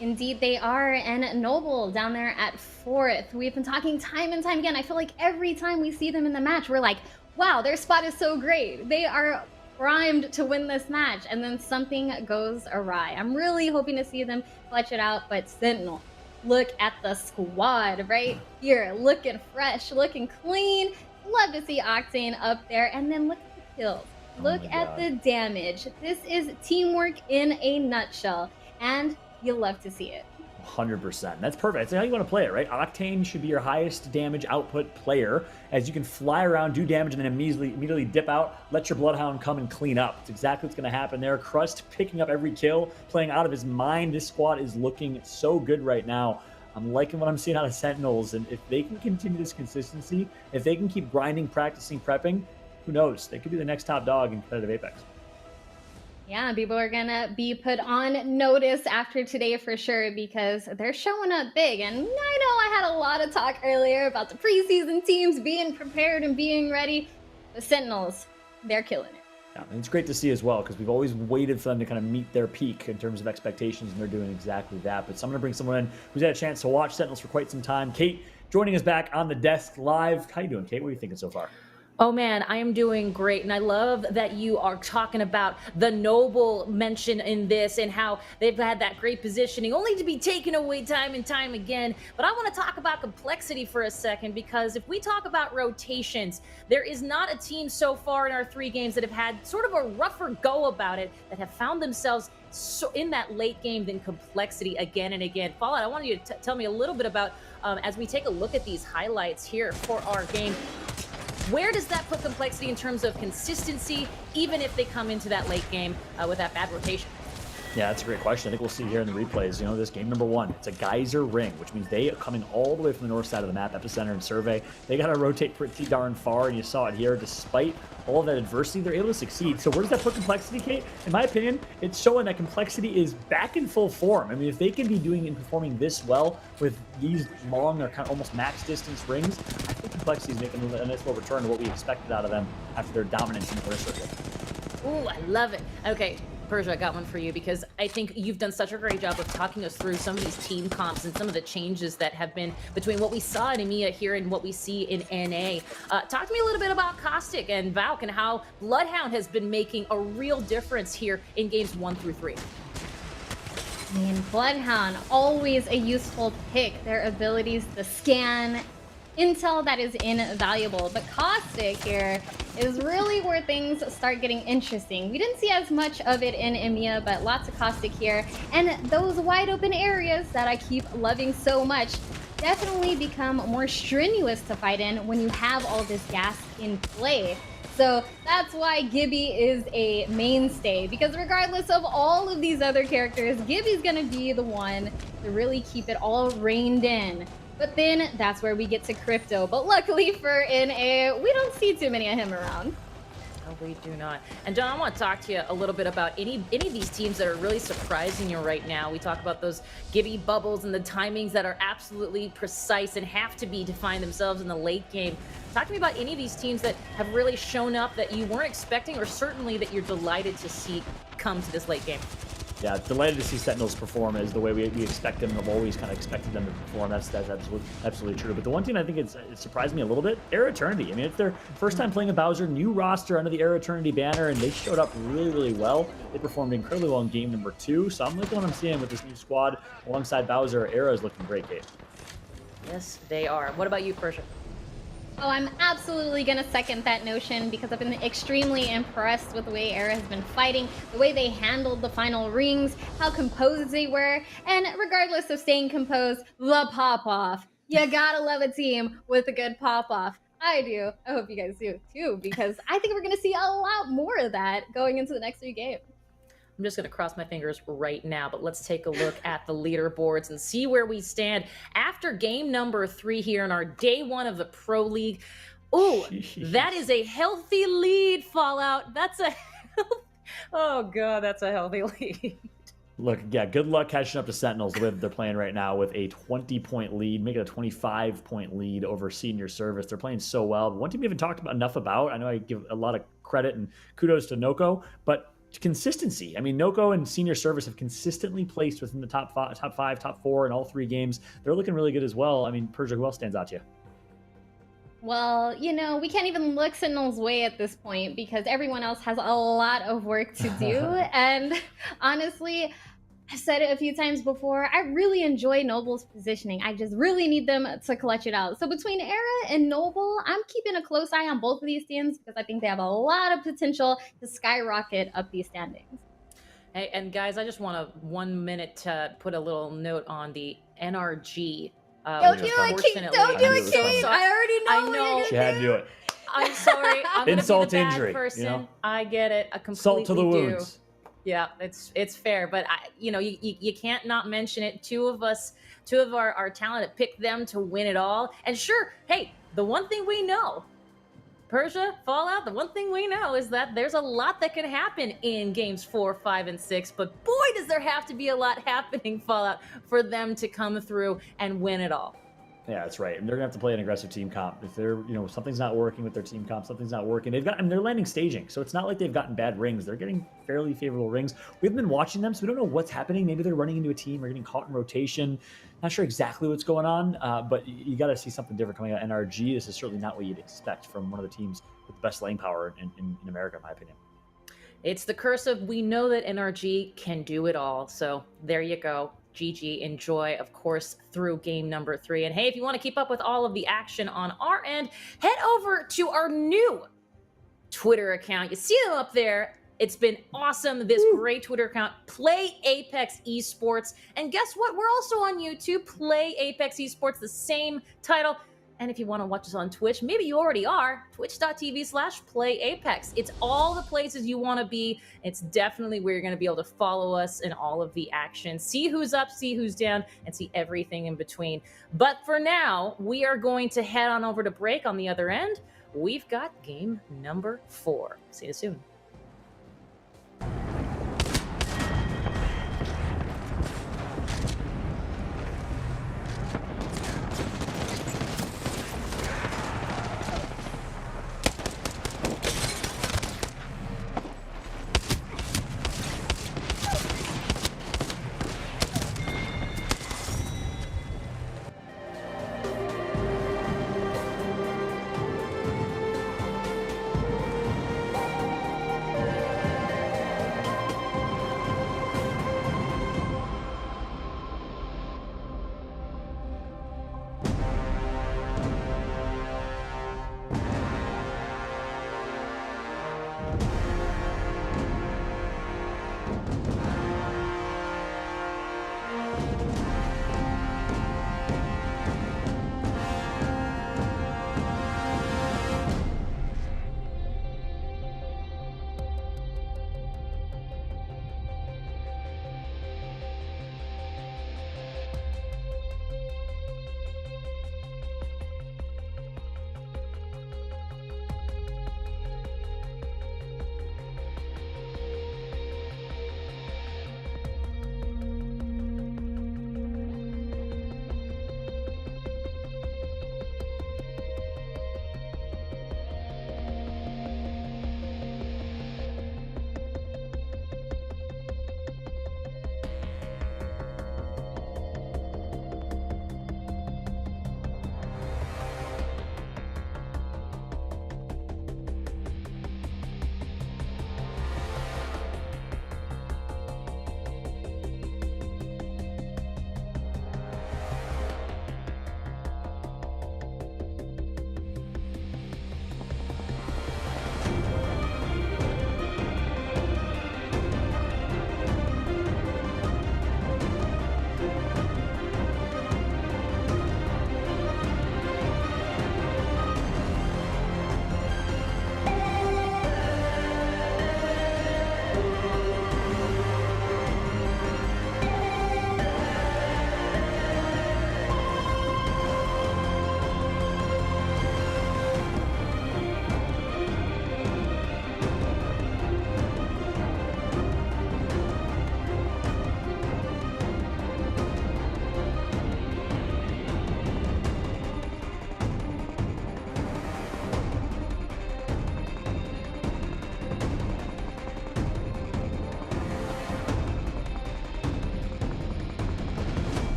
Indeed they are, and Noble down there at 4th. We've been talking time and time again. I feel like every time we see them in the match, we're like, wow, their spot is so great. They are primed to win this match, and then something goes awry. I'm really hoping to see them clutch it out, but Sentinel, look at the squad right here, looking fresh, looking clean. Love to see Octane up there, and then look at the kills. Look at the damage. This is teamwork in a nutshell, and you'll love to see it. 100%. That's perfect. That's how you want to play it, right? Octane should be your highest damage output player, as you can fly around, do damage, and then immediately dip out, let your Bloodhound come and clean up. It's exactly what's going to happen there. Crust picking up every kill, playing out of his mind. This squad is looking so good right now. I'm liking what I'm seeing out of Sentinels, and if they can continue this consistency, if they can keep grinding, practicing, prepping, who knows? They could be the next top dog in competitive Apex. Yeah, people are gonna be put on notice after today for sure because they're showing up big. And I know I had a lot of talk earlier about the preseason teams being prepared and being ready. The Sentinels, they're killing it. Yeah, and it's great to see as well because we've always waited for them to kind of meet their peak in terms of expectations, and they're doing exactly that. But so I'm going to bring someone in who's had a chance to watch Sentinels for quite some time. Kate, joining us back on the desk live. How you doing, Kate? What are you thinking so far? Oh man, I am doing great, and I love that you are talking about the Noble mention in this and how they've had that great positioning only to be taken away time and time again. But I want to talk about Complexity for a second, because if we talk about rotations, there is not a team so far in our 3 games that have had sort of a rougher go about it, that have found themselves so in that late game than Complexity again and again. Fallout, I wanted you to tell me a little bit about, as we take a look at these highlights here for our game, where does that put Complexity in terms of consistency, even if they come into that late game with that bad rotation? Yeah, that's a great question. I think we'll see here in the replays. This game number 1, it's a geyser ring, which means they are coming all the way from the north side of the map, epicenter and survey. They got to rotate pretty darn far, and you saw it here. Despite all of that adversity, they're able to succeed. So where does that put Complexity, Kate? In my opinion, it's showing that Complexity is back in full form. I mean, if they can be doing and performing this well with these long or kind of almost max distance rings, I think Complexity is making a nice little return to what we expected out of them after their dominance in the first circuit. Ooh, I love it. Okay, Persia, I got one for you because I think you've done such a great job of talking us through some of these team comps and some of the changes that have been between what we saw in EMEA here and what we see in NA. Talk to me a little bit about Caustic and Valk and how Bloodhound has been making a real difference here in games 1 through 3. I mean, Bloodhound, always a useful pick. Their abilities, the scan, intel that is invaluable. But Caustic here is really where things start getting interesting. We didn't see as much of it in EMEA, but lots of Caustic here. And those wide open areas that I keep loving so much definitely become more strenuous to fight in when you have all this gas in play. So that's why Gibby is a mainstay, because regardless of all of these other characters, Gibby's gonna be the one to really keep it all reined in. But then that's where we get to Crypto. But luckily for NA, we don't see too many of him around. No, we do not. And John, I want to talk to you a little bit about any of these teams that are really surprising you right now. We talk about those Gibby bubbles and the timings that are absolutely precise and have to be to find themselves in the late game. Talk to me about any of these teams that have really shown up that you weren't expecting, or certainly that you're delighted to see come to this late game. Yeah, delighted to see Sentinels perform as the way we expect them. I've always kind of expected them to perform. That's absolutely true. But the one team I think it surprised me a little bit, Era Eternity. I mean, it's their first time playing a Bowser, new roster under the Era Eternity banner, and they showed up really, really well. They performed incredibly well in game number 2. So I'm liking what I'm seeing with this new squad alongside Bowser. Era is looking great, Kate. Yes, they are. What about you, Persia? Oh, I'm absolutely going to second that notion, because I've been extremely impressed with the way Era has been fighting, the way they handled the final rings, how composed they were, and regardless of staying composed, the pop-off. You gotta love a team with a good pop-off. I do. I hope you guys do too, because I think we're going to see a lot more of that going into the next 3 games. I'm just going to cross my fingers right now, but let's take a look at the leaderboards and see where we stand after game number 3 here in our day 1 of the Pro League. Ooh, that is a healthy lead, Fallout. That's a oh god, that's a healthy lead. Look, yeah, good luck catching up to Sentinels the way that they're playing right now with a 20-point lead, make it a 25-point lead over Senior Service. They're playing so well. One team we haven't talked about enough about, I know I give a lot of credit and kudos to Noko, but consistency. I mean, Noko and Senior Service have consistently placed within the top 5, top 4 in all 3 games. They're looking really good as well. I mean, Persia, who else stands out to you? Well, you know, we can't even look Sentinel's way at this point because everyone else has a lot of work to do. And honestly, I've said it a few times before, I really enjoy Noble's positioning. I just really need them to clutch it out. So between Era and Noble, I'm keeping a close eye on both of these teams because I think they have a lot of potential to skyrocket up these standings. Hey, and guys, I just want 1 minute to put a little note on the NRG. Don't do it, Kate! Don't do it, Kate! I already know. She had to do it. I'm sorry. I'm going to be the bad injury, person. you know? I get it. I completely Salt to the wounds. Yeah, it's fair, but you can't not mention it. Two of our talent have picked them to win it all. And sure, hey, the one thing we know, Persia, Fallout, the one thing we know is that there's a lot that can happen in games 4, 5, and 6. But boy, does there have to be a lot happening, Fallout, for them to come through and win it all. Yeah, that's right. And they're gonna have to play an aggressive team comp. If they're, something's not working with their team comp, something's not working. They're landing staging, so it's not like they've gotten bad rings. They're getting fairly favorable rings. We haven't been watching them, so we don't know what's happening. Maybe they're running into a team or getting caught in rotation. Not sure exactly what's going on, but you got to see something different coming out of NRG. This is certainly not what you'd expect from one of the teams with the best lane power in America, in my opinion. It's the curse of we know that NRG can do it all. So there you go. GG, enjoy, of course, through game number 3. And hey, if you want to keep up with all of the action on our end, head over to our new Twitter account. You see them up there. It's been awesome. This great Twitter account, Play Apex Esports. And guess what? We're also on YouTube, Play Apex Esports, the same title. And if you want to watch us on Twitch, maybe you already are, twitch.tv/playapex. It's all the places you want to be. It's definitely where you're going to be able to follow us in all of the action, see who's up, see who's down, and see everything in between. But for now, we are going to head on over to break. On the other end, we've got game number 4. See you soon.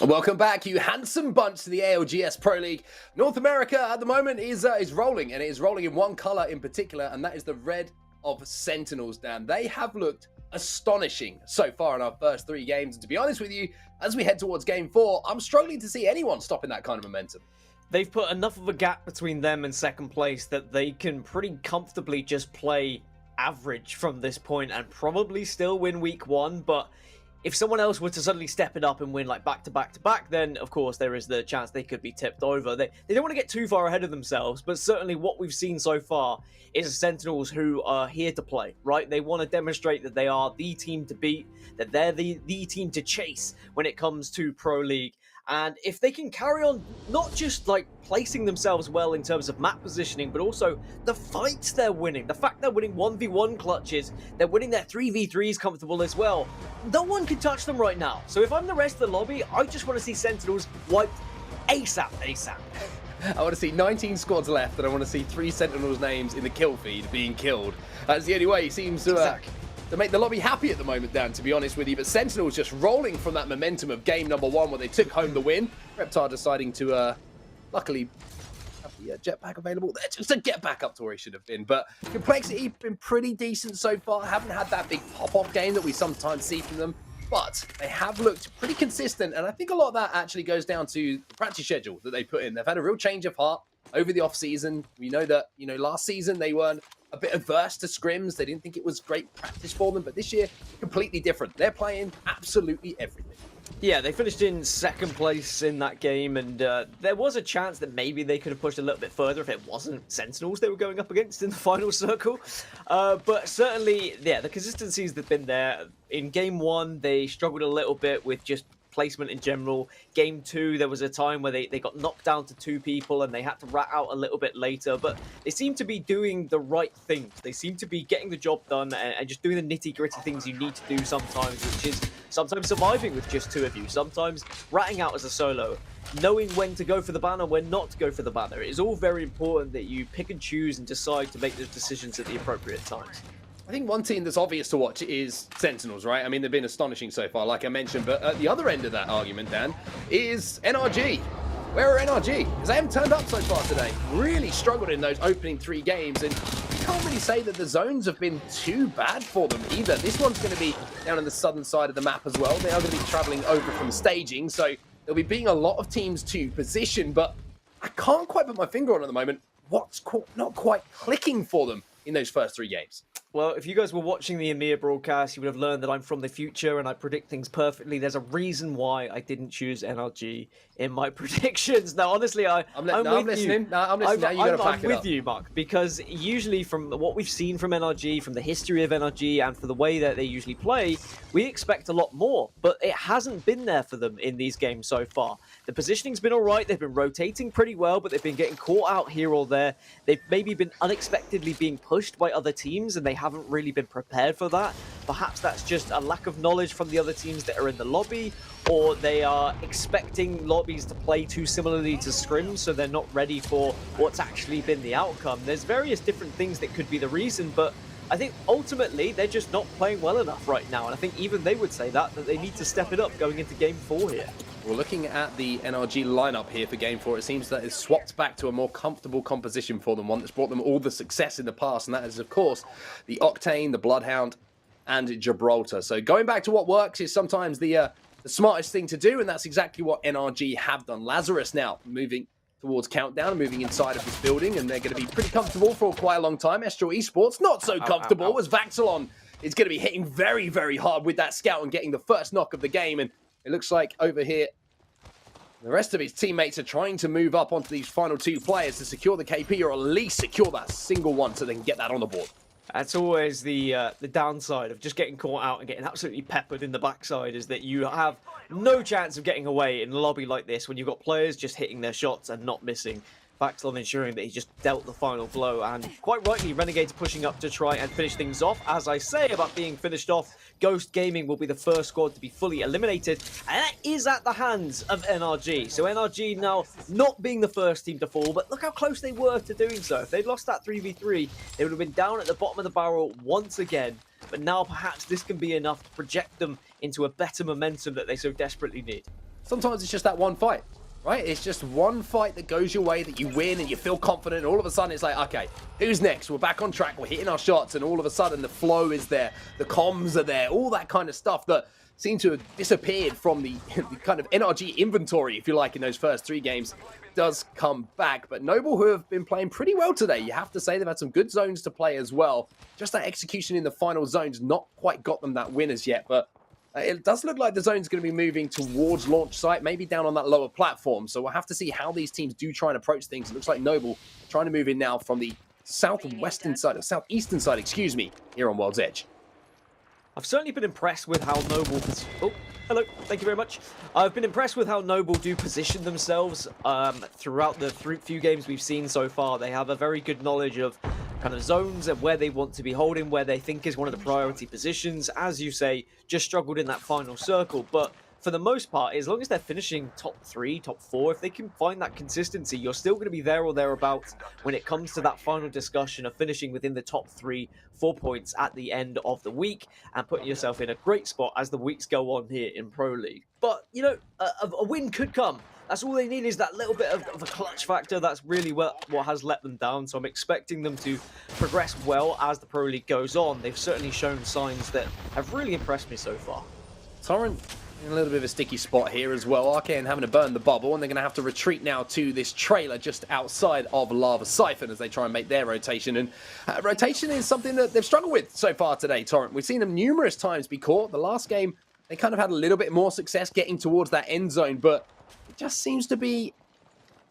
Welcome back, you handsome bunch, to the ALGS Pro League. North America at the moment is rolling, and it is rolling in one color in particular, and that is the red of Sentinels, Dan. They have looked astonishing so far in our first 3 games. And to be honest with you, as we head towards game 4, I'm struggling to see anyone stopping that kind of momentum. They've put enough of a gap between them and second place that they can pretty comfortably just play average from this point and probably still win week 1, but if someone else were to suddenly step it up and win like back to back to back, then of course there is the chance they could be tipped over. They don't want to get too far ahead of themselves, but certainly what we've seen so far is Sentinels who are here to play, right? They want to demonstrate that they are the team to beat, that they're the team to chase when it comes to Pro League. And if they can carry on not just like placing themselves well in terms of map positioning, but also the fights they're winning, the fact they're winning 1v1 clutches, they're winning their 3v3s comfortable as well, no one can touch them right now. So if I'm the rest of the lobby, I just want to see Sentinels wiped ASAP. I want to see 19 squads left, and I want to see 3 Sentinels names in the kill feed being killed. That's the only way it seems to make the lobby happy at the moment, Dan, to be honest with you. But Sentinels just rolling from that momentum of game number 1 where they took home the win. Reptar deciding to, luckily, have the jetpack available there just to get back up to where he should have been. But Complexity been pretty decent so far. Haven't had that big pop-off game that we sometimes see from them. But they have looked pretty consistent, and I think a lot of that actually goes down to the practice schedule that they put in. They've had a real change of heart over the off-season. We know that, last season they weren't a bit averse to scrims. They didn't think it was great practice for them, but this year, completely different. They're playing absolutely everything. Yeah, they finished in second place in that game, and there was a chance that maybe they could have pushed a little bit further if it wasn't Sentinels they were going up against in the final circle. But certainly, yeah, the consistencies that have been there. In game 1, they struggled a little bit with just placement in general. Game 2, there was a time where they got knocked down to 2 people and they had to rat out a little bit later, but they seem to be doing the right things. They seem to be getting the job done and just doing the nitty-gritty things you need to do sometimes, which is sometimes surviving with just 2 of you, sometimes ratting out as a solo, knowing when to go for the banner, when not to go for the banner. It is all very important that you pick and choose and decide to make those decisions at the appropriate times. I think one team that's obvious to watch is Sentinels, right? I mean, they've been astonishing so far, like I mentioned, but at the other end of that argument, Dan, is NRG. Where are NRG? Because they haven't turned up so far today. Really struggled in those opening 3 games, and you can't really say that the zones have been too bad for them either. This one's going to be down on the southern side of the map as well. They are going to be traveling over from staging, so there'll be being a lot of teams to position, but I can't quite put my finger on at the moment what's not quite clicking for them in those first 3 games. Well, if you guys were watching the EMEA broadcast, you would have learned that I'm from the future and I predict things perfectly. There's a reason why I didn't choose NRG in my predictions. Now, honestly, I'm listening. No, I'm listening. Now you got to back it up. I'm with you, Mark, because usually from what we've seen from NRG, from the history of NRG, and for the way that they usually play, we expect a lot more. But it hasn't been there for them in these games so far. The positioning's been all right. They've been rotating pretty well, but they've been getting caught out here or there. They've maybe been unexpectedly being pushed by other teams, and they haven't really been prepared for that. Perhaps that's just a lack of knowledge from the other teams that are in the lobby, or they are expecting lobbies to play too similarly to scrims, so they're not ready for what's actually been the outcome. There's various different things that could be the reason, but I think ultimately they're just not playing well enough right now, and I think even they would say that they need to step it up going into game 4 here. We're looking at the NRG lineup here for game 4. It seems that it's swapped back to a more comfortable composition for them, one that's brought them all the success in the past, and that is, of course, the Octane, the Bloodhound, and Gibraltar. So going back to what works is sometimes the smartest thing to do, and that's exactly what NRG have done. Lazarus now moving towards Countdown, moving inside of this building, and they're going to be pretty comfortable for quite a long time. Estral Esports, not so comfortable, as Vaxilon is going to be hitting very, very hard with that scout and getting the first knock of the game, and it looks like over here, the rest of his teammates are trying to move up onto these final 2 players to secure the KP, or at least secure that single one so they can get that on the board. That's always the downside of just getting caught out and getting absolutely peppered in the backside, is that you have no chance of getting away in a lobby like this when you've got players just hitting their shots and not missing. Vaxilon ensuring that he just dealt the final blow, and quite rightly, Renegade's pushing up to try and finish things off. As I say about being finished off, Ghost Gaming will be the first squad to be fully eliminated, and that is at the hands of NRG. So NRG now not being the first team to fall, but look how close they were to doing so. If they'd lost that 3v3, they would have been down at the bottom of the barrel once again, but now perhaps this can be enough to project them into a better momentum that they so desperately need. sometimes it's just that one fight, right? It's just one fight that goes your way, that you win and you feel confident, and all of a sudden it's like, okay, who's next? We're back on track, we're hitting our shots, and all of a sudden the flow is there, the comms are there, all that kind of stuff that seemed to have disappeared from the kind of NRG inventory, if you like, in those first 3 games, does come back. But Noble, who have been playing pretty well today, you have to say they've had some good zones to play as well. Just that execution in the final zones not quite got them that win as yet, but it does look like the zone's going to be moving towards launch site, maybe down on that lower platform. So we'll have to see how these teams do try and approach things. It looks like Noble trying to move in now from the southeastern side, excuse me, here on World's Edge. I've certainly been impressed with how Noble... Oh, hello. Thank you very much. I've been impressed with how Noble do position themselves throughout the few games we've seen so far. They have a very good knowledge of kind of zones and where they want to be holding, where they think is one of the priority positions. As you say, just struggled in that final circle. But for the most part, as long as they're finishing top 3, top 4, if they can find that consistency, you're still going to be there or thereabouts when it comes to that final discussion of finishing within the top 3, 4 points at the end of the week and putting yourself in a great spot as the weeks go on here in Pro League. But, you know, a win could come. That's all they need, is that little bit of a clutch factor. That's really what has let them down. So I'm expecting them to progress well as the Pro League goes on. They've certainly shown signs that have really impressed me so far. Torrent in a little bit of a sticky spot here as well. Arcane having to burn the bubble, and they're going to have to retreat now to this trailer just outside of Lava Siphon as they try and make their rotation. And rotation is something that they've struggled with so far today, Torrent. We've seen them numerous times be caught. The last game, they kind of had a little bit more success getting towards that end zone, but it just seems to be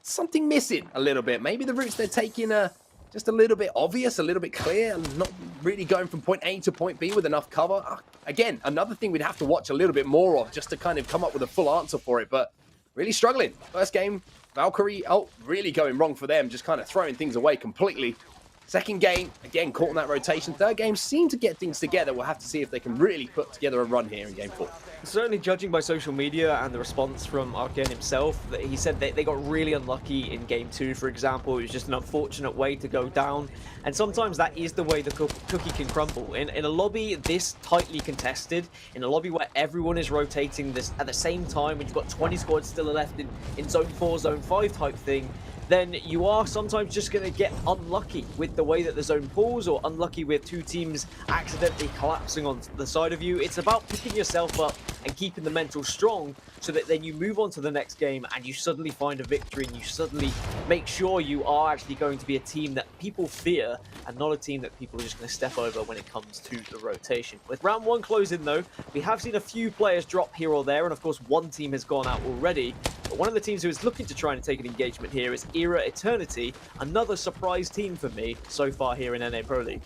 something missing a little bit. Maybe the routes they're taking are just a little bit obvious, a little bit clear, and not really going from point A to point B with enough cover. Again, another thing we'd have to watch a little bit more of just to kind of come up with a full answer for it, but really struggling. First game, Valkyrie, really going wrong for them, just kind of throwing things away completely. Second game, again, caught in that rotation. Third game, seemed to get things together. We'll have to see if they can really put together a run here in game 4. Certainly judging by social media and the response from Arcane himself, that he said that they got really unlucky in game 2, for example. It was just an unfortunate way to go down. And sometimes that is the way the cookie can crumble. In a lobby this tightly contested, in a lobby where everyone is rotating this at the same time, when you've got 20 squads still left in zone 4, zone 5 type thing, then you are sometimes just going to get unlucky with the way that the zone pulls, or unlucky with 2 teams accidentally collapsing on the side of you. It's about picking yourself up and keeping the mental strong so that then you move on to the next game and you suddenly find a victory, and you suddenly make sure you are actually going to be a team that people fear and not a team that people are just going to step over when it comes to the rotation. With round 1 closing though, we have seen a few players drop here or there, and of course one team has gone out already. But one of the teams who is looking to try and take an engagement here is Era Eternity, another surprise team for me so far here in NA Pro League.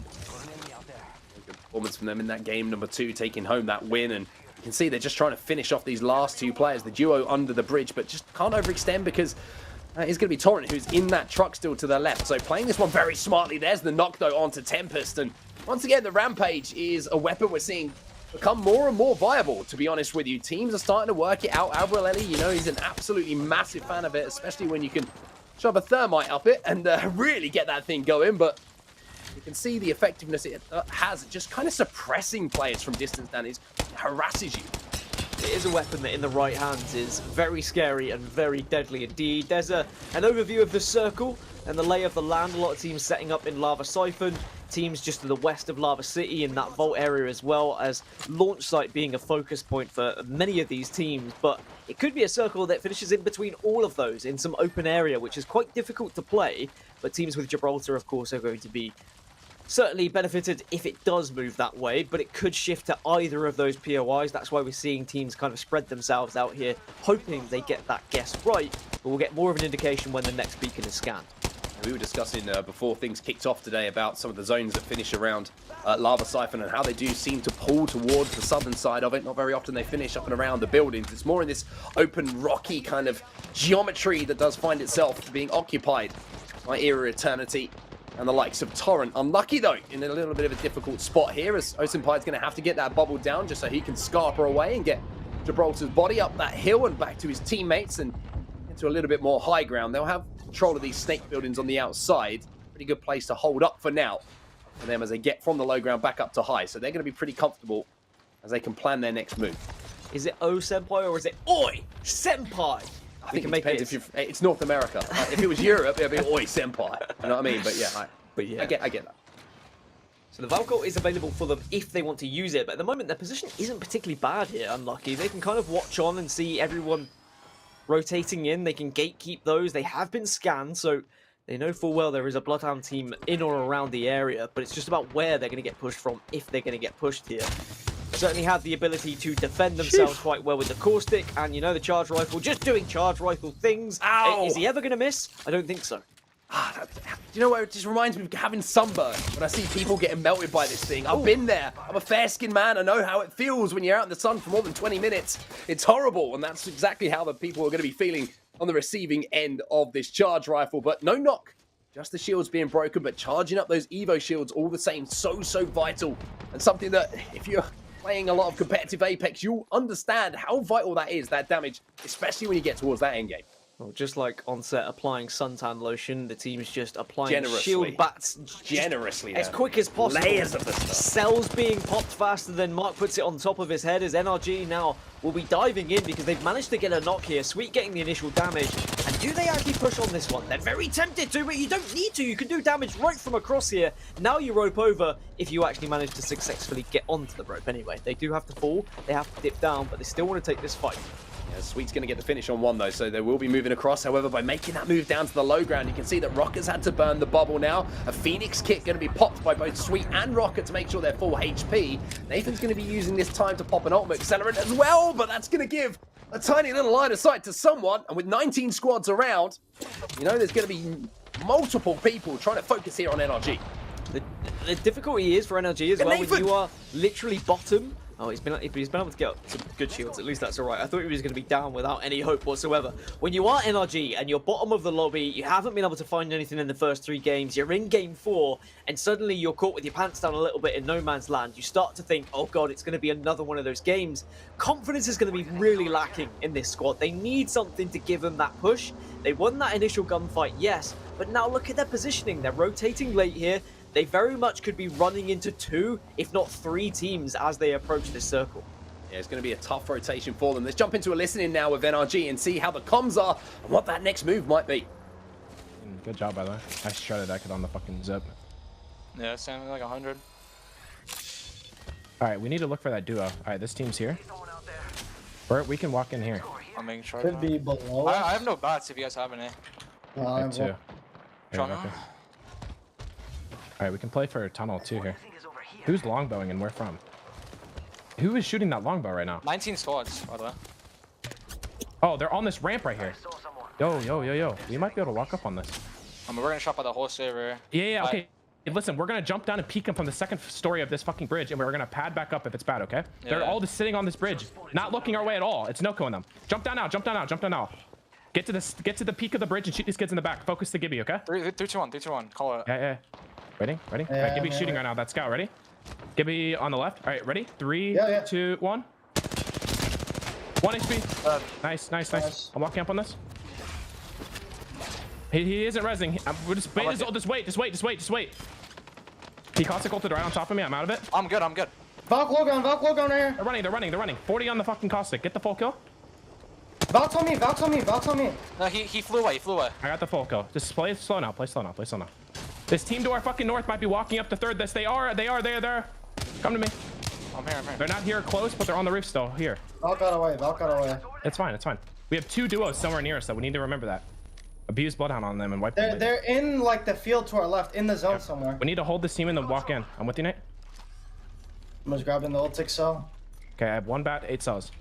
Good performance from them in that game, number 2, taking home that win, and you can see they're just trying to finish off these last 2 players, the duo under the bridge, but just can't overextend because it's going to be Torrent who's in that truck still to their left. So playing this one very smartly. There's the knock though onto Tempest, and once again the Rampage is a weapon we're seeing become more and more viable, to be honest with you. Teams are starting to work it out. Albrelelli, you know, he's an absolutely massive fan of it, especially when you can shove a thermite up it and really get that thing going. But you can see the effectiveness it has, just kind of suppressing players from distance, and it harasses you. It is a weapon that in the right hands is very scary and very deadly indeed. There's an overview of the circle and the lay of the land. A lot of teams setting up in Lava Siphon, teams just to the west of Lava City in that vault area, as well as launch site being a focus point for many of these teams. But it could be a circle that finishes in between all of those in some open area, which is quite difficult to play. But teams with Gibraltar, of course, are going to be certainly benefited if it does move that way, but it could shift to either of those POIs. That's why we're seeing teams kind of spread themselves out here, hoping they get that guess right, but we'll get more of an indication when the next beacon is scanned. We were discussing before things kicked off today about some of the zones that finish around Lava Siphon and how they do seem to pull towards the southern side of it. Not very often they finish up and around the buildings. It's more in this open, rocky kind of geometry that does find itself being occupied by Era Eternity and the likes of Torrent. Unlucky though, in a little bit of a difficult spot here, as Osenpide's going to have to get that bubble down just so he can scarper away and get Gibraltar's body up that hill and back to his teammates and into a little bit more high ground. They'll have control of these snake buildings on the outside. Pretty good place to hold up for now for them as they get from the low ground back up to high. So they're going to be pretty comfortable as they can plan their next move. Is it Oh Senpai or is it Oi Senpai? I think it depends if it's North America. If it was Europe, it'd be Oi Senpai. You know what I mean? But yeah, I get that. So the Valkyrie is available for them if they want to use it, but at the moment their position isn't particularly bad here, Unlucky. They can kind of watch on and see everyone rotating in. They can gatekeep those. They have been scanned, so they know full well there is a Bloodhound team in or around the area, but it's just about where they're going to get pushed from if they're going to get pushed here. Certainly have the ability to defend themselves quite well with the caustic, and you know the charge rifle, just doing charge rifle things. Ow! Is he ever going to miss? I don't think so. You know what? It just reminds me of having sunburn when I see people getting melted by this thing. I've been there. I'm a fair-skinned man. I know how it feels when you're out in the sun for more than 20 minutes. It's horrible, and that's exactly how the people are going to be feeling on the receiving end of this charge rifle. But no knock. Just the shields being broken, but charging up those Evo shields all the same. So vital. And something that, if you're playing a lot of competitive Apex, you'll understand how vital that is, that damage, especially when you get towards that endgame. Well, just like on set applying suntan lotion, the team's just applying Generously. shield bats Generously. as quick as possible. Layers of the stuff. Cells being popped faster than Mark puts it on top of his head as NRG now will be diving in because they've managed to get a knock here. Sweet getting the initial damage. And do they actually push on this one? They're very tempted to, but you don't need to. You can do damage right from across here. Now you rope over if you actually manage to successfully get onto the rope anyway. They do have to fall. They have to dip down, but they still want to take this fight. Yeah, Sweet's going to get the finish on one, though, so they will be moving across. However, by making that move down to the low ground, you can see that Rocker's had to burn the bubble now. A Phoenix kit going to be popped by both Sweet and Rocker to make sure they're full HP. Nathan's going to be using this time to pop an ultimate accelerant as well, but that's going to give a tiny little line of sight to someone. And with 19 squads around, you know, there's going to be multiple people trying to focus here on NRG. The difficulty is for NRG as well when you are literally bottom. Oh, he's been able to get some good shields. At least that's all right. I thought he was going to be down without any hope whatsoever. When you are NRG and you're bottom of the lobby, you haven't been able to find anything in the first 3 games. You're in game 4, and suddenly you're caught with your pants down a little bit in no man's land. You start to think, oh god, it's going to be another one of those games. Confidence is going to be really lacking in this squad. They need something to give them that push. They won that initial gunfight, yes, but now look at their positioning. They're rotating late here. They very much could be running into 2, if not 3 teams as they approach this circle. Yeah, it's going to be a tough rotation for them. Let's jump into a listening now with NRG and see how the comms are and what that next move might be. Good job, by the way. I shredded that kid on the fucking zip. Yeah, it's sounding like 100. All right, we need to look for that duo. All right, this team's here. We can walk in here. I'm making sure. Could be below. I have no bats if you guys have any. I have 2. Toronto? Okay. All right, we can play for a tunnel too here. Who's longbowing and where from? Who is shooting that longbow right now? 19 squads, by the way. Oh, they're on this ramp right here. Yo. We might be able to walk up on this. I mean, we're gonna shop at the whole server. Yeah, okay. Listen, we're gonna jump down and peek them from the 2nd story of this fucking bridge, and we're gonna pad back up if it's bad, okay? Yeah. They're all just sitting on this bridge, not looking our way at all. It's no-coing them. Jump down now. Get to the peak of the bridge and shoot these kids in the back. Focus the Gibby, okay? 3, 2, 1, 3, 2, 1. Call it. Yeah. Ready? All right, Gibby's shooting right now. That scout, ready? Gibby on the left. All right, ready? 3, 2, 1. 1 HP. Nice. I'm walking up on this. He isn't rezzing. We're just wait. He caustic ulted right on top of me. I'm out of it. I'm good. Valk low ground right here. They're running. 40 on the fucking caustic. Get the full kill. Valk's on me. No, he flew away. I got the full kill. Just play slow now. This team to our fucking north might be walking up the 3rd. They are there. Come to me. I'm here. They're not here close, but they're on the roof still. Here. Valk got away. It's fine. We have 2 duos somewhere near us, so we need to remember that. Abuse Bloodhound on them and wipe them. They're in like the field to our left, in the zone somewhere. We need to hold this team and then walk in. I'm with you, Nate. I'm just grabbing the ult 6 cell. Okay, I have 1 bat, 8 cells.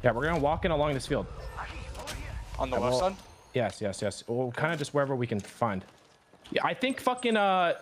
Yeah, we're gonna walk in along this field. On the left side? Yes. Well, kind of just wherever we can find. Yeah, I think fucking And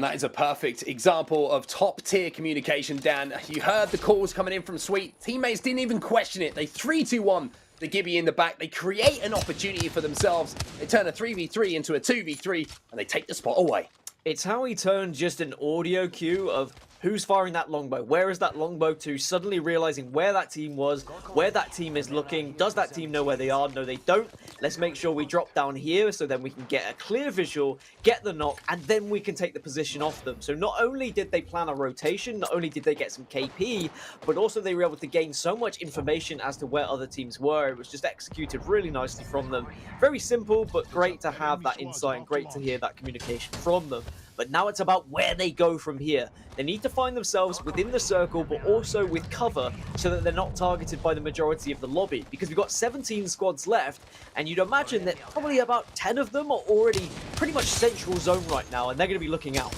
that is a perfect example of top-tier communication, Dan. You heard the calls coming in from Sweet. Teammates didn't even question it. They 3-2-1 the Gibby in the back. They create an opportunity for themselves. They turn a 3v3 into a 2v3, and they take the spot away. It's how he turned just an audio cue of Who's firing that longbow? Where is that longbow to? Suddenly realizing where that team was, where that team is looking. Does that team know where they are? No, they don't. Let's make sure we drop down here so then we can get a clear visual, get the knock, and then we can take the position off them. So not only did they plan a rotation, not only did they get some KP, but also they were able to gain so much information as to where other teams were. It was just executed really nicely from them. Very simple, but great to have that insight and great to hear that communication from them. But now it's about where they go from here. They need to find themselves within the circle, but also with cover so that they're not targeted by the majority of the lobby. Because we've got 17 squads left, and you'd imagine that probably about 10 of them are already pretty much central zone right now, and they're going to be looking out.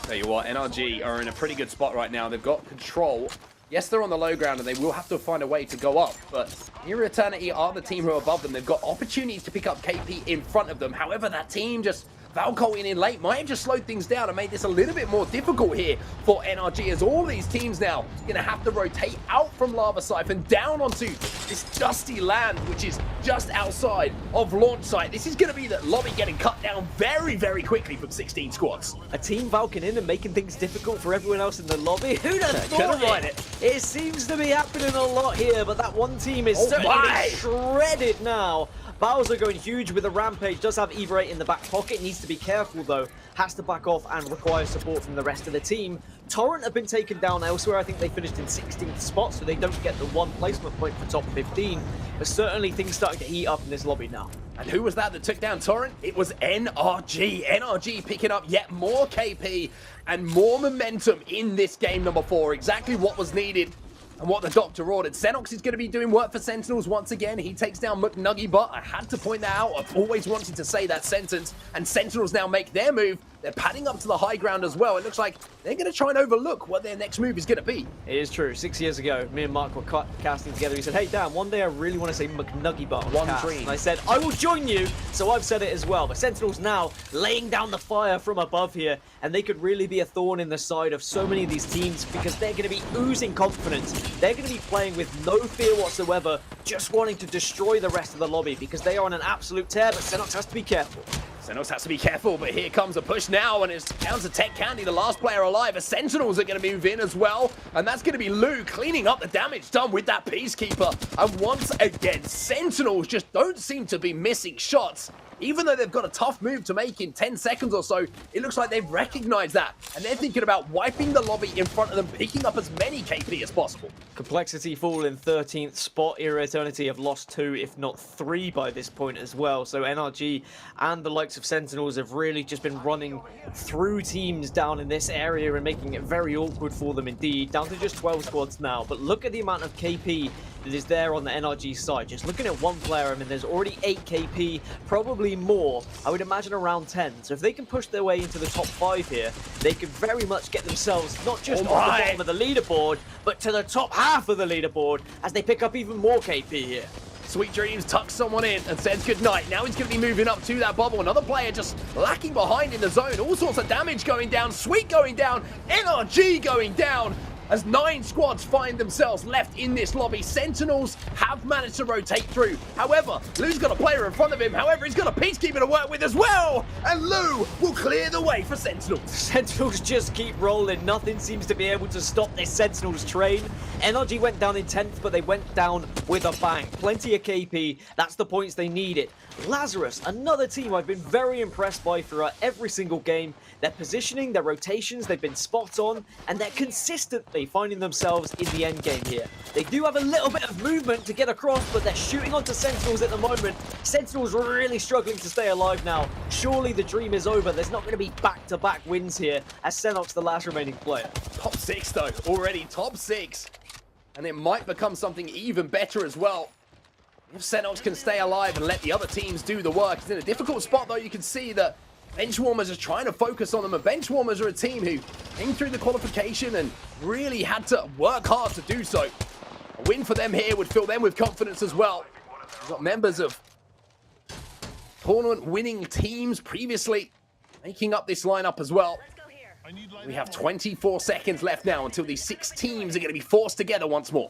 Tell you what, NRG are in a pretty good spot right now. They've got control. Yes, they're on the low ground, and they will have to find a way to go up. But Near Eternity are the team who are above them. They've got opportunities to pick up KP in front of them. However, that team just Valcolting in late might have just slowed things down and made this a little bit more difficult here for NRG, as all these teams now going to have to rotate out from Lava Siphon down onto this dusty land, which is just outside of launch site. This is going to be the lobby getting cut down very, very quickly from 16 squads. A team Valking in and making things difficult for everyone else in the lobby. Who'd have thought it? It seems to be happening a lot here, but that one team is certainly shredded now. Bowser going huge with a Rampage, does have Eva 8 in the back pocket, needs to be careful though, has to back off and requires support from the rest of the team. Torrent have been taken down elsewhere. I think they finished in 16th spot, so they don't get the one placement point for top 15. But certainly things starting to heat up in this lobby now. And who was that took down Torrent? It was NRG. NRG picking up yet more KP and more momentum in this game number 4. Exactly what was needed and what the doctor ordered. Xenox is going to be doing work for Sentinels once again. He takes down McNuggy, but I had to point that out. I've always wanted to say that sentence. And Sentinels now make their move. They're padding up to the high ground as well. It looks like they're going to try and overlook what their next move is going to be. It is true. 6 years ago, me and Mark were casting together. He said, hey, Dan, one day I really want to say McNuggy bar on cast. Dream. And I said, I will join you. So I've said it as well. But Sentinels now laying down the fire from above here. And they could really be a thorn in the side of so many of these teams because they're going to be oozing confidence. They're going to be playing with no fear whatsoever, just wanting to destroy the rest of the lobby because they are on an absolute tear. But Xenox has to be careful. Xenox has to be careful, but here comes a push now, and it's down to Tech Candy, the last player alive. The Sentinels are going to move in as well, and that's going to be Lou cleaning up the damage done with that Peacekeeper. And once again, Sentinels just don't seem to be missing shots. Even though they've got a tough move to make in 10 seconds or so, it looks like they've recognized that. And they're thinking about wiping the lobby in front of them, picking up as many KP as possible. Complexity fall in 13th spot. Era Eternity have lost 2, if not 3 by this point as well. So NRG and the likes of Sentinels have really just been running through teams down in this area and making it very awkward for them indeed. Down to just 12 squads now. But look at the amount of KP that is there on the NRG side. Just looking at one player, I mean, there's already 8 KP, probably more. I would imagine around 10. So if they can push their way into the top 5 here, they could very much get themselves not just on the bottom of the leaderboard, but to the top half of the leaderboard as they pick up even more KP here. Sweet Dreams tucks someone in and says goodnight. Now he's going to be moving up to that bubble. Another player just lacking behind in the zone. All sorts of damage going down. Sweet going down. NRG going down. As 9 squads find themselves left in this lobby. Sentinels have managed to rotate through. However, Lou's got a player in front of him. However, he's got a Peacekeeper to work with as well. And Lou will clear the way for Sentinels. Sentinels just keep rolling. Nothing seems to be able to stop this Sentinels train. NRG went down in 10th, but they went down with a bang. Plenty of KP. That's the points they needed. Lazarus, another team I've been very impressed by throughout every single game. Their positioning, their rotations, they've been spot on, and they're consistently finding themselves in the end game here. They do have a little bit of movement to get across, but they're shooting onto Sentinels at the moment. Sentinels really struggling to stay alive now. Surely the dream is over. There's not going to be back-to-back wins here as Xenox, the last remaining player. Top 6 though, already top 6. And it might become something even better as well. If Xenox can stay alive and let the other teams do the work. It's in a difficult spot though. You can see that Benchwarmers are trying to focus on them, and Benchwarmers are a team who came through the qualification and really had to work hard to do so. A win for them here would fill them with confidence as well. We've got members of tournament winning teams previously making up this lineup as well. We have 24 seconds left now until these 6 teams are going to be forced together once more.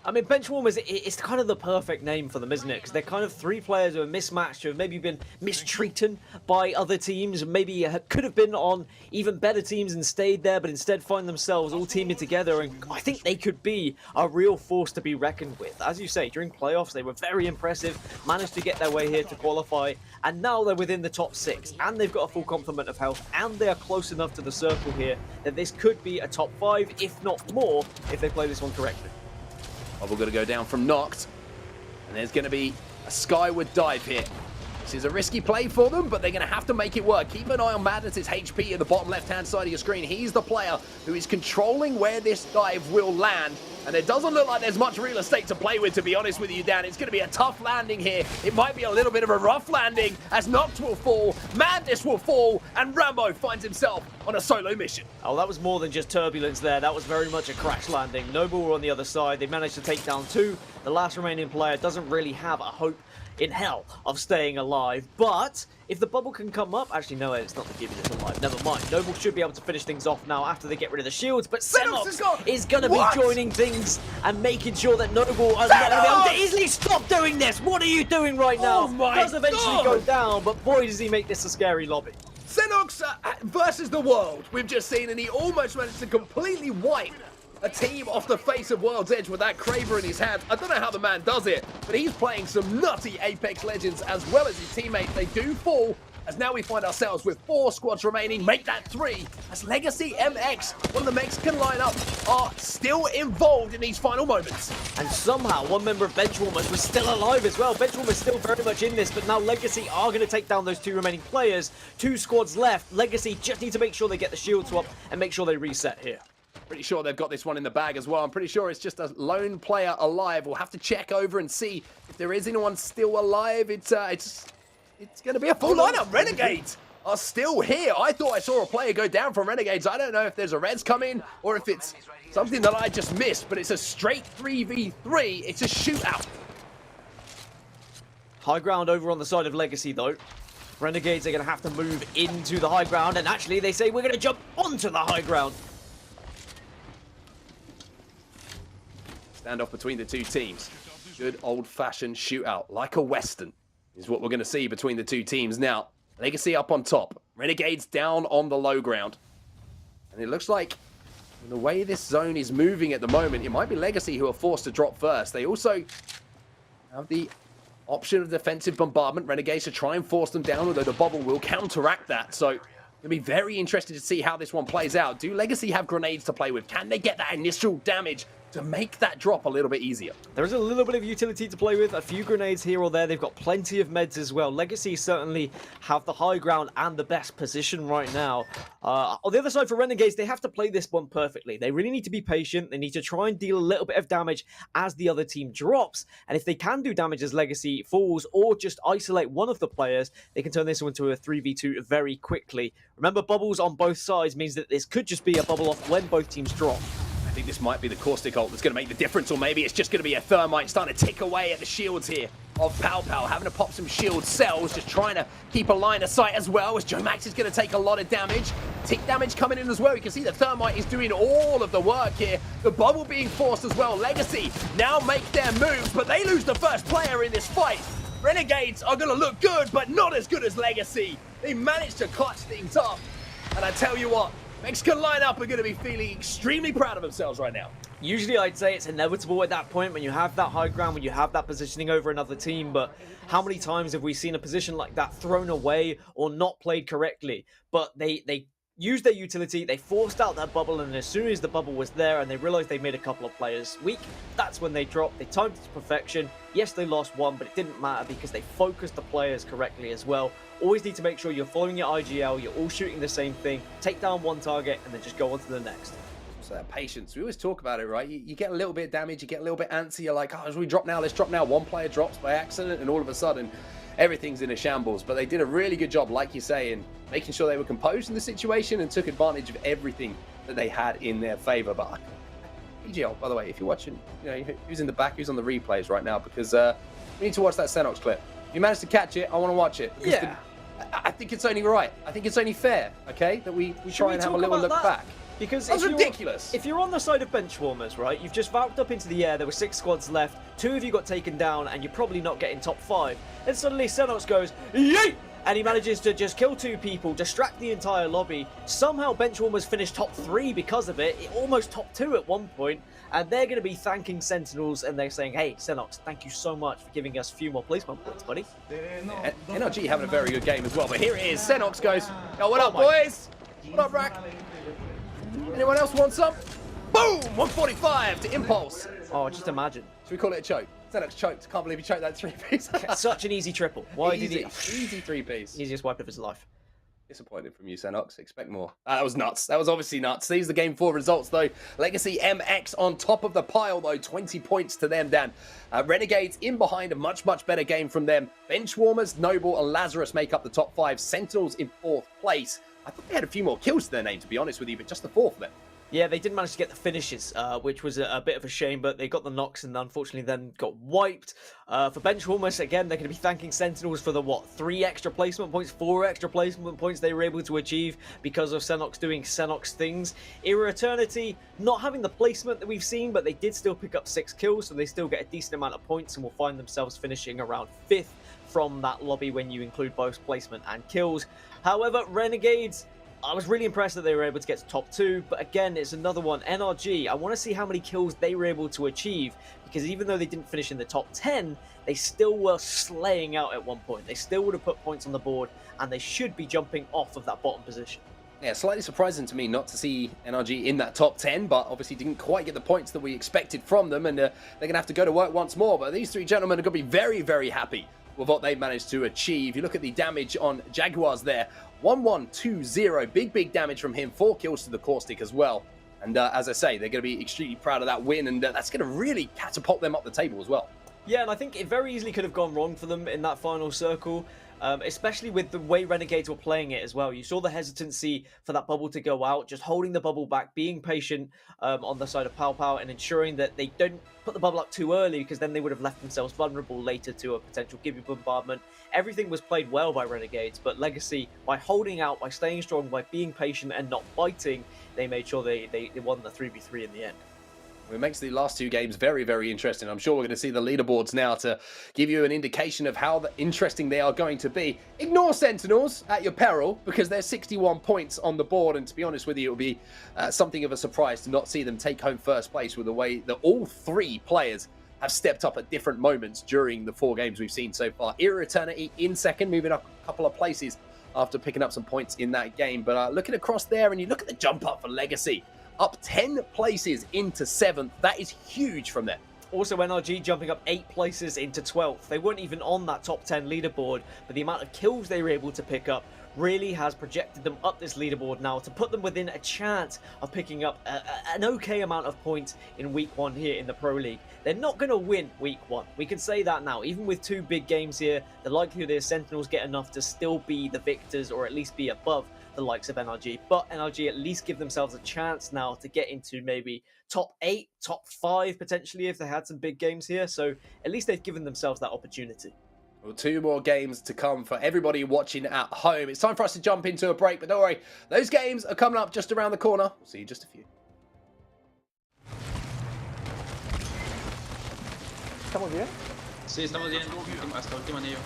I mean, Benchwarmers, it's kind of the perfect name for them, isn't it? Because they're kind of three players who are mismatched, who have maybe been mistreated by other teams, maybe could have been on even better teams and stayed there, but instead find themselves all teaming together. And I think they could be a real force to be reckoned with. As you say, during playoffs, they were very impressive, managed to get their way here to qualify, and now they're within the top 6, and they've got a full complement of health, and they are close enough to the circle here that this could be a top 5, if not more, if they play this one correctly. Bubble going to go down from knocked. And there's going to be a skyward dive here. This is a risky play for them, but they're going to have to make it work. Keep an eye on Madness's HP at the bottom left-hand side of your screen. He's the player who is controlling where this dive will land. And it doesn't look like there's much real estate to play with, to be honest with you, Dan. It's going to be a tough landing here. It might be a little bit of a rough landing as Noct will fall, Madness will fall, and Rambo finds himself on a solo mission. Oh, that was more than just turbulence there. That was very much a crash landing. Noble were on the other side. They managed to take down 2. The last remaining player doesn't really have a hope in hell of staying alive, but if the bubble can come up, actually no, it's not the Gibbon that's alive, never mind. Noble should be able to finish things off now after they get rid of the shields, but Xenox is going to be joining things and making sure that Noble are not going to be able to easily stop doing this. What are you doing right now? Oh my Does eventually God. go down, but boy does he make this a scary lobby. Xenox versus the world, we've just seen, and he almost managed to completely wipe a team off the face of World's Edge with that Kraber in his hand. I don't know how the man does it, but he's playing some nutty Apex Legends as well as his teammates. They do fall, as now we find ourselves with 4 squads remaining. Make that 3, as Legacy MX, one of the Mexican lineup, are still involved in these final moments. And somehow one member of Benchwarmers was still alive as well. Benchwarmers still very much in this, but now Legacy are going to take down those 2 remaining players. 2 squads left. Legacy just need to make sure they get the shield swap and make sure they reset here. Pretty sure they've got this one in the bag as well. I'm pretty sure it's just a lone player alive. We'll have to check over and see if there is anyone still alive. It's going to be a full lineup. Renegades are still here. I thought I saw a player go down from Renegades. I don't know if there's a Reds coming or if it's something that I just missed, but it's a straight 3v3. It's a shootout. High ground over on the side of Legacy, though. Renegades are going to have to move into the high ground, and actually they say we're going to jump onto the high ground. Standoff between the 2 teams. Good old-fashioned shootout, like a Western, is what we're going to see between the 2 teams. Now, Legacy up on top. Renegades down on the low ground. And it looks like the way this zone is moving at the moment, it might be Legacy who are forced to drop first. They also have the option of defensive bombardment. Renegades to try and force them down, although the bubble will counteract that. So, it'll be very interesting to see how this one plays out. Do Legacy have grenades to play with? Can they get that initial damage to make that drop a little bit easier? There is a little bit of utility to play with, a few grenades here or there. They've got plenty of meds as well. Legacy certainly have the high ground and the best position right now. On the other side for Renegades, they have to play this one perfectly. They really need to be patient. They need to try and deal a little bit of damage as the other team drops. And if they can do damage as Legacy falls or just isolate one of the players, they can turn this into a 3v2 very quickly. Remember, bubbles on both sides means that this could just be a bubble off when both teams drop. I think this might be the caustic ult that's going to make the difference, or maybe it's just going to be a thermite starting to tick away at the shields here of Pow Pow, having to pop some shield cells, just trying to keep a line of sight as well, as Joe Max is going to take a lot of damage. Tick damage coming in as well. You can see the thermite is doing all of the work here. The bubble being forced as well. Legacy now make their moves, but they lose the first player in this fight. Renegades are going to look good, but not as good as Legacy. They managed to clutch things up, and I tell you what, Mexican lineup are going to be feeling extremely proud of themselves right now. Usually I'd say it's inevitable at that point when you have that high ground, when you have that positioning over another team, but how many times have we seen a position like that thrown away or not played correctly? But they used their utility, they forced out that bubble, and as soon as the bubble was there and they realized they made a couple of players weak, that's when they dropped. They timed it to perfection. Yes, they lost one, but it didn't matter because they focused the players correctly as well. Always need to make sure you're following your IGL, you're all shooting the same thing, take down one target, and then just go on to the next. So that patience, we always talk about it, right? You get a little bit of damage, you get a little bit antsy, you're like, oh, as we drop now, let's drop now. One player drops by accident, and all of a sudden, everything's in a shambles. But they did a really good job, like you say, in making sure they were composed in the situation and took advantage of everything that they had in their favor. But EGL, by the way, if you're watching, you know, who's in the back, who's on the replays right now, because we need to watch that Xenox clip. If you manage to catch it, I want to watch it. Yeah. I think it's only right. I think it's only fair, okay, that we try and have a little look back. Because That's ridiculous. If you're on the side of Benchwarmers, right, you've just valked up into the air, there were 6 squads left, 2 of you got taken down, and you're probably not getting top 5. And suddenly Xenox goes, yeet! And he manages to just kill 2 people, distract the entire lobby. Somehow Benchwarmers finished top 3 because of it, almost top 2 at one point. And they're going to be thanking Sentinels, and they're saying, hey, Xenox, thank you so much for giving us a few more placement points, buddy. NRG having a very good game as well, but here it is. Xenox goes, yo, what up, boys? What up, Rack? Anyone else want some? Boom! 145 to Impulse. Oh, just imagine. Should we call it a choke? Xenox choked. Can't believe he choked that 3-piece. Such an easy triple. Why did he? Easy 3-piece. Easiest wipe of his life. Disappointed from you, Xenox. Expect more. That was nuts. That was obviously nuts. These are the Game 4 results, though. Legacy MX on top of the pile, though. 20 points to them, Dan. Renegades in behind. A much, much better game from them. Benchwarmers, Noble, and Lazarus make up the top 5. Sentinels in 4th place. I thought they had a few more kills to their name, to be honest with you, but just the 4th then. Yeah, they didn't manage to get the finishes, which was a bit of a shame, but they got the knocks and unfortunately then got wiped. For Benchwarmers, again, they're going to be thanking Sentinels for the, 3 extra placement points, 4 extra placement points they were able to achieve because of Xenox doing Xenox things. Era Eternity, not having the placement that we've seen, but they did still pick up 6 kills, so they still get a decent amount of points and will find themselves finishing around 5th from that lobby when you include both placement and kills. However, Renegades, I was really impressed that they were able to get to top 2, but again, it's another one. NRG, I want to see how many kills they were able to achieve, because even though they didn't finish in the top 10, they still were slaying out at one point. They still would have put points on the board, and they should be jumping off of that bottom position. Yeah, slightly surprising to me not to see NRG in that top 10, but obviously didn't quite get the points that we expected from them, and they're going to have to go to work once more. But these 3 gentlemen are going to be very, very happy with what they've managed to achieve. You look at the damage on Jaguars there, 1120, big damage from him, 4 kills to the Caustic as well. And as I say, they're going to be extremely proud of that win, and that's going to really catapult them up the table as well. Yeah, and I think it very easily could have gone wrong for them in that final circle. Especially with the way Renegades were playing it as well. You saw the hesitancy for that bubble to go out, just holding the bubble back, being patient on the side of Pow Pow and ensuring that they don't put the bubble up too early, because then they would have left themselves vulnerable later to a potential Gibby bombardment. Everything was played well by Renegades, but Legacy, by holding out, by staying strong, by being patient and not biting, they made sure they won the 3v3 in the end. It makes the last 2 games very, very interesting. I'm sure we're going to see the leaderboards now to give you an indication of how interesting they are going to be. Ignore Sentinels at your peril, because there's 61 points on the board, and to be honest with you, it'll be something of a surprise to not see them take home first place with the way that all 3 players have stepped up at different moments during the 4 games we've seen so far. Era Eternity in second, moving up a couple of places after picking up some points in that game. But looking across there, and you look at the jump up for Legacy, up 10 places into 7th. That is huge from them. Also, NRG jumping up 8 places into 12th. They weren't even on that top 10 leaderboard, but the amount of kills they were able to pick up really has projected them up this leaderboard now to put them within a chance of picking up an okay amount of points in week 1 here in the Pro League. They're not going to win week 1. We can say that now. Even with 2 big games here, the likelihood is Sentinels get enough to still be the victors, or at least be above the likes of NRG. But NRG at least give themselves a chance now to get into maybe top 8, top 5 potentially if they had some big games here. So at least they've given themselves that opportunity. Well, 2 more games to come for everybody watching at home. It's time for us to jump into a break, but don't worry, those games are coming up just around the corner. We'll see you in just a few. ¿Estamos bien? Sí, estamos bien. Hasta último anillo.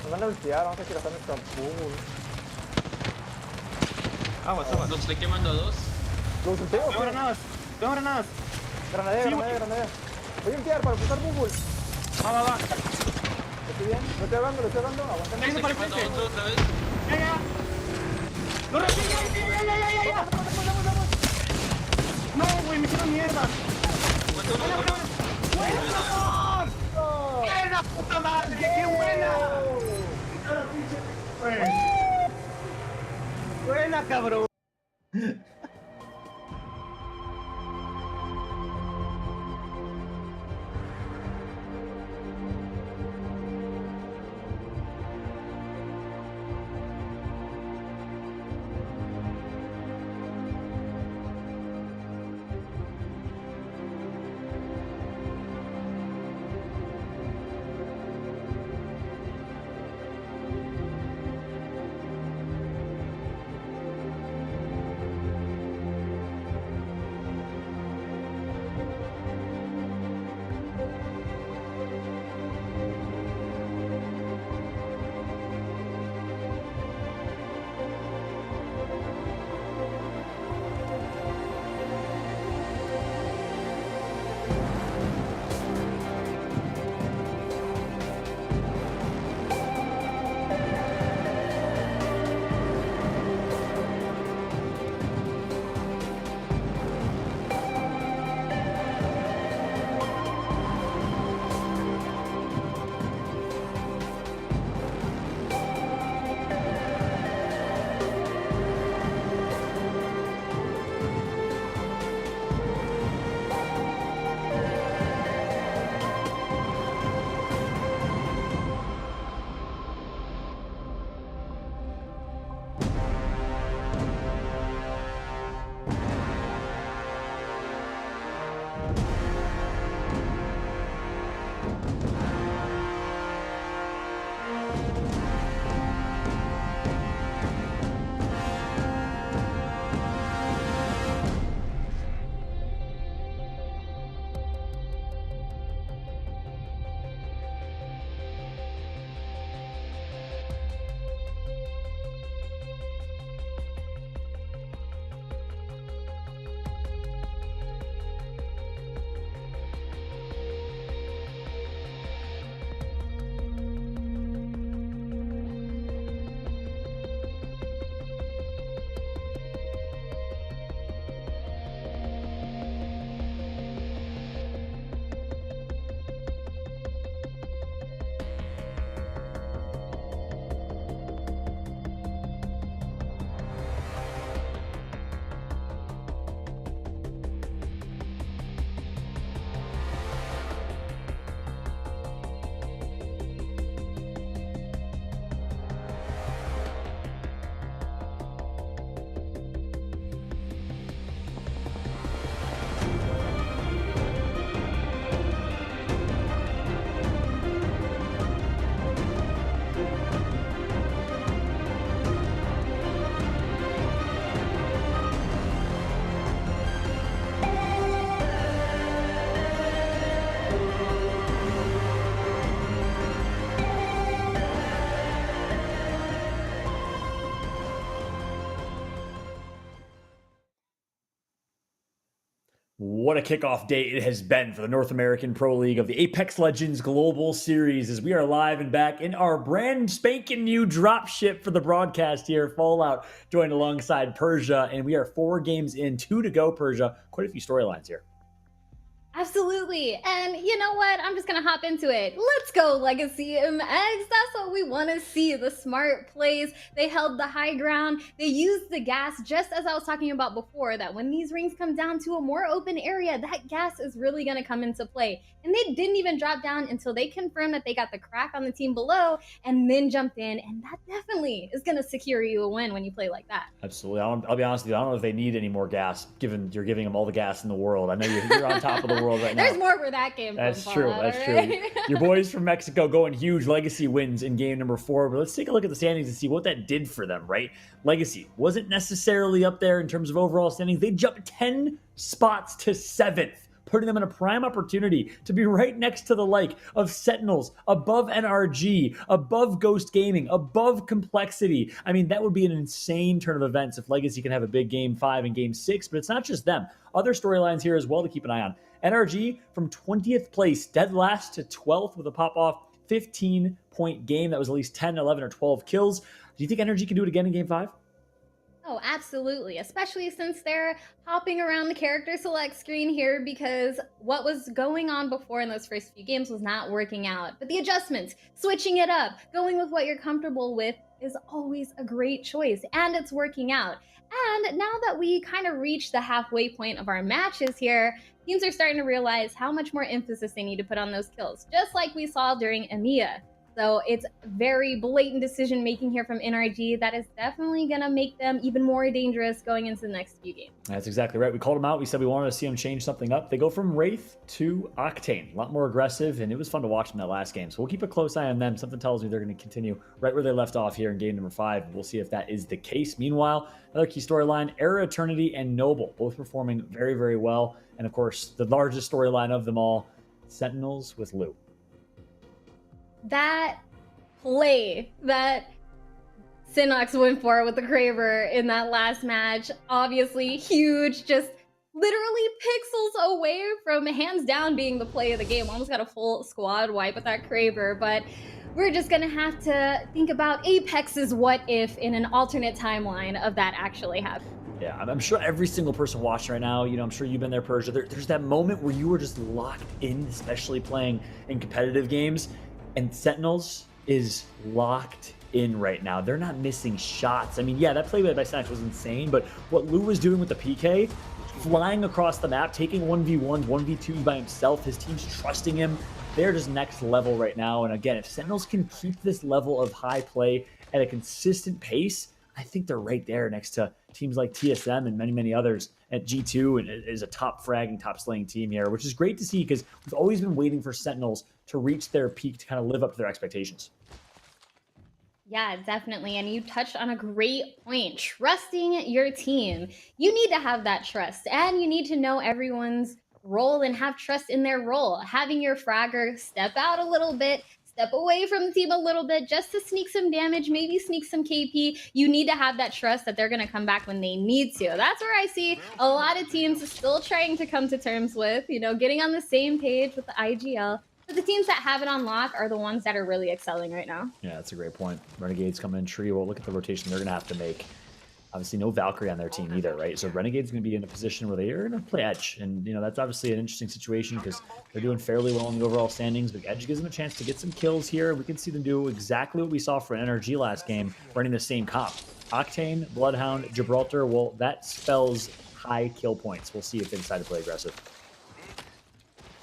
Nos van a ultear, vamos a tirar nuestra bubble. Aguas. Los estoy quemando a 2. Los ulteo. Tengo granadas. Granadea. Voy a ultear para usar bubble. Va. Estoy bien, lo estoy dando. Aguantando. Estoy quemando a otro otra vez. ¡Ya! ¡No repique! ¡Ya! ¡No, güey! ¡Me hicieron mierda! ¡Buena! ¡Buena, puta madre! ¡Qué buena! ¡Buena, cabrón! what a kickoff day it has been for the North American Pro League of the Apex Legends Global Series as we are live and back in our brand spanking new dropship for the broadcast here. Fallout joined alongside Persia, and we are 4 games in, 2 to go, Persia. Quite a few storylines here. Absolutely. And you know what? I'm just going to hop into it. Let's go, Legacy MX. That's what we want to see. The smart plays. They held the high ground. They used the gas, just as I was talking about before, that when these rings come down to a more open area, that gas is really going to come into play. And they didn't even drop down until they confirmed that they got the crack on the team below and then jumped in. And that definitely is going to secure you a win when you play like that. Absolutely. I'll be honest with you. I don't know if they need any more gas, given you're giving them all the gas in the world. I know you're on top of the world right now. There's more where that came That's from. true. Fallout, That's right? true. Your boys from Mexico going huge. Legacy wins in game number 4. But let's take a look at the standings and see what that did for them, right? Legacy wasn't necessarily up there in terms of overall standings. They jumped 10 spots to 7th. Putting them in a prime opportunity to be right next to the like of Sentinels, above NRG, above Ghost Gaming, above Complexity. I mean, that would be an insane turn of events if Legacy can have a big game 5 and game 6, but it's not just them. Other storylines here as well to keep an eye on. NRG from 20th place, dead last to 12th with a pop-off 15-point game. That was at least 10, 11, or 12 kills. Do you think NRG can do it again in game 5? Oh, absolutely. Especially since they're hopping around the character select screen here because what was going on before in those first few games was not working out. But the adjustments, switching it up, going with what you're comfortable with is always a great choice, and it's working out. And now that we kind of reached the halfway point of our matches here, teams are starting to realize how much more emphasis they need to put on those kills, just like we saw during EMEA. So it's very blatant decision making here from NRG that is definitely going to make them even more dangerous going into the next few games. That's exactly right. We called them out. We said we wanted to see them change something up. They go from Wraith to Octane. A lot more aggressive, and it was fun to watch them that last game. So we'll keep a close eye on them. Something tells me they're going to continue right where they left off here in game number 5. We'll see if that is the case. Meanwhile, another key storyline, Era Eternity and Noble, both performing very, very well. And of course, the largest storyline of them all, Sentinels with Lou. That play that Synox went for with the Kraber in that last match, obviously huge, just literally pixels away from hands down being the play of the game. Almost got a full squad wipe with that Kraber, but we're just gonna have to think about Apex's what if in an alternate timeline of that actually happening. Yeah, I'm sure every single person watching right now, I'm sure you've been there, Persia. There's that moment where you were just locked in, especially playing in competitive games, and Sentinels is locked in right now. They're not missing shots. I mean, yeah, that play by Synox was insane, but what Lou was doing with the PK, flying across the map, taking 1v1s, 1v2s by himself, his team's trusting him. They're just next level right now. And again, if Sentinels can keep this level of high play at a consistent pace, I think they're right there next to teams like TSM and many, many others at G2, and is a top fragging, top slaying team here, which is great to see because we've always been waiting for Sentinels to reach their peak to kind of live up to their expectations. Yeah, definitely. And you touched on a great point. Trusting your team. You need to have that trust, and you need to know everyone's role and have trust in their role. Having your fragger step out a little bit, step away from the team a little bit just to sneak some damage, maybe sneak some KP. You need to have that trust that they're going to come back when they need to. That's where I see a lot of teams still trying to come to terms with, getting on the same page with the IGL. But the teams that have it on lock are the ones that are really excelling right now. Yeah, that's a great point. Renegades coming in trio. Well, look at the rotation they're going to have to make. Obviously, no Valkyrie on their team either, right? So Renegade's going to be in a position where they are going to play Edge. And, that's obviously an interesting situation because they're doing fairly well in the overall standings. But Edge gives them a chance to get some kills here. We can see them do exactly what we saw for NRG last game, running the same comp. Octane, Bloodhound, Gibraltar. Well, that spells high kill points. We'll see if they decide to play aggressive.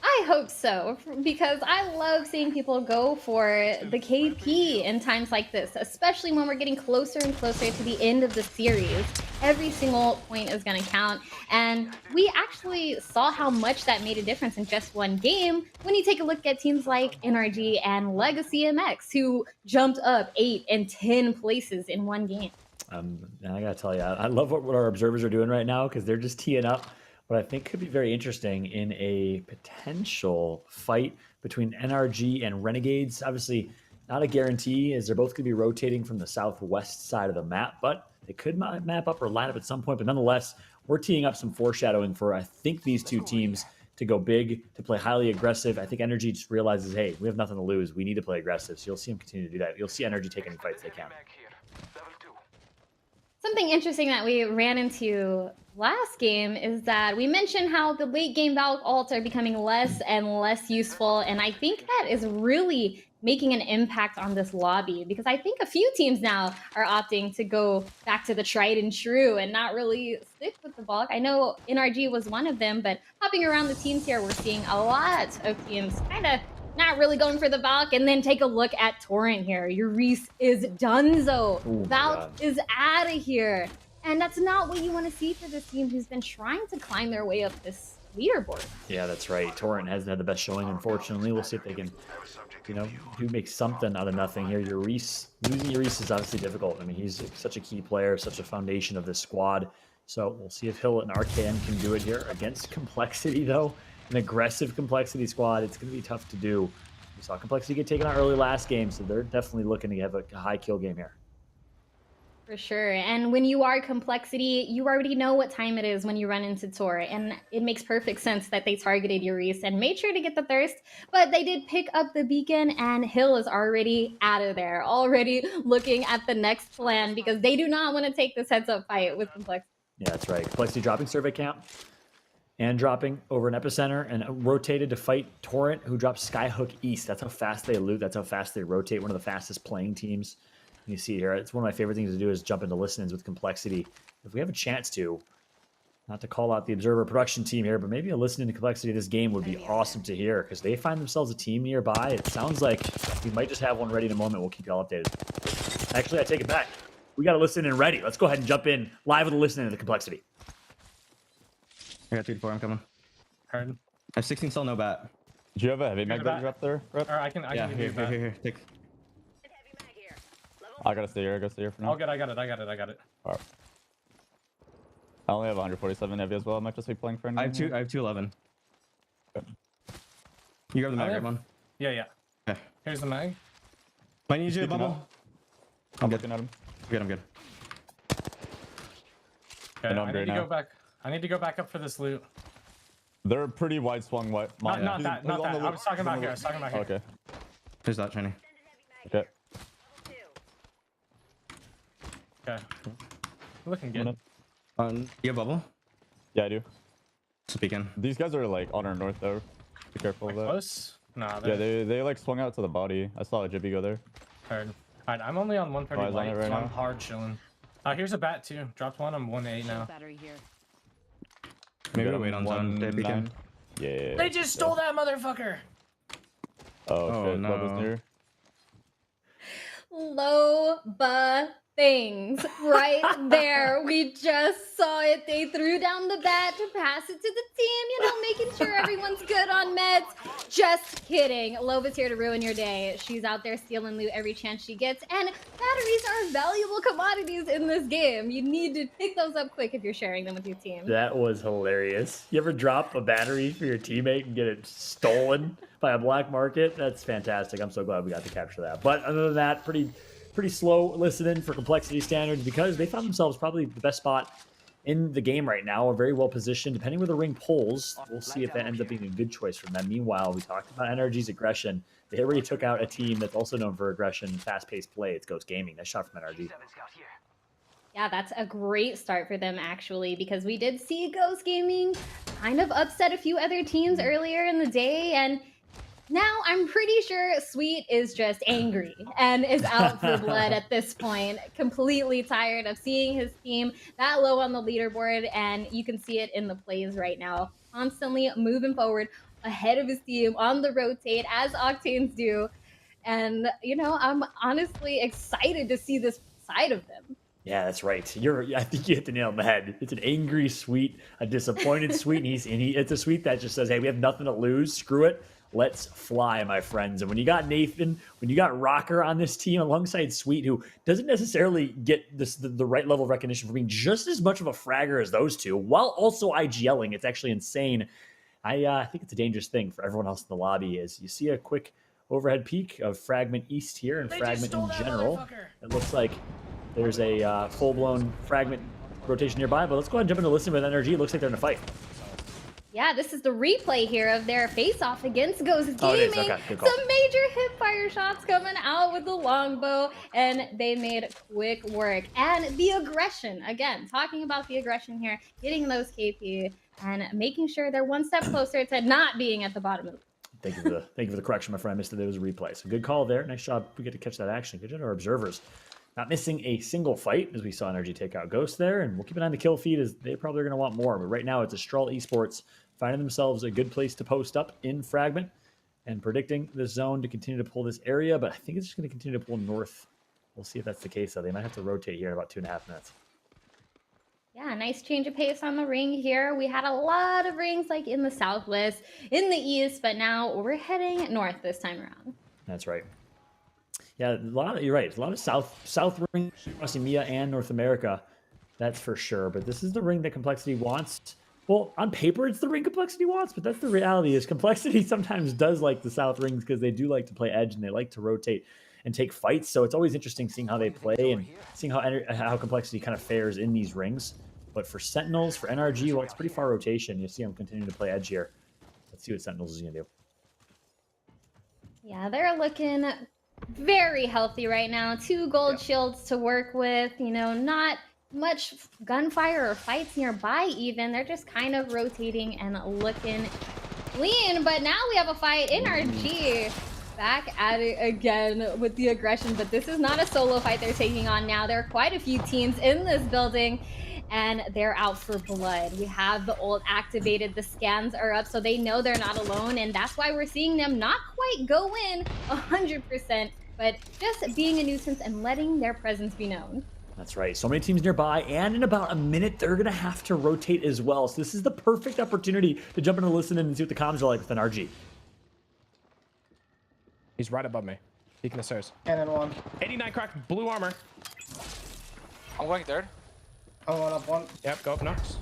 I hope so, because I love seeing people go for the KP in times like this, especially when we're getting closer and closer to the end of the series. Every single point is going to count, and we actually saw how much that made a difference in just one game when you take a look at teams like NRG and Legacy MX, who jumped up 8 and 10 places in one game. And I got to tell you, I love what our observers are doing right now because they're just teeing up what I think could be very interesting in a potential fight between NRG and Renegades. Obviously, not a guarantee as they're both going to be rotating from the southwest side of the map, but they could map up or line up at some point. But nonetheless, we're teeing up some foreshadowing for, I think, these two teams to go big, to play highly aggressive. I think Energy just realizes, hey, we have nothing to lose. We need to play aggressive. So you'll see them continue to do that. You'll see Energy take any fights they can. Something interesting that we ran into last game is that we mentioned how the late game Valk ults are becoming less and less useful, and I think that is really making an impact on this lobby, because I think a few teams now are opting to go back to the tried and true and not really stick with the Valk. I know NRG was one of them, but hopping around the teams here, we're seeing a lot of teams kind of not really going for the Valk. And then take a look at Torrent here. Reese is donezo. Valk is out of here. And that's not what you want to see for this team who's been trying to climb their way up this leaderboard. Yeah, that's right. Torrent hasn't had the best showing, unfortunately. We'll see if they can, you know, do make something out of nothing here. Reese, losing Reese is obviously difficult. I mean, he's such a key player, such a foundation of this squad. So we'll see if Hill and Arcan can do it here against Complexity, though. An aggressive Complexity squad. It's going to be tough to do. We saw Complexity get taken out early last game, so they're definitely looking to have a high kill game here. For sure. And when you are Complexity, you already know what time it is when you run into Tor. And it makes perfect sense that they targeted Reese and made sure to get the thirst. But they did pick up the beacon, and Hill is already out of there, already looking at the next plan, because they do not want to take this heads-up fight with Complexity. Yeah, that's right. Complexity dropping survey count and dropping over an epicenter and rotated to fight Torrent, who drops Skyhook East. That's how fast they loot. That's how fast they rotate. One of the fastest playing teams. You see here, it's one of my favorite things to do is jump into listen-ins with Complexity. If we have a chance to, not to call out the Observer production team here, but maybe a listen-in to Complexity of this game would be awesome to hear, because they find themselves a team nearby. It sounds like we might just have one ready in a moment. We'll keep you all updated. Actually, I take it back. We got a listen-in ready. Let's go ahead and jump in live with a listen-in to Complexity. I got 3 to 4. I'm coming. Heard. I have 16 cell, no bat. Do you have a heavy mag that you dropped there, Rep? Or I can give you a bat. Here. Take. I gotta stay here. for now. Oh, good. I got it. All right. I only have 147 heavy as well. I might just be playing for anything. I have 211. Okay. You grab the mag, right, one? Yeah. Okay. Here's the mag. I need you, bubble. I'm looking at him. I'm good. Okay, I need to go back. I need to go back up for this loot. They're pretty wide swung. Not that. I was talking about here. Okay. Here's that, Shiny. Okay. Okay. Looking good. You have bubble? Yeah, I do. Speaking. These guys are like on our north though. Be careful of that. Close? Nah. Yeah, they like swung out to the body. I saw a Jibby go there. Heard. Alright, I'm only on 130 light, right so now? I'm hard chilling. Here's a bat too. Dropped one. I'm 1-8 now. Maybe we'll wait on zone. Yeah. They just stole that motherfucker. Oh shit, no. Bubba's near. Loba things right there. We just saw it. They threw down the bat to pass it to the team, you know, making sure everyone's good on meds. Just kidding. Loba's here to ruin your day. She's out there stealing loot every chance she gets, and batteries are valuable commodities in this game. You need to pick those up quick if you're sharing them with your team. That was hilarious. You ever drop a battery for your teammate and get it stolen by a black market? That's fantastic. I'm so glad we got to capture that. But other than that, pretty slow listening for Complexity standards, because they found themselves probably the best spot in the game right now, are very well positioned. Depending where the ring pulls, we'll see if that ends up being a good choice for them. Meanwhile, we talked about NRG's aggression. They already took out a team that's also known for aggression and fast-paced play. It's Ghost Gaming. Nice shot from NRG. Yeah, that's a great start for them, actually, because we did see Ghost Gaming kind of upset a few other teams earlier in the day, and now I'm pretty sure Sweet is just angry and is out for blood at this point, completely tired of seeing his team that low on the leaderboard, and you can see it in the plays right now, constantly moving forward ahead of his team on the rotate, as Octanes do, and, you know, I'm honestly excited to see this side of them. Yeah, that's right. I think you hit the nail on the head. It's an angry Sweet, a disappointed Sweet, and it's a Sweet that just says, hey, we have nothing to lose, screw it. Let's fly, my friends. And when you got Nathan, when you got Rocker on this team alongside Sweet, who doesn't necessarily get the right level of recognition for being just as much of a fragger as those two, while also IGLing, it's actually insane. I think it's a dangerous thing for everyone else in the lobby. As you see a quick overhead peek of Fragment East here and Fragment in general. It looks like there's a full-blown Fragment rotation nearby, but let's go ahead and jump into listen with energy. It looks like they're in a fight. Yeah, this is the replay here of their face-off against Ghost Oh, it is. Gaming. Okay, good call. Some major hip-fire shots coming out with the longbow, and they made quick work. And the aggression, again, talking about the aggression here, getting those KP and making sure they're one step closer to not being at the bottom of the Thank you for the correction, my friend. I missed that it was a replay. So good call there. Nice job. We get to catch that action. Good job to our observers. Not missing a single fight as we saw Energy take out Ghost there. And we'll keep an eye on the kill feed as they probably are going to want more. But right now it's Astral Esports finding themselves a good place to post up in Fragment and predicting the zone to continue to pull this area. But I think it's just going to continue to pull north. We'll see if that's the case, though. They might have to rotate here in about 2.5 minutes. Yeah, nice change of pace on the ring here. We had a lot of rings like in the southwest, in the east, but now we're heading north this time around. That's right. Yeah, you're right. A lot of south rings across EMEA and North America. That's for sure. But this is the ring that Complexity wants. Well, on paper, it's the ring Complexity wants, but that's the reality is Complexity sometimes does like the south rings because they do like to play edge and they like to rotate and take fights. So it's always interesting seeing how they play and seeing how Complexity kind of fares in these rings. But for Sentinels, for NRG, well, it's pretty far rotation. You see them continuing to play edge here. Let's see what Sentinels is going to do. Yeah, they're looking very healthy right now. 2 gold shields to work with. You know, not much gunfire or fights nearby even. They're just kind of rotating and looking clean. But now we have a fight. NRG back at it again with the aggression. But this is not a solo fight they're taking on now. There are quite a few teams in this building, and they're out for blood. We have the ult activated, the scans are up, so they know they're not alone, and that's why we're seeing them not quite go in 100%, but just being a nuisance and letting their presence be known. That's right. So many teams nearby, and in about a minute, they're going to have to rotate as well. So this is the perfect opportunity to jump in and listen in and see what the comms are like with an RG. He's right above me. Peeking the stairs. Cannon 1. 89 cracked, blue armor. I'm going third. I'm going up 1. Yep, go up Nox.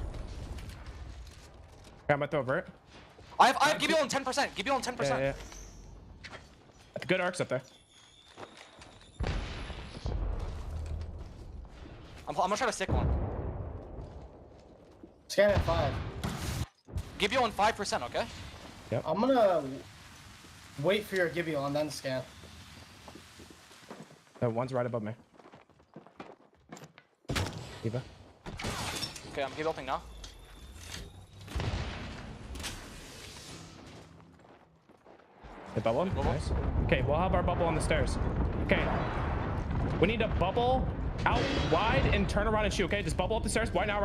Okay, I'm gonna throw a vert. I have give you on 10%. Give you on 10%. Yeah. Good arcs up there. I'm gonna try to stick one. Scan at 5. Give you on 5%, okay? Yep. I'm gonna wait for your Gibby and then scan. One's right above me. Eva. Okay, I'm give-ulting now. Hit bubble him. Nice. Okay, we'll have our bubble on the stairs. Okay. We need to bubble out wide and turn around and shoot, okay? Just bubble up the stairs. Right now.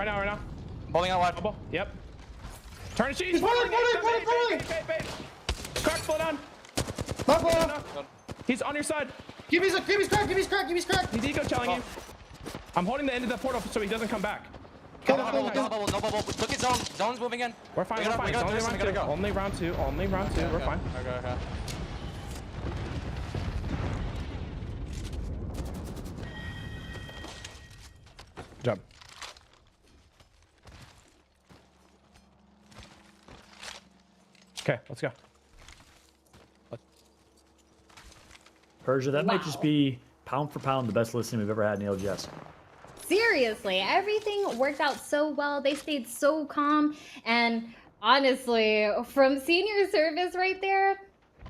Bubbling out wide. Bubble. Yep. Turn and shoot. He's falling. Crack, slow down. He's on your side. Gibby's cracked. He's eco telling you. I'm holding the end of the portal so he doesn't come back. No bubble. Look at zone. Zone's moving in. We're fine. Only round two. We're fine. Okay. Jump. Okay, let's go. Persia, that might just be pound for pound the best listening we've ever had in the LGS. Seriously, everything worked out so well. They stayed so calm. And honestly, from senior service right there,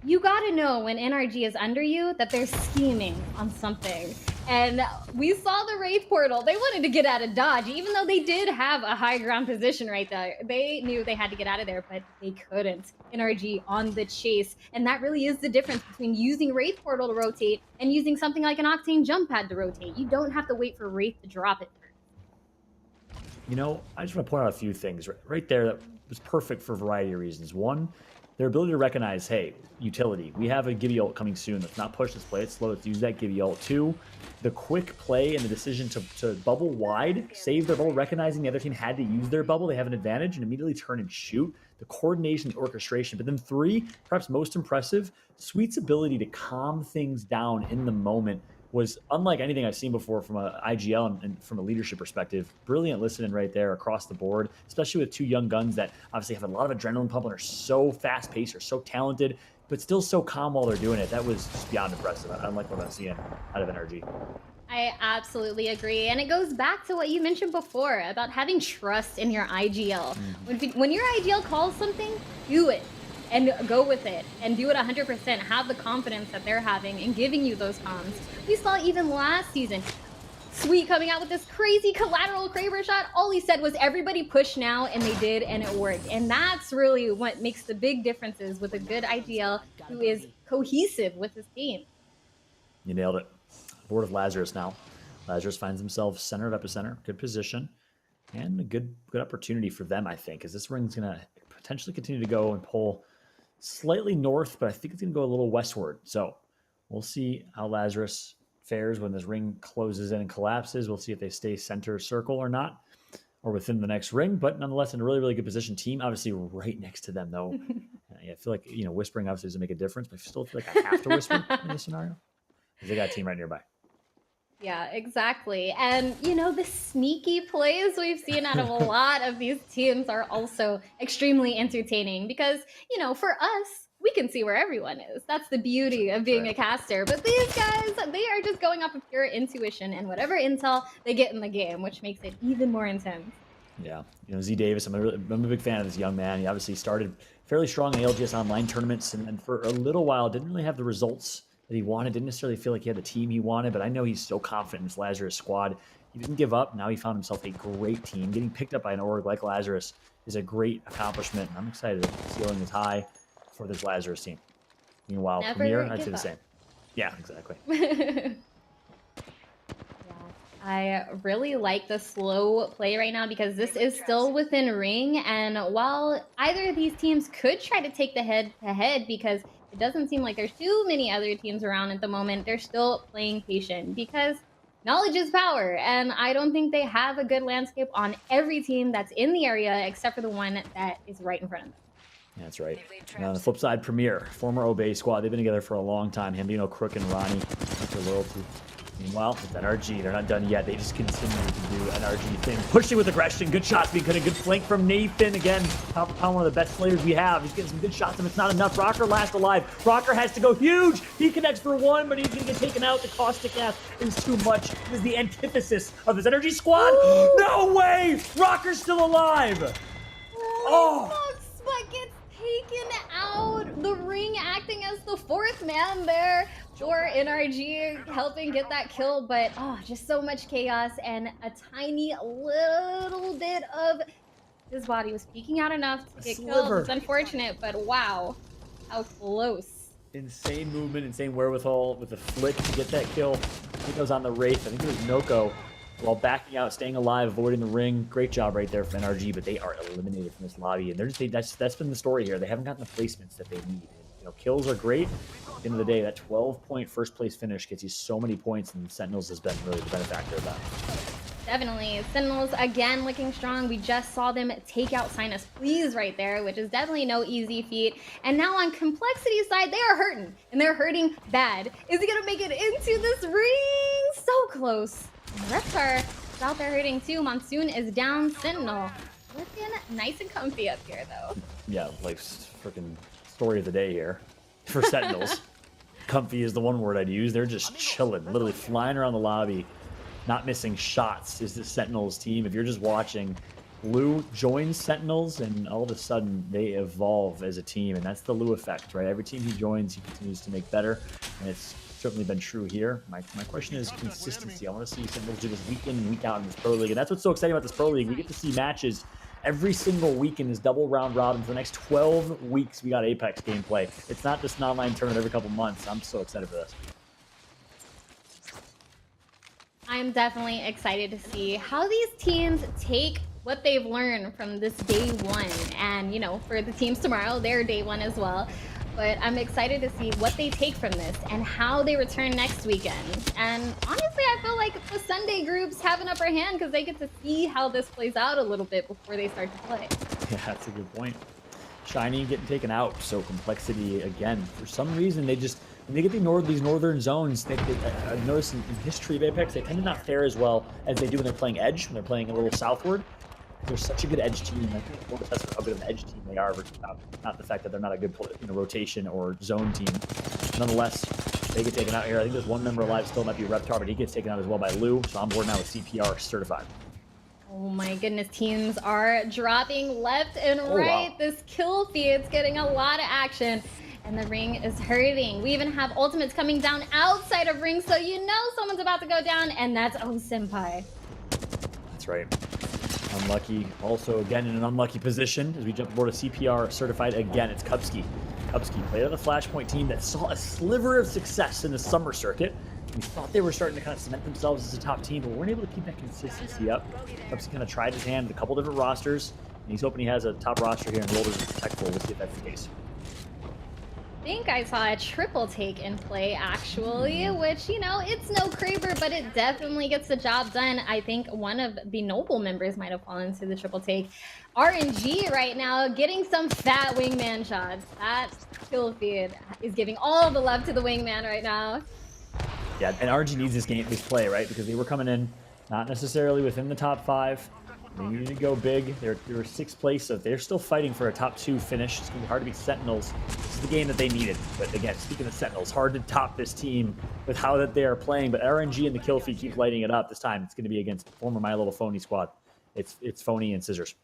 you gotta know when NRG is under you that they're scheming on something. And we saw the Wraith portal. They wanted to get out of Dodge, even though they did have a high ground position right there. They knew they had to get out of there, but they couldn't. NRG on the chase. And that really is the difference between using Wraith portal to rotate and using something like an Octane jump pad to rotate. You don't have to wait for Wraith to drop it. You know, I just want to point out a few things right there that was perfect for a variety of reasons. One, their ability to recognize, hey, utility. We have a Gibby ult coming soon. Let's not push, let's play it slow. Let's use that Gibby ult. Two, the quick play and the decision to bubble wide, save their bubble, recognizing the other team had to use their bubble. They have an advantage and immediately turn and shoot. The coordination, the orchestration. But then three, perhaps most impressive, Sweet's ability to calm things down in the moment was unlike anything I've seen before from a IGL and from a leadership perspective. Brilliant listening right there across the board, especially with two young guns that obviously have a lot of adrenaline pump and are so fast-paced, are so talented, but still so calm while they're doing it. That was just beyond impressive. I like what I'm seeing out of NRG. I absolutely agree. And it goes back to what you mentioned before about having trust in your IGL. When your IGL calls something, do it and go with it and do it 100%. Have the confidence that they're having and giving you those comms. We saw even last season, Sweet coming out with this crazy collateral Kraber shot. All he said was everybody push now, and they did, and it worked. And that's really what makes the big differences with a good IGL who is cohesive with his team. You nailed it. Board of Lazarus now. Lazarus finds himself center of epicenter, good position, and a good opportunity for them, I think, as this ring's going to potentially continue to go and pull slightly north, but I think it's going to go a little westward. So we'll see how Lazarus fares when this ring closes in and collapses. We'll see if they stay center circle or not, or within the next ring, but nonetheless in a really, really good position. Team obviously right next to them, though. I feel like, whispering obviously doesn't make a difference, but I still feel like I have to whisper in this scenario because they got a team right nearby. Yeah, exactly. And, the sneaky plays we've seen out of a lot of these teams are also extremely entertaining because, for us, we can see where everyone is. That's the beauty of being a caster. But these guys, they are just going off of pure intuition and whatever intel they get in the game, which makes it even more intense. Yeah. Z Davis, I'm a big fan of this young man. He obviously started fairly strong in ALGS online tournaments and for a little while didn't really have the results that he wanted. Didn't necessarily feel like he had the team he wanted, but I know he's so confident in this Lazarus squad. He didn't give up. Now he found himself a great team. Getting picked up by an org like Lazarus is a great accomplishment. I'm excited. The ceiling is high for this Lazarus team. Meanwhile, Never Premier, I'd give say the up. same. Yeah, exactly. I really like the slow play right now because this is still within ring. And while either of these teams could try to take the head-to-head because it doesn't seem like there's too many other teams around at the moment, they're still playing patient because knowledge is power. And I don't think they have a good landscape on every team that's in the area except for the one that is right in front of them. That's right. Now on the flip side, Premier, former Obey squad, they've been together for a long time. Hambino, Crook, and Ronnie, their loyalty. Meanwhile, it's NRG. They're not done yet. They just continue to do NRG thing. Pushing with aggression. Good shots being good. A good flank from Nathan. Again, one of the best players we have. He's getting some good shots, and it's not enough. Rocker last alive. Rocker has to go huge. He connects for one, but he's going to get taken out. The caustic gas is too much. This is the antithesis of this NRG squad. No way! Rocker's still alive. But gets taken out. The ring acting as the fourth man there for NRG, helping get that kill. But just so much chaos and a tiny little bit of his body was peeking out enough to get killed. It's unfortunate, but wow, how close. Insane movement, insane wherewithal with the flick to get that kill. I think it was on the Wraith. I think it was Noko. While backing out, staying alive, avoiding the ring. Great job right there for NRG, but they are eliminated from this lobby. And that's been the story here. They haven't gotten the placements that they need. And, kills are great. At the end of the day, that 12-point first place finish gets you so many points, and Sentinels has been really the benefactor of that. Definitely. Sentinels, again, looking strong. We just saw them take out Sinus Please right there, which is definitely no easy feat. And now on Complexity side, they are hurting, and they're hurting bad. Is he going to make it into this ring? So close. Reptar is out there hurting too. Monsoon is down. Sentinel looking nice and comfy up here, though. Yeah, like freaking story of the day here for Sentinels. Comfy is the one word I'd use. They're just chilling, literally flying around the lobby, not missing shots. Is the Sentinels team. If you're just watching, Lou joins Sentinels, and all of a sudden they evolve as a team, and that's the Lou effect, right? Every team he joins, he continues to make better, and it's certainly been true here. My question is consistency. I want to see Sentinels do this week in and week out in this Pro League, and that's what's so exciting about this Pro League. We get to see matches every single week in this double round robin. For the next 12 weeks, we got Apex gameplay. It's not just an online tournament every couple months. I'm so excited for this. I'm definitely excited to see how these teams take what they've learned from this day one. And, for the teams tomorrow, they're day one as well. But I'm excited to see what they take from this and how they return next weekend. And honestly, I feel like the Sunday groups have an upper hand because they get to see how this plays out a little bit before they start to play. Yeah, that's a good point. Shiny getting taken out, so Complexity again. For some reason, when they get these northern zones, I've noticed in history of Apex, they tend to not fare as well as they do when they're playing Edge, when they're playing a little southward. They're such a good edge team. I think that's how good of an edge team they are. Not the fact that they're not a good rotation or zone team. Nonetheless, They get taken out here. I think there's one member alive still, might be Reptar, but he gets taken out as well by Lou. So I'm board now with CPR certified. Oh my goodness, teams are dropping left and right. Wow. This kill feed's getting a lot of action, and the ring is hurting. We even have ultimates coming down outside of ring, so you know someone's about to go down, and that's Oh Senpai. That's right. Unlucky. Also, again, in an unlucky position as we jump aboard a CPR certified again. It's Kupski. Kupski played on the Flashpoint team that saw a sliver of success in the summer circuit. We thought they were starting to kind of cement themselves as a top team, but weren't able to keep that consistency up. Kupski kind of tried his hand with a couple different rosters, and he's hoping he has a top roster here in Rollers and Protectful. We'll see if that's the case. I think I saw a triple take in play, actually, which, you know, it's no Kraber, but it definitely gets the job done. I think one of the Noble members might have fallen to the triple take. RNG right now getting some fat wingman shots. That kill feed is giving all the love to the wingman right now. Yeah, and RNG needs this play, right? Because they were coming in not necessarily within the top 5. They needed to go big. They were 6th place, so they're still fighting for a top 2 finish. It's going to be hard to beat Sentinels. This is the game that they needed. But again, speaking of Sentinels, hard to top this team with how that they are playing. But RNG and the kill feed keep lighting it up. This time, it's going to be against former My Little Phony squad. It's Phony and Scissors.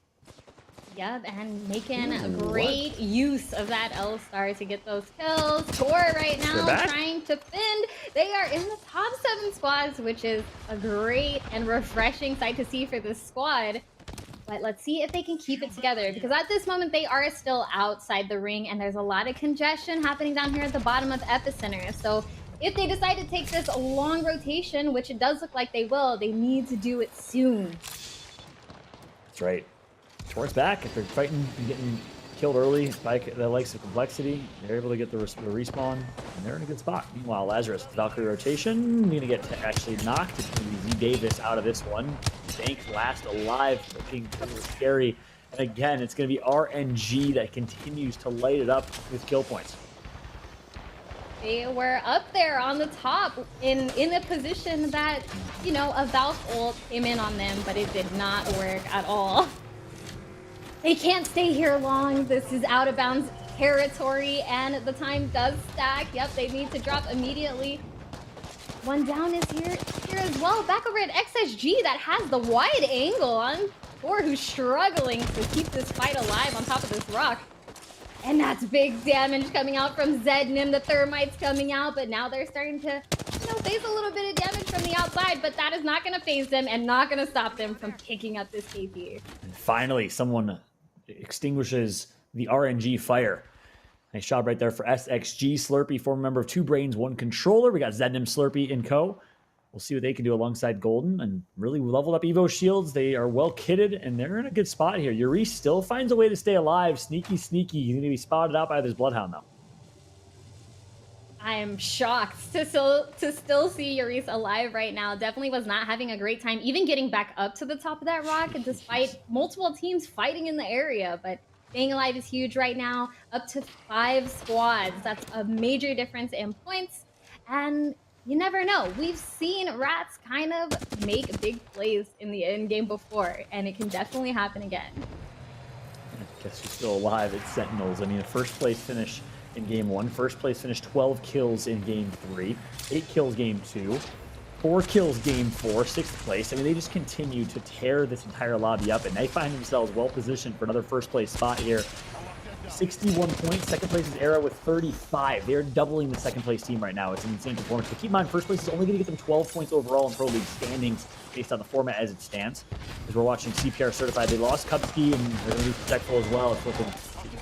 Yep, and making a great use of that L-Star to get those kills. Tor right now trying to fend. They are in the top 7 squads, which is a great and refreshing sight to see for this squad. But let's see if they can keep it together, because at this moment they are still outside the ring and there's a lot of congestion happening down here at the bottom of Epicenter. So if they decide to take this long rotation, which it does look like they will, they need to do it soon. That's right. Tor's back. If they're fighting and getting killed early by the likes of Complexity, they're able to get the respawn, and they're in a good spot. Meanwhile, Lazarus, Valkyrie rotation, going to get actually knocked. It's going to be Z Davis out of this one. Bank last alive, looking scary. And again, it's going to be RNG that continues to light it up with kill points. They were up there on the top in a position that, you know, a Valve ult came in on them, but it did not work at all. They can't stay here long. This is out of bounds territory, and the time does stack. Yep, they need to drop immediately. One down is here as well. Back over at XSG that has the wide angle on Thor, who's struggling to keep this fight alive on top of this rock. And that's big damage coming out from Zednim. The Thermite's coming out, but now they're starting to, you know, face a little bit of damage from the outside, but that is not going to phase them and not going to stop them from picking up this KP. And finally, someone extinguishes the RNG fire. Nice job right there for SXG. Slurpee, former member of 2 Brains, 1 Controller. We got Zednim, Slurpee, and co. We'll see what they can do alongside Golden, and really leveled up Evo shields. They are well kitted, and they're in a good spot here. Yuri still finds a way to stay alive. Sneaky. He's going to be spotted out by this Bloodhound, though. I am shocked to still see Yuris alive right now. Definitely was not having a great time, even getting back up to the top of that rock, despite multiple teams fighting in the area. But staying alive is huge right now. Up to 5 squads. That's a major difference in points. And you never know. We've seen Rats kind of make big plays in the end game before, and it can definitely happen again. I guess you're still alive. It's Sentinels. I mean, a first place finish in game 1. First place finished 12 kills in game 3. 8 kills game 2. 4 kills game 4. 6th place. I mean, they just continue to tear this entire lobby up, and they find themselves well positioned for another first place spot here. 61 points. Second place is Era with 35. They're doubling the second place team right now. It's an insane performance. But keep in mind, first place is only going to get them 12 points overall in Pro League standings based on the format as it stands. As we're watching CPR certified, they lost Kupski, and they're going to be protectful as well. It's looking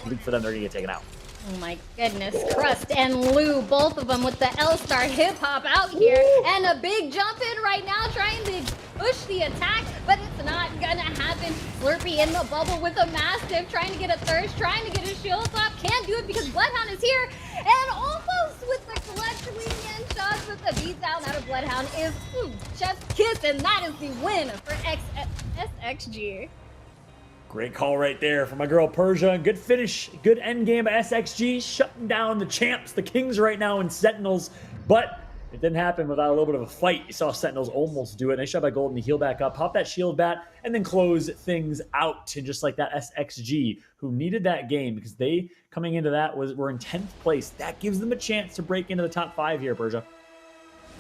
bleak for them. They're going to get taken out. Oh my goodness, Crust and Lou, both of them with the L-Star hip-hop out here. And a big jump in right now, trying to push the attack, but it's not gonna happen. Slurpee in the bubble with a Mastiff, trying to get a Thirst, trying to get his shield up. Can't do it because Bloodhound is here. And almost with the collect weekend shots with the beatdown out of Bloodhound is Chef's Kiss, and that is the win for SXG. Great call right there for my girl Persia. Good finish, good end game by SXG, shutting down the champs, the kings right now in Sentinels. But It didn't happen without a little bit of a fight. You saw Sentinels almost do it. Nice shot by Golden to heal back up, pop that shield bat, and then close things out. And just like that, SXG, who needed that game because they, coming into that, were in 10th place. That gives them a chance to break into the top 5 here, Persia.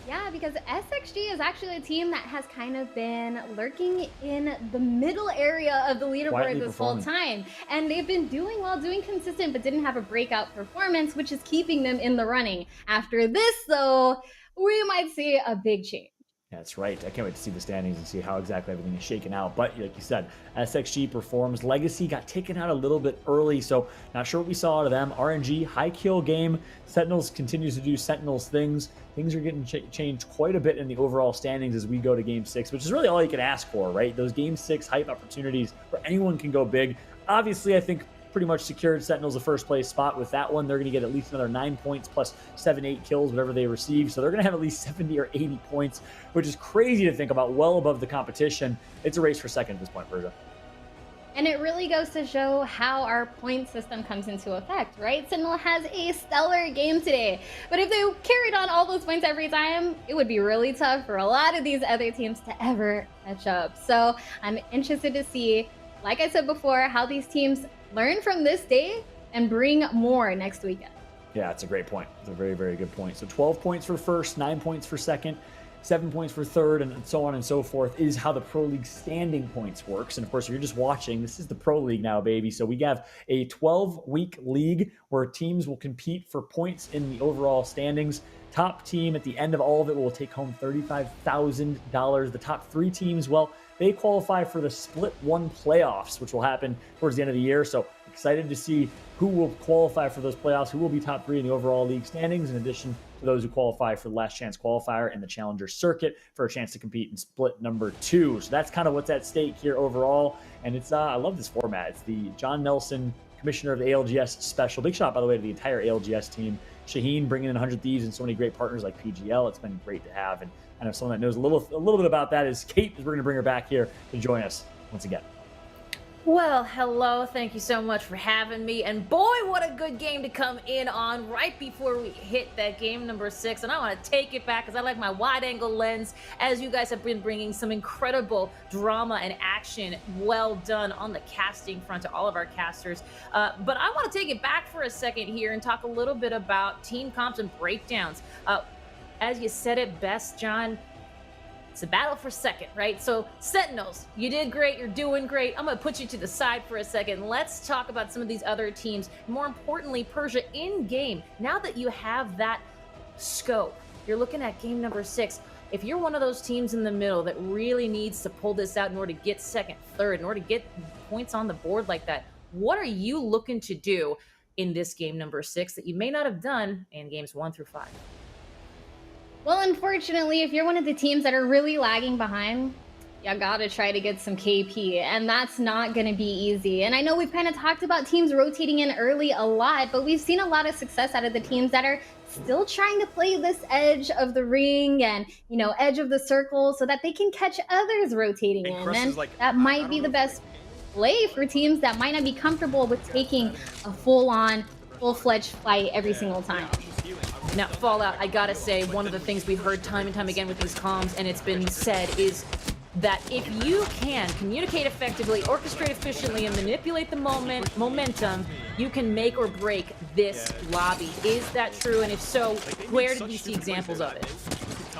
Yeah, because SXG is actually a team that has kind of been lurking in the middle area of the leaderboard this whole time. And they've been doing well, doing consistent, but didn't have a breakout performance, which is keeping them in the running. After this, though, we might see a big change. That's right. I can't wait to see the standings and see how exactly everything is shaken out. But like you said, SXG performs. Legacy got taken out a little bit early, so not sure what we saw out of them. RNG, high kill game. Sentinels continues to do Sentinels things. Things are getting changed quite a bit in the overall standings as we go to Game 6, which is really all you can ask for, right? Those Game 6 hype opportunities where anyone can go big. Obviously, I think pretty much secured Sentinels a first place spot with that one. They're going to get at least another 9 points plus 7-8 kills, whatever they receive. So they're going to have at least 70 or 80 points, which is crazy to think about, well above the competition. It's a race for second at this point, Persia. And it really goes to show how our point system comes into effect, right? Sentinel has a stellar game today, but if they carried on all those points every time, it would be really tough for a lot of these other teams to ever catch up. So I'm interested to see, like I said before, how these teams learn from this day and bring more next weekend. Yeah, it's a great point. It's a very, very good point. So 12 points for first, 9 points for second, 7 points for third, and so on and so forth is how the Pro League standing points works. And of course, if you're just watching, this is the Pro League now, baby. So we have a 12-week league where teams will compete for points in the overall standings. Top team at the end of all of it will take home $35,000. The top 3 teams, well, they qualify for the Split 1 playoffs, which will happen towards the end of the year. So excited to see who will qualify for those playoffs, who will be top 3 in the overall league standings, in addition to those who qualify for the last chance qualifier in the Challenger Circuit for a chance to compete in Split number 2. So that's kind of what's at stake here overall. And it's I love this format. It's the John Nelson, Commissioner of the ALGS Special. Big shot, by the way, to the entire ALGS team. Shaheen bringing in 100 Thieves and so many great partners like PGL. It's been great to have. And I know someone that knows a little bit about that is Kate, as we're going to bring her back here to join us once again. Well, hello. Thank you so much for having me. And boy, what a good game to come in on right before we hit that game number 6. And I want to take it back because I like my wide angle lens, as you guys have been bringing some incredible drama and action. Well done on the casting front to all of our casters. But I want to take it back for a second here and talk a little bit about team comps and breakdowns. As you said it best, John, it's a battle for second, right? So Sentinels, you did great, you're doing great. I'm gonna put you to the side for a second. Let's talk about some of these other teams. More importantly, Persia, in game, now that you have that scope, you're looking at game number 6. If you're one of those teams in the middle that really needs to pull this out in order to get second, third, in order to get points on the board like that, what are you looking to do in this game number 6 that you may not have done in games 1 through 5? Well, unfortunately, if you're one of the teams that are really lagging behind, you gotta try to get some KP, and that's not gonna be easy. And I know we've kind of talked about teams rotating in early a lot, but we've seen a lot of success out of the teams that are still trying to play this edge of the ring and, you know, edge of the circle so that they can catch others rotating in. And that might be the best play for teams that might not be comfortable with taking a full-on, full-fledged fight every single time. Now, Fallout, I gotta say, one of the things we've heard time and time again with these comms, and it's been said, is that if you can communicate effectively, orchestrate efficiently, and manipulate the momentum, you can make or break this lobby. Is that true? And if so, where did we see examples of it?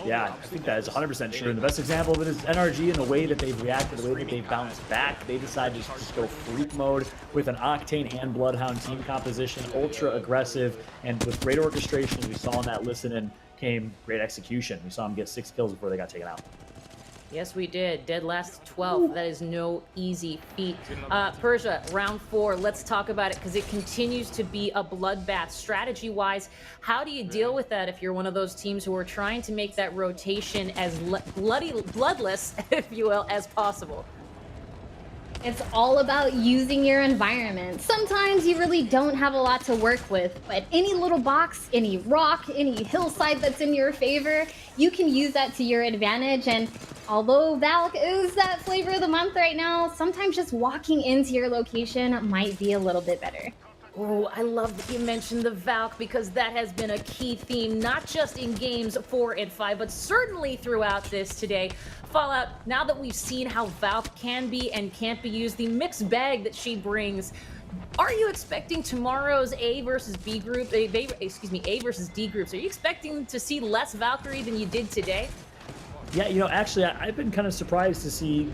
Yeah, I think that is 100% true. And the best example of it is NRG and the way that they've reacted, the way that they've bounced back. They decided to just go freak mode with an Octane and Bloodhound team composition, ultra aggressive, and with great orchestration, as we saw in that listen-in, came great execution. We saw them get 6 kills before they got taken out. Yes, we did. Dead last 12. That is no easy feat. Persia, round 4. Let's talk about it because it continues to be a bloodbath. Strategy-wise, how do you deal with that if you're one of those teams who are trying to make that rotation as bloodless, if you will, as possible? It's all about using your environment. Sometimes you really don't have a lot to work with, but any little box, any rock, any hillside that's in your favor, you can use that to your advantage. And although Valk is that flavor of the month right now, sometimes just walking into your location might be a little bit better. Oh, I love that you mentioned the Valk because that has been a key theme, not just in games 4 and 5, but certainly throughout this today. Fallout, now that we've seen how Valk can be and can't be used, the mixed bag that she brings, are you expecting tomorrow's A versus B group, A versus D groups, are you expecting to see less Valkyrie than you did today? Yeah, you know, actually, I've been kind of surprised to see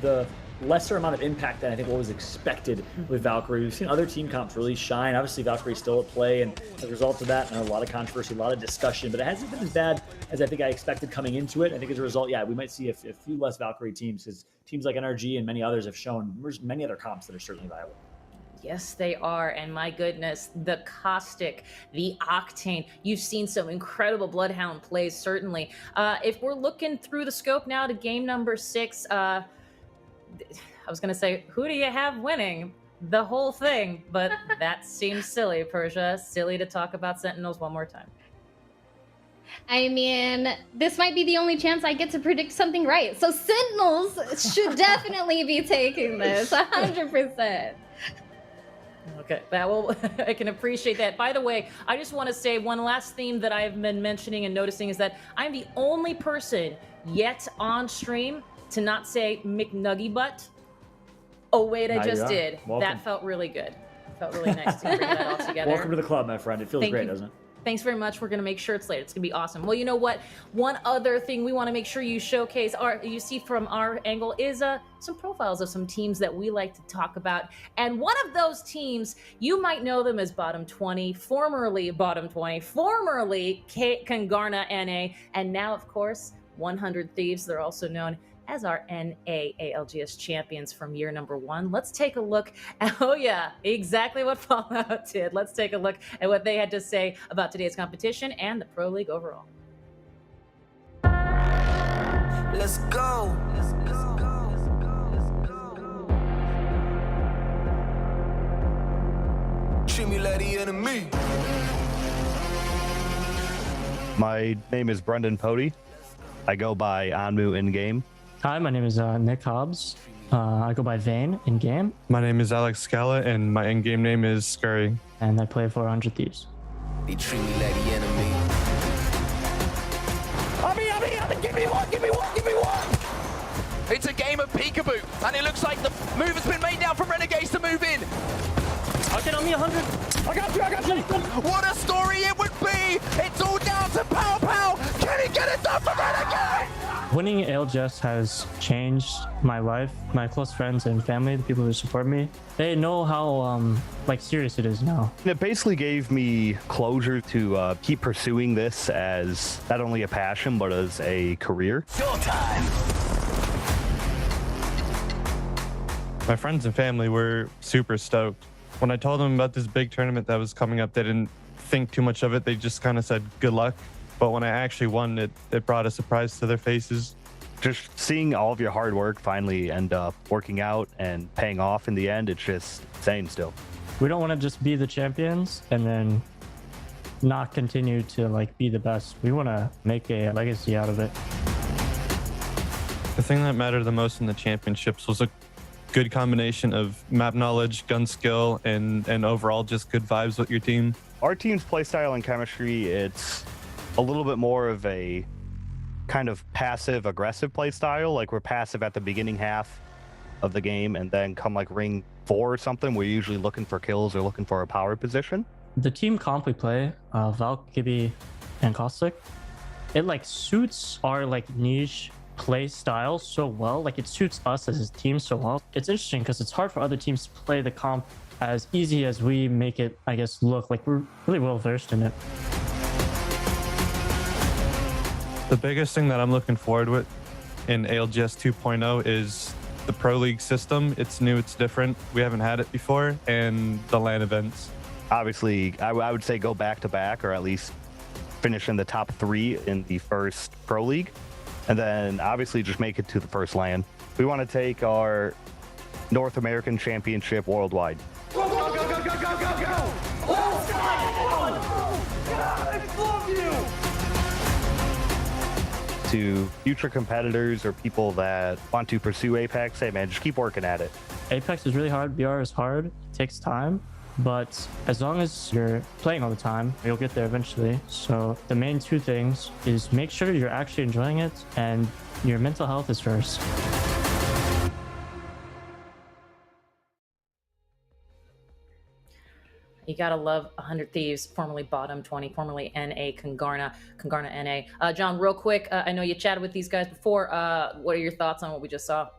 the lesser amount of impact than I think what was expected with Valkyrie. We've seen other team comps really shine. Obviously, Valkyrie's still at play, and as a result of that, a lot of controversy, a lot of discussion, but it hasn't been as bad as I think I expected coming into it. I think as a result, yeah, we might see a few less Valkyrie teams, because teams like NRG and many others have shown there's many other comps that are certainly viable. Yes, they are, and my goodness, the Caustic, the Octane, you've seen some incredible Bloodhound plays, certainly. If we're looking through the scope now to game number 6, I was going to say, who do you have winning? The whole thing, but that seems silly, Persia. Silly to talk about Sentinels one more time. I mean, this might be the only chance I get to predict something right. So Sentinels should definitely be taking this, 100%. Okay, that will I can appreciate that. By the way, I just want to say one last theme that I've been mentioning and noticing is that I'm the only person yet on stream to not say McNuggy butt. Oh wait, I just did. Welcome. That felt really good. Felt really nice to bring that all together. Welcome to the club, my friend. It feels great, doesn't it? Thanks very much. We're going to make sure it's later. It's going to be awesome. Well, you know what? One other thing we want to make sure you showcase, or you see from our angle, is some profiles of some teams that we like to talk about. And one of those teams, you might know them as Bottom 20, formerly Bottom 20, formerly Kangarna NA, and now, of course, 100 Thieves. They're also known as our NA ALGS champions from year number 1. Let's take a look at, oh yeah, exactly what Fallout did. Let's take a look at what they had to say about today's competition and the Pro League overall. Let's go. Let's go. Treat me like the enemy. My name is Brendan Pody. I go by Anmu in game. Hi, my name is Nick Hobbs. I go by Vane in game. My name is Alex Scala, and my in-game name is Scurry. And I play for 100 Thieves. They treat me like the enemy. Give me one! It's a game of peekaboo, and it looks like the move has been made now from Renegades to move in. I'll get on me 100. I got you. What a story it would be! It's all down to Pow Pow! Can he get it done for Renegades? Winning ALGS has changed my life. My close friends and family, the people who support me, they know how serious it is now. It basically gave me closure to keep pursuing this as not only a passion, but as a career. Showtime! My friends and family were super stoked. When I told them about this big tournament that was coming up, they didn't think too much of it. They just kind of said, good luck. But when I actually won, it brought a surprise to their faces. Just seeing all of your hard work finally end up working out and paying off in the end, it's just insane still. We don't want to just be the champions and then not continue to be the best. We want to make a legacy out of it. The thing that mattered the most in the championships was a good combination of map knowledge, gun skill, and overall just good vibes with your team. Our team's playstyle and chemistry, it's a little bit more of a kind of passive aggressive play style. Like we're passive at the beginning half of the game, and then come ring 4 or something, we're usually looking for kills or looking for a power position. The team comp we play, Valk, Gibby, and Caustic, it suits our niche play style so well. It suits us as a team so well. It's interesting because it's hard for other teams to play the comp as easy as we make it, I guess, look. We're really well versed in it. The biggest thing that I'm looking forward with in ALGS 2.0 is the Pro League system. It's new, it's different. We haven't had it before, and the LAN events. Obviously, I would say go back to back, or at least finish in the top 3 in the first Pro League, and then obviously just make it to the first LAN. We want to take our North American Championship worldwide. Go, go, go, go, go, go, go, go! Oh, God, I love you! To future competitors or people that want to pursue Apex, hey man, just keep working at it. Apex is really hard. BR is hard. It takes time. But as long as you're playing all the time, you'll get there eventually. So the main two things is make sure you're actually enjoying it and your mental health is first. You gotta love 100 Thieves, formerly Bottom 20, formerly NA Congarna NA. John, real quick, I know you chatted with these guys before. What are your thoughts on what we just saw?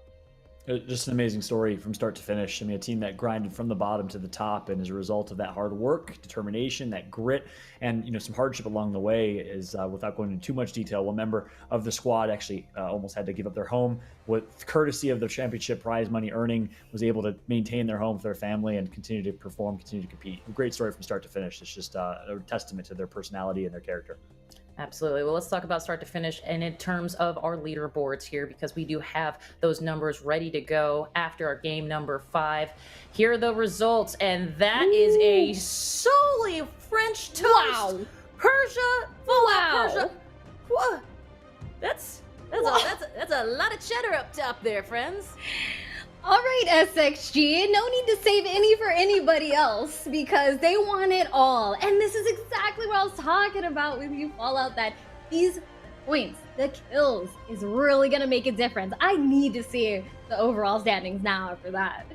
Just an amazing story from start to finish. I mean, a team that grinded from the bottom to the top, and as a result of that hard work, determination, that grit, and some hardship along the way, is without going into too much detail, one member of the squad actually almost had to give up their home. With courtesy of the championship prize money earning, was able to maintain their home for their family and continue to perform, continue to compete. Great story from start to finish. It's just a testament to their personality and their character. Absolutely. Well, let's talk about start to finish and in terms of our leaderboards here, because we do have those numbers ready to go after our game number 5. Here are the results, and that is a solely French toast. Wow. Persia. Wow. Persia. What? That's a lot of cheddar up top there, friends. All right, SXG, no need to save any for anybody else because they want it all. And this is exactly what I was talking about with you, Fallout, that these points, the kills, is really going to make a difference. I need to see the overall standings now after that.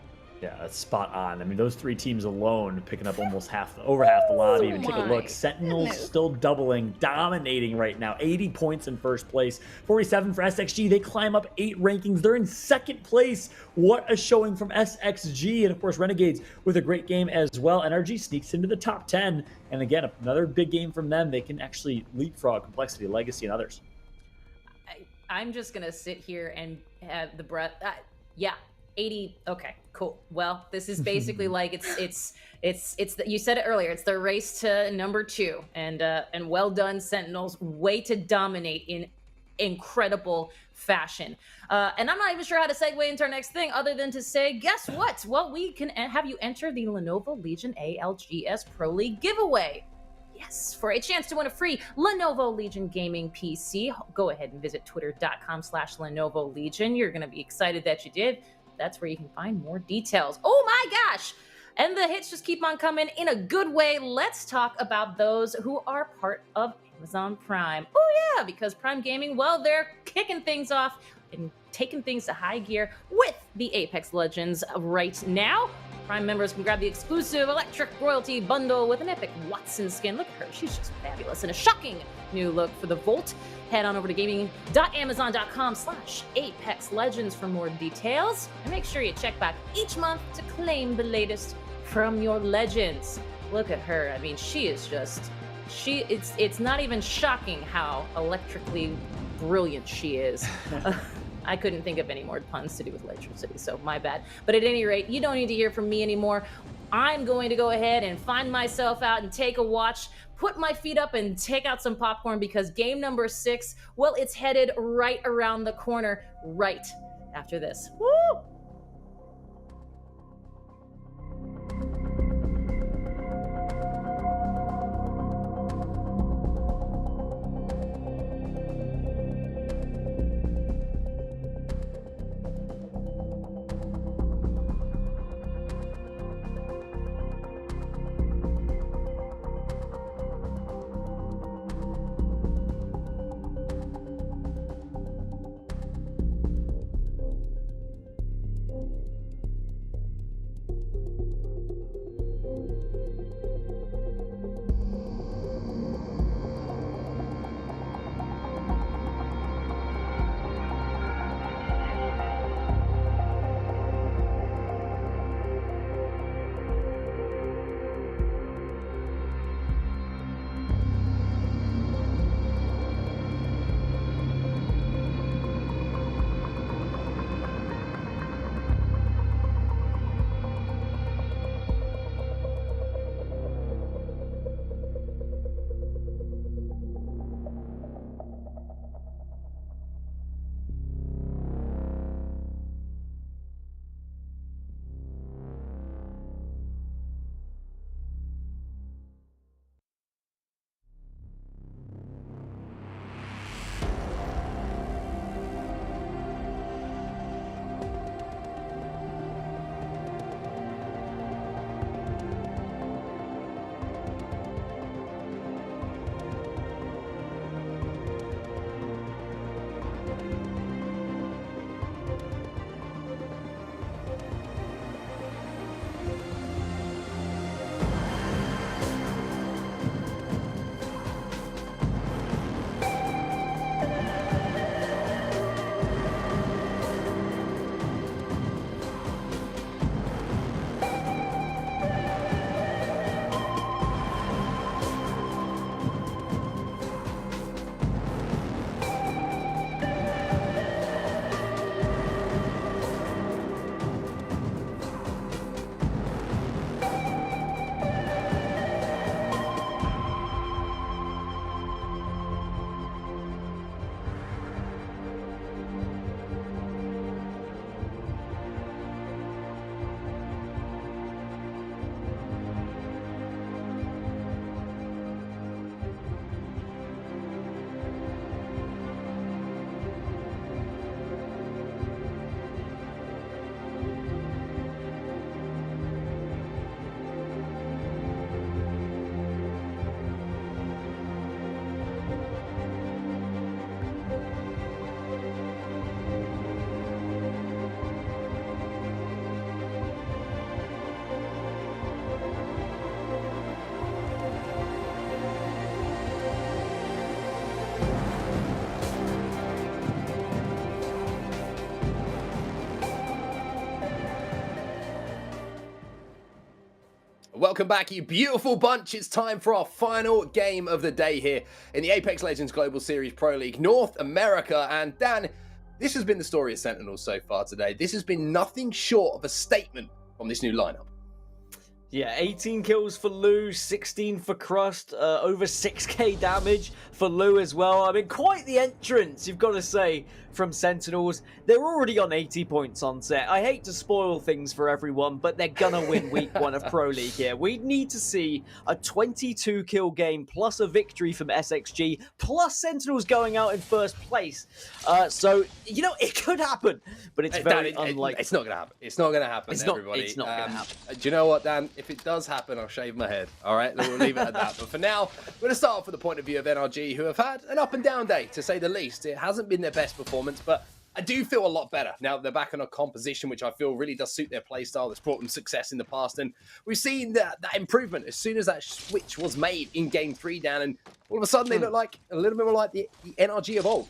Yeah, that's spot on. I mean, those 3 teams alone picking up almost over half the lobby. Even take a look. Sentinels still doubling, dominating right now. 80 points in first place. 47 for SXG. They climb up 8 rankings. They're in second place. What a showing from SXG. And of course, Renegades with a great game as well. NRG sneaks into the top 10. And again, another big game from them. They can actually leapfrog Complexity, Legacy, and others. I'm just going to sit here and have the breath. Yeah. 80. Okay, cool. Well, this is basically like it's you said it earlier. It's the race to number 2, and well done, Sentinels. Way to dominate in incredible fashion. And I'm not even sure how to segue into our next thing, other than to say, guess what? Well, we can have you enter the Lenovo Legion ALGS Pro League giveaway. Yes, for a chance to win a free Lenovo Legion gaming PC. Go ahead and visit twitter.com/Lenovo Legion. You're going to be excited that you did. That's where you can find more details. Oh my gosh! And the hits just keep on coming in a good way. Let's talk about those who are part of Amazon Prime. Oh yeah, because Prime Gaming, well, they're kicking things off and taking things to high gear with the Apex Legends right now. Prime members can grab the exclusive Electric Royalty bundle with an epic Watson skin. Look at her, she's just fabulous. And a shocking new look for the Volt. Head on over to gaming.amazon.com/Apex Legends for more details. And make sure you check back each month to claim the latest from your legends. Look at her. I mean, she is just, it's not even shocking how electrically brilliant she is. I couldn't think of any more puns to do with electricity, so my bad. But at any rate, you don't need to hear from me anymore. I'm going to go ahead and find myself out and take a watch, put my feet up and take out some popcorn, because game number 6, well, it's headed right around the corner right after this. Woo! welcome back, you beautiful bunch. It's time for our final game of the day here in the Apex Legends Global Series Pro League North America. And Dan, this has been the story of Sentinels so far today. This has been nothing short of a statement from this new lineup. Yeah, 18 kills for Lou, 16 for Crust, over 6k damage for Lou as well. I mean, quite the entrance, you've got to say, from Sentinels. They're already on 80 points on set. I hate to spoil things for everyone, but they're gonna win week 1 of Pro League here. We need to see a 22 kill game plus a victory from SXG, plus Sentinels going out in first place. So, you know, it could happen, but it's very unlikely. It's not gonna happen. It's not gonna happen, everybody. It's not gonna happen. Do you know what, Dan? If it does happen, I'll shave my head. All right, we'll leave it at that. But for now, we're gonna start off with the point of view of NRG, who have had an up and down day, to say the least. It hasn't been their best performance, but I do feel a lot better now that they're back on a composition, which I feel really does suit their playstyle. That's brought them success in the past, and we've seen that improvement as soon as that switch was made in Game 3, Dan, and all of a sudden they look like a little bit more like the NRG of old.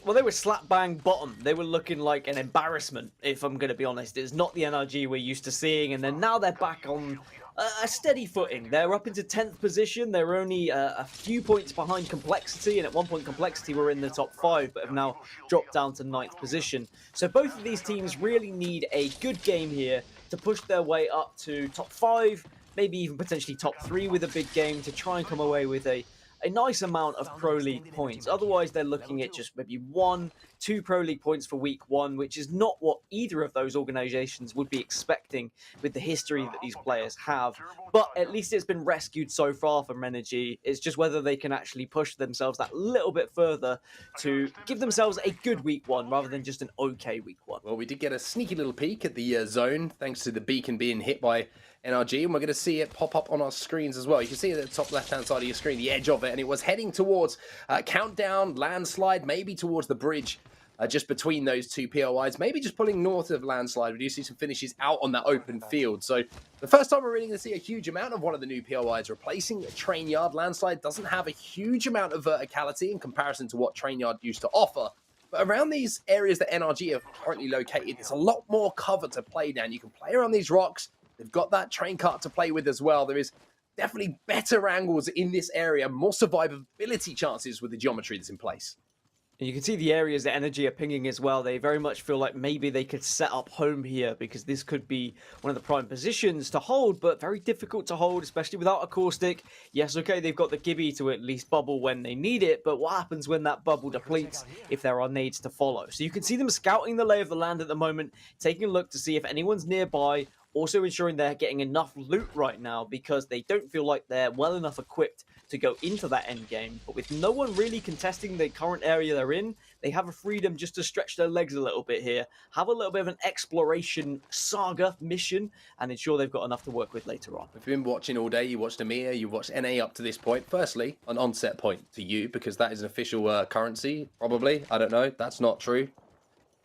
Well, they were slap bang bottom. They were looking like an embarrassment, if I'm going to be honest. It's not the NRG we're used to seeing, and then now they're back on a steady footing. They're up into 10th position. They're only a few points behind Complexity, and at one point Complexity were in the top 5, but have now dropped down to 9th position. So both of these teams really need a good game here to push their way up to top 5, maybe even potentially top 3 with a big game to try and come away with a nice amount of Pro League points. Otherwise, they're looking at just maybe 1-2 Pro League points for week 1, which is not what either of those organizations would be expecting with the history that these players have. But at least it's been rescued so far from Energy. It's just whether they can actually push themselves that little bit further to give themselves a good week 1 rather than just an okay week 1. Well, we did get a sneaky little peek at the zone thanks to the beacon being hit by NRG, and we're going to see it pop up on our screens as well. You can see it at the top left-hand side of your screen, the edge of it, and it was heading towards Countdown, Landslide, maybe towards the bridge just between those two POIs, maybe just pulling north of Landslide. We do see some finishes out on that open field. So the first time we're really going to see a huge amount of one of the new POIs replacing Train Yard. Landslide doesn't have a huge amount of verticality in comparison to what Train Yard used to offer. But around these areas that NRG are currently located, there's a lot more cover to play down. You can play around these rocks. They've got that train cart to play with as well. There is definitely better angles in this area, more survivability chances with the geometry that's in place. And you can see the areas that Energy are pinging as well. They very much feel like maybe they could set up home here because this could be one of the prime positions to hold, but very difficult to hold, especially without a caustic. Yes, okay, they've got the Gibby to at least bubble when they need it, but what happens when that bubble depletes if there are nades to follow? So you can see them scouting the lay of the land at the moment, taking a look to see if anyone's nearby, also ensuring they're getting enough loot right now because they don't feel like they're well enough equipped to go into that end game. But with no one really contesting the current area they're in, they have a freedom just to stretch their legs a little bit here, have a little bit of an exploration saga mission, and ensure they've got enough to work with later on. If you've been watching all day, you watched EMEA, you watched NA up to this point. Firstly, an onset point to you because that is an official currency, probably. I don't know. That's not true.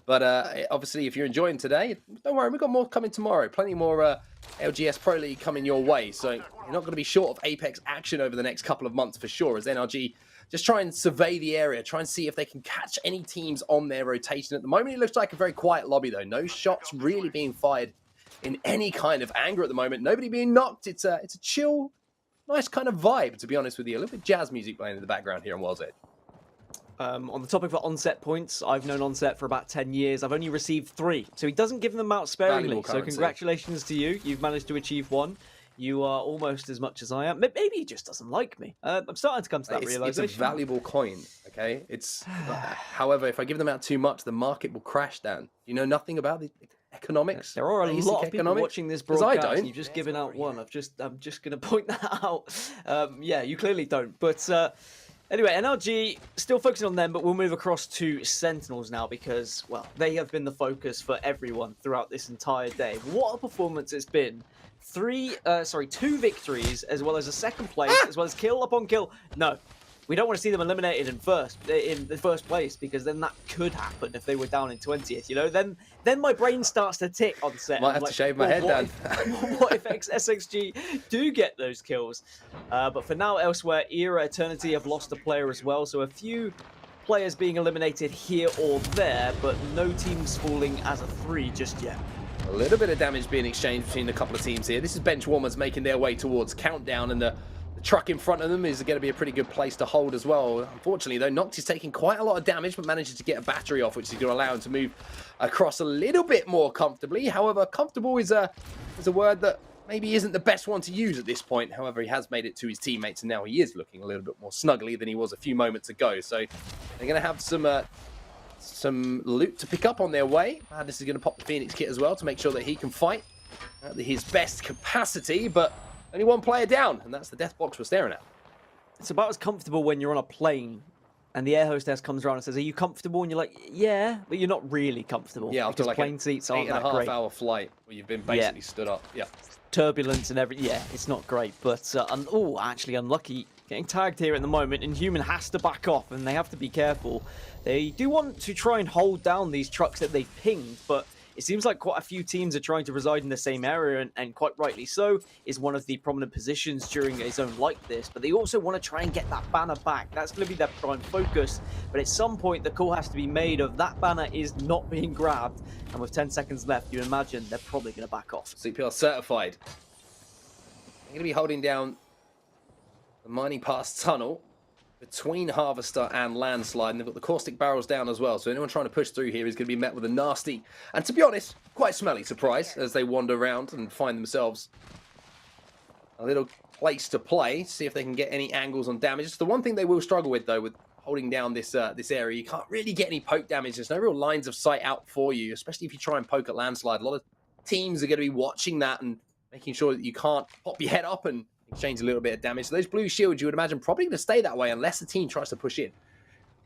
But obviously, if you're enjoying today, don't worry, we've got more coming tomorrow. Plenty more ALGS Pro League coming your way. So you're not going to be short of Apex action over the next couple of months for sure, as NRG just try and survey the area, try and see if they can catch any teams on their rotation. At the moment, it looks like a very quiet lobby, though. No shots really being fired in any kind of anger at the moment. Nobody being knocked. It's a chill, nice kind of vibe, to be honest with you. A little bit of jazz music playing in the background here on World's Edge. On the topic of onset points, I've known onset for about 10 years. I've only received 3, so he doesn't give them out sparingly. So congratulations to you. You've managed to achieve 1. You are almost as much as I am. Maybe he just doesn't like me. I'm starting to come to that realization. It's a valuable coin, okay? It's however, if I give them out too much, the market will crash down. You know nothing about the economics. There are a lot of people watching this broadcast. I don't. You've just given out 1. I'm just going to point that out. Yeah, you clearly don't. But anyway, NRG, still focusing on them, but we'll move across to Sentinels now because, well, they have been the focus for everyone throughout this entire day. What a performance it's been. 2 victories, as well as a second place, as well as kill upon kill. No, we don't want to see them eliminated in the first place because then that could happen if they were down in 20th. You know, then my brain starts to tick on set. Might have to shave my head down. What if SXG do get those kills? But for now, elsewhere, Era, Eternity have lost a player as well. So a few players being eliminated here or there, but no teams falling as a 3 just yet. A little bit of damage being exchanged between a couple of teams here. This is bench warmers making their way towards countdown, and the truck in front of them is going to be a pretty good place to hold as well. Unfortunately, though, Noct is taking quite a lot of damage, but manages to get a battery off, which is going to allow him to move across a little bit more comfortably. However, comfortable is a word that maybe isn't the best one to use at this point. However, he has made it to his teammates, and now he is looking a little bit more snuggly than he was a few moments ago. So they're going to have some loot to pick up on their way. Madness is going to pop the Phoenix kit as well to make sure that he can fight at his best capacity, but only one player down, and that's the death box we're staring at. It's about as comfortable when you're on a plane and the air hostess comes around and says, "Are you comfortable?" And you're like, "Yeah," but you're not really comfortable. Yeah, after like plane seats aren't that great. 8.5-hour flight where you've been basically stood up. Yeah. Turbulence and everything. Yeah, it's not great. But, actually unlucky. Getting tagged here at the moment, and Human has to back off, and they have to be careful. They do want to try and hold down these trucks that they've pinged, but it seems like quite a few teams are trying to reside in the same area, and quite rightly so, is one of the prominent positions during a zone like this. But they also want to try and get that banner back. That's going to be their prime focus. But at some point, the call has to be made of that banner is not being grabbed. And with 10 seconds left, you imagine they're probably going to back off. CPR certified. They're going to be holding down the mining pass tunnel between Harvester and Landslide, and they've got the caustic barrels down as well, so anyone trying to push through here is going to be met with a nasty, and to be honest, quite smelly surprise as they wander around and find themselves a little place to play, see if they can get any angles on damage. It's the one thing they will struggle with, though, with holding down this this area. You can't really get any poke damage. There's no real lines of sight out for you, especially if you try and poke at Landslide. A lot of teams are going to be watching that and making sure that you can't pop your head up and exchange a little bit of damage. So those blue shields, you would imagine, probably going to stay that way unless the team tries to push in.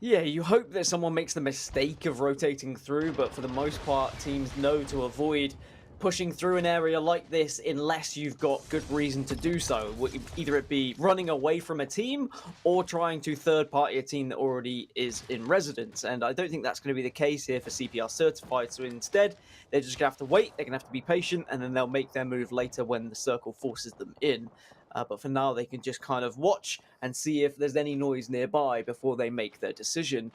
Yeah, you hope that someone makes the mistake of rotating through, but for the most part, teams know to avoid pushing through an area like this unless you've got good reason to do so. Either it be running away from a team or trying to third-party a team that already is in residence. And I don't think that's going to be the case here for CPR Certified. So instead, they're just going to have to wait, they're going to have to be patient, and then they'll make their move later when the circle forces them in. But for now, they can just kind of watch and see if there's any noise nearby before they make their decision.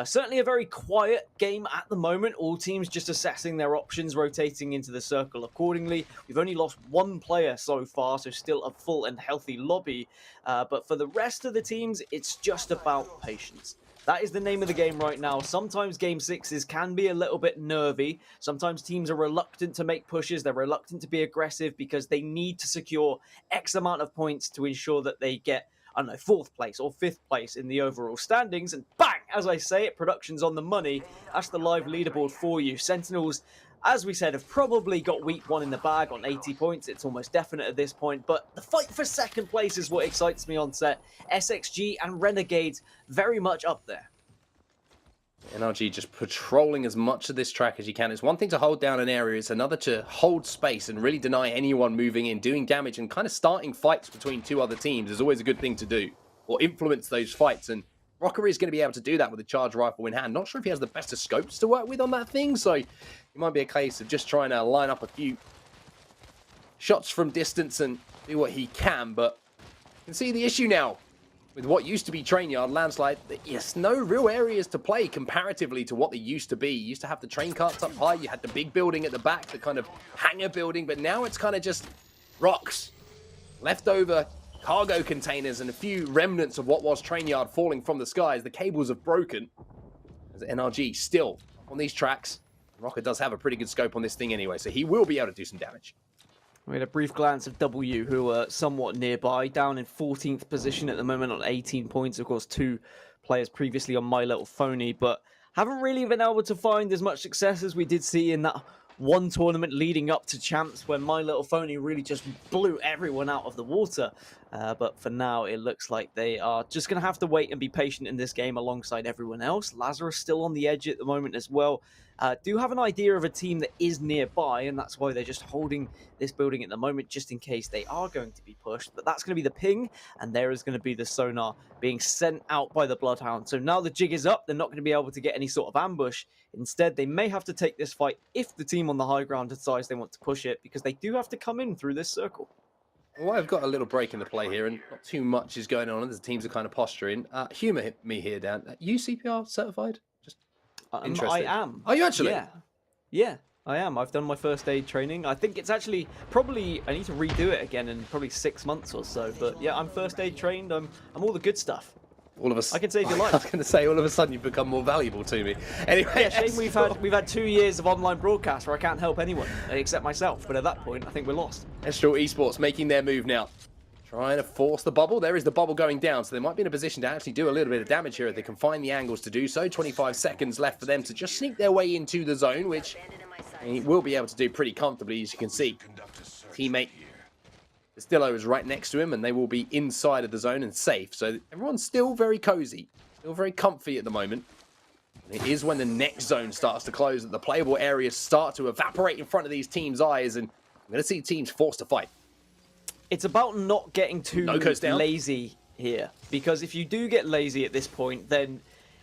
Certainly a very quiet game at the moment. All teams just assessing their options, rotating into the circle accordingly. We've only lost one player so far, so still a full and healthy lobby. But for the rest of the teams, it's just about patience. That is the name of the game right now. Sometimes Game 6s can be a little bit nervy. Sometimes teams are reluctant to make pushes. They're reluctant to be aggressive because they need to secure X amount of points to ensure that they get, I don't know, 4th place or 5th place in the overall standings. And bang, as I say it, production's on the money. That's the live leaderboard for you. Sentinels, as we said, have probably got week 1 in the bag on 80 points. It's almost definite at this point, but the fight for 2nd place is what excites me on set. SXG and Renegades very much up there. NRG just patrolling as much of this track as you can. It's one thing to hold down an area, it's another to hold space and really deny anyone moving in, doing damage and kind of starting fights between two other teams is always a good thing to do, or influence those fights. And Rockery is going to be able to do that with a charge rifle in hand. Not sure if he has the best of scopes to work with on that thing, so it might be a case of just trying to line up a few shots from distance and do what he can. But you can see the issue now with what used to be train yard, Landslide. Yes, no real areas to play comparatively to what they used to be. You used to have the train carts up high, you had the big building at the back, the kind of hangar building, but now it's kind of just rocks, leftover cargo containers, and a few remnants of what was train yard falling from the skies. The cables have broken as NRG still on these tracks. Rocker does have a pretty good scope on this thing anyway, so he will be able to do some damage. We had a brief glance of W, who are somewhat nearby, down in 14th position at the moment on 18 points. Of course, 2 players previously on My Little Phony, but haven't really been able to find as much success as we did see in that one tournament leading up to Champs when My Little Phony really just blew everyone out of the water. But for now, it looks like they are just going to have to wait and be patient in this game alongside everyone else. Lazarus still on the edge at the moment as well. Do have an idea of a team that is nearby, and that's why they're just holding this building at the moment, just in case they are going to be pushed. But that's going to be the ping, and there is going to be the sonar being sent out by the Bloodhound. So now the jig is up. They're not going to be able to get any sort of ambush. Instead, they may have to take this fight if the team on the high ground decides they want to push it, because they do have to come in through this circle. Well, I've got a little break in the play here, and not too much is going on as the teams are kind of posturing. Humour me here, Dan. You CPR certified? Just interested. I am. Are you actually? Yeah. Yeah. I am. I've done my first aid training. I think it's actually probably, I need to redo it again in probably 6 months or so. But yeah, I'm first aid trained. I'm all the good stuff. All of us. I can save your life. I was going to say, all of a sudden you've become more valuable to me. Anyway, yeah, shame we've had 2 years of online broadcast where I can't help anyone except myself. But at that point, I think we're lost. Estral Esports making their move now. Trying to force the bubble. There is the bubble going down, so they might be in a position to actually do a little bit of damage here if they can find the angles to do so. 25 seconds left for them to just sneak their way into the zone, which he will be able to do pretty comfortably, as you can see. Teammate Castillo is right next to him, and they will be inside of the zone and safe. So everyone's still very cozy, still very comfy at the moment. And it is when the next zone starts to close that the playable areas start to evaporate in front of these teams' eyes, and I'm going to see teams forced to fight. It's about not getting too lazy here, because if you do get lazy at this point, then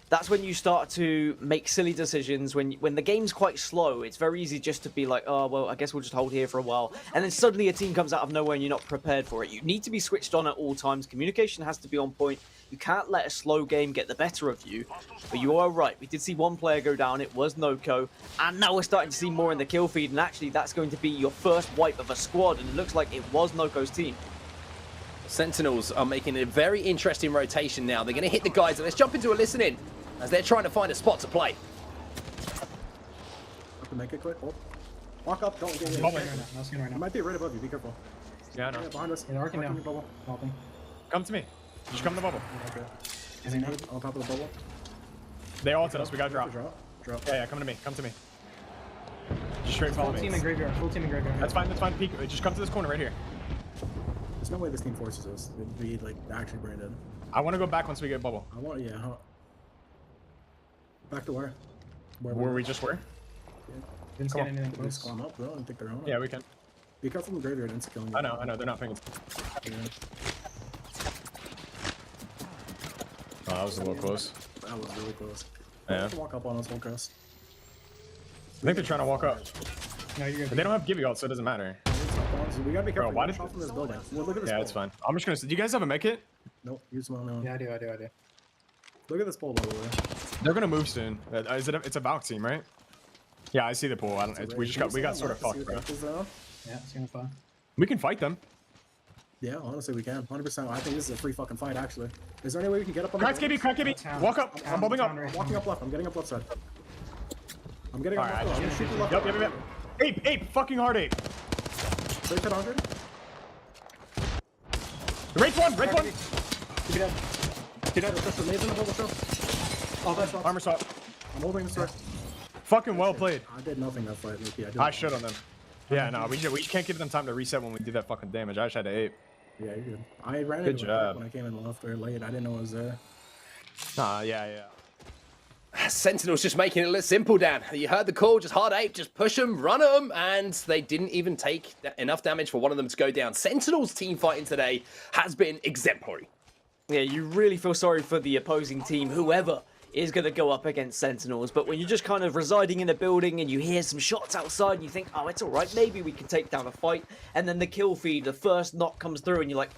that's when you start to make silly decisions. When the game's quite slow, it's very easy just to be like, oh, well, I guess we'll just hold here for a while. And then suddenly a team comes out of nowhere and you're not prepared for it. You need to be switched on at all times. Communication has to be on point. You can't let a slow game get the better of you. But you are right. We did see one player go down. It was Noko. And now we're starting to see more in the kill feed. And actually, that's going to be your first wipe of a squad. And it looks like it was Noko's team. Sentinels are making a very interesting rotation now. They're going to hit the guys. And let's jump into a listen-in as they're trying to find a spot to play. Have to make it quick. Oh. Walk up, don't get in. Right now. I might be right above you, be careful. Yeah, I know. Yeah, behind us. Yeah, arcing down. Bubble. Helping. Come to me. Just come to the bubble. Okay. Is he nade on top of the bubble? They ulted us. We gotta drop. Drop. Yeah, come to me. Come to me. Just straight follow me. Full team in graveyard. Full team in graveyard. That's fine. That's fine. Peek. Just come to this corner right here. There's no way this team forces us. We'd be like actually branded. I want to go back once we get bubble. I want, yeah. Back to where? Where we just were? Yeah. Didn't get anything close. Just climb up, bro, and think they're on it. Yeah, we can. Be careful from the graveyard and killing you. I know. They're not paying Yeah. Oh, that was a little close. That was really close. Yeah. Walk up on us, won't crest. I think they're trying to walk up. No, you're good. But they don't have Gibby ult, so it doesn't matter. We gotta be careful. Bro, why did from this building? Well, look at this. Yeah, it's fine. I'm just gonna. Do you guys have a make it? Nope. Use one now. Yeah, I do. Look at this pole, by the way. They're gonna move soon. Is it? It's a Valk team, right? Yeah, I see the pool. We got sort of fucked, bro. Yeah, seems fine. We can fight them. Yeah, honestly, we can. 100%. I think this is a free fucking fight, actually. Is there any way we can get up on Crack the... Gibby. Walk up. I'm bumping up. I'm walking up left. I'm getting up left side. I'm getting up Alright, left side. I'm gonna shoot the left. Yep. Ape. Fucking hard ape. Straight to 100. Right one. Keep it dead. Keep it dead. Just amazing the bubble show. Oh, that's Armor swap. I'm holding the sword. Fucking well played. I did nothing that fight, Luki. I should on them. Yeah, no, we can't give them time to reset when we do that fucking damage. I just had to ape. Yeah, you're good. I ran Good into job. it when I came in left or late. I didn't know it was there. Yeah. Sentinels just making it look simple, Dan. You heard the call, just hard ape, just push them, run them, and they didn't even take enough damage for one of them to go down. Sentinels team fighting today has been exemplary. Yeah, you really feel sorry for the opposing team, whoever is going to go up against Sentinels, but when you're just kind of residing in a building and you hear some shots outside and you think, oh, it's all right, maybe we can take down a fight, and then the kill feed, the first knock comes through and you're like,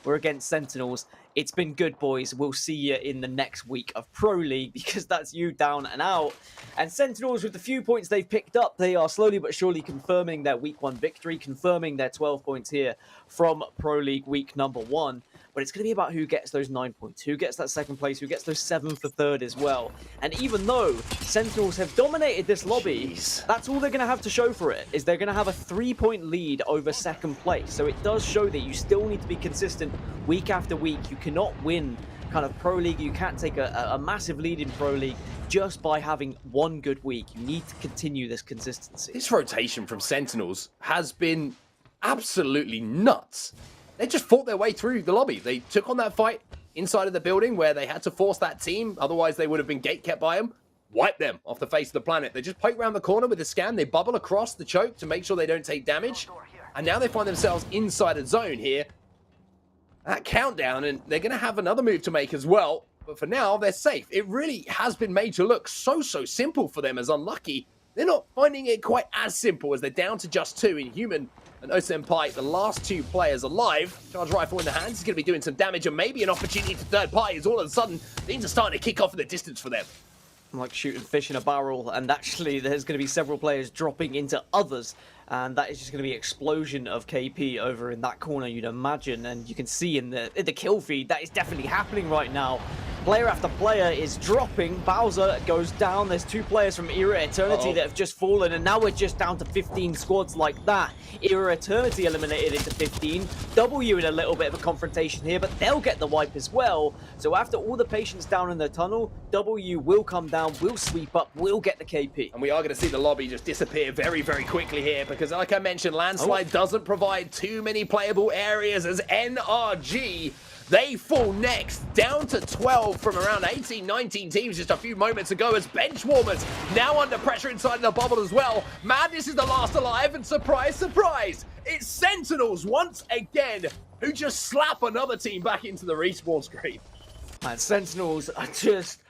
we're against Sentinels. It's been good, boys. We'll see you in the next week of Pro League, because that's you down and out. And Sentinels, with the few points they've picked up, they are slowly but surely confirming their week 1 victory, confirming their 12 points here from Pro League week number 1. But it's going to be about who gets those 9 points, who gets that second place, who gets those 7 for third as well. And even though Sentinels have dominated this lobby, that's all they're going to have to show for it, is they're going to have a 3-point lead over second place. So it does show that you still need to be consistent week after week. You cannot win kind of Pro League. You can't take a massive lead in Pro League just by having one good week. You need to continue this consistency. This rotation from Sentinels has been absolutely nuts. They just fought their way through the lobby. They took on that fight inside of the building where they had to force that team. Otherwise, they would have been gate-kept by them. Wipe them off the face of the planet. They just poke around the corner with the scan. They bubble across the choke to make sure they don't take damage. And now they find themselves inside a zone here. That countdown, and they're going to have another move to make as well. But for now, they're safe. It really has been made to look so simple for them as Unlucky. They're not finding it quite as simple as they're down to just 2 in Human and Osenpai, the last 2 players alive. Charge rifle in the hands. He's going to be doing some damage and maybe an opportunity to third party as all of a sudden things are starting to kick off in the distance for them. like shooting fish in a barrel, and actually there's going to be several players dropping into others, and that is just going to be an explosion of KP over in that corner, you'd imagine. And you can see in the kill feed that is definitely happening right now. Player after player is dropping. Bowser goes down. There's 2 players from Era Eternity that have just fallen, and now we're just down to 15 squads like that. Era Eternity eliminated into 15. W in a little bit of a confrontation here, but they'll get the wipe as well. So after all the patients down in the tunnel, W will come down, will sweep up, will get the KP. And we are going to see the lobby just disappear very, very quickly here, because like I mentioned, Landslide doesn't provide too many playable areas as NRG, they fall next, down to 12 from around 18, 19 teams just a few moments ago, as Benchwarmers now under pressure inside the bubble as well. Madness is the last alive, and surprise, surprise, it's Sentinels once again who just slap another team back into the respawn screen. And Sentinels are just,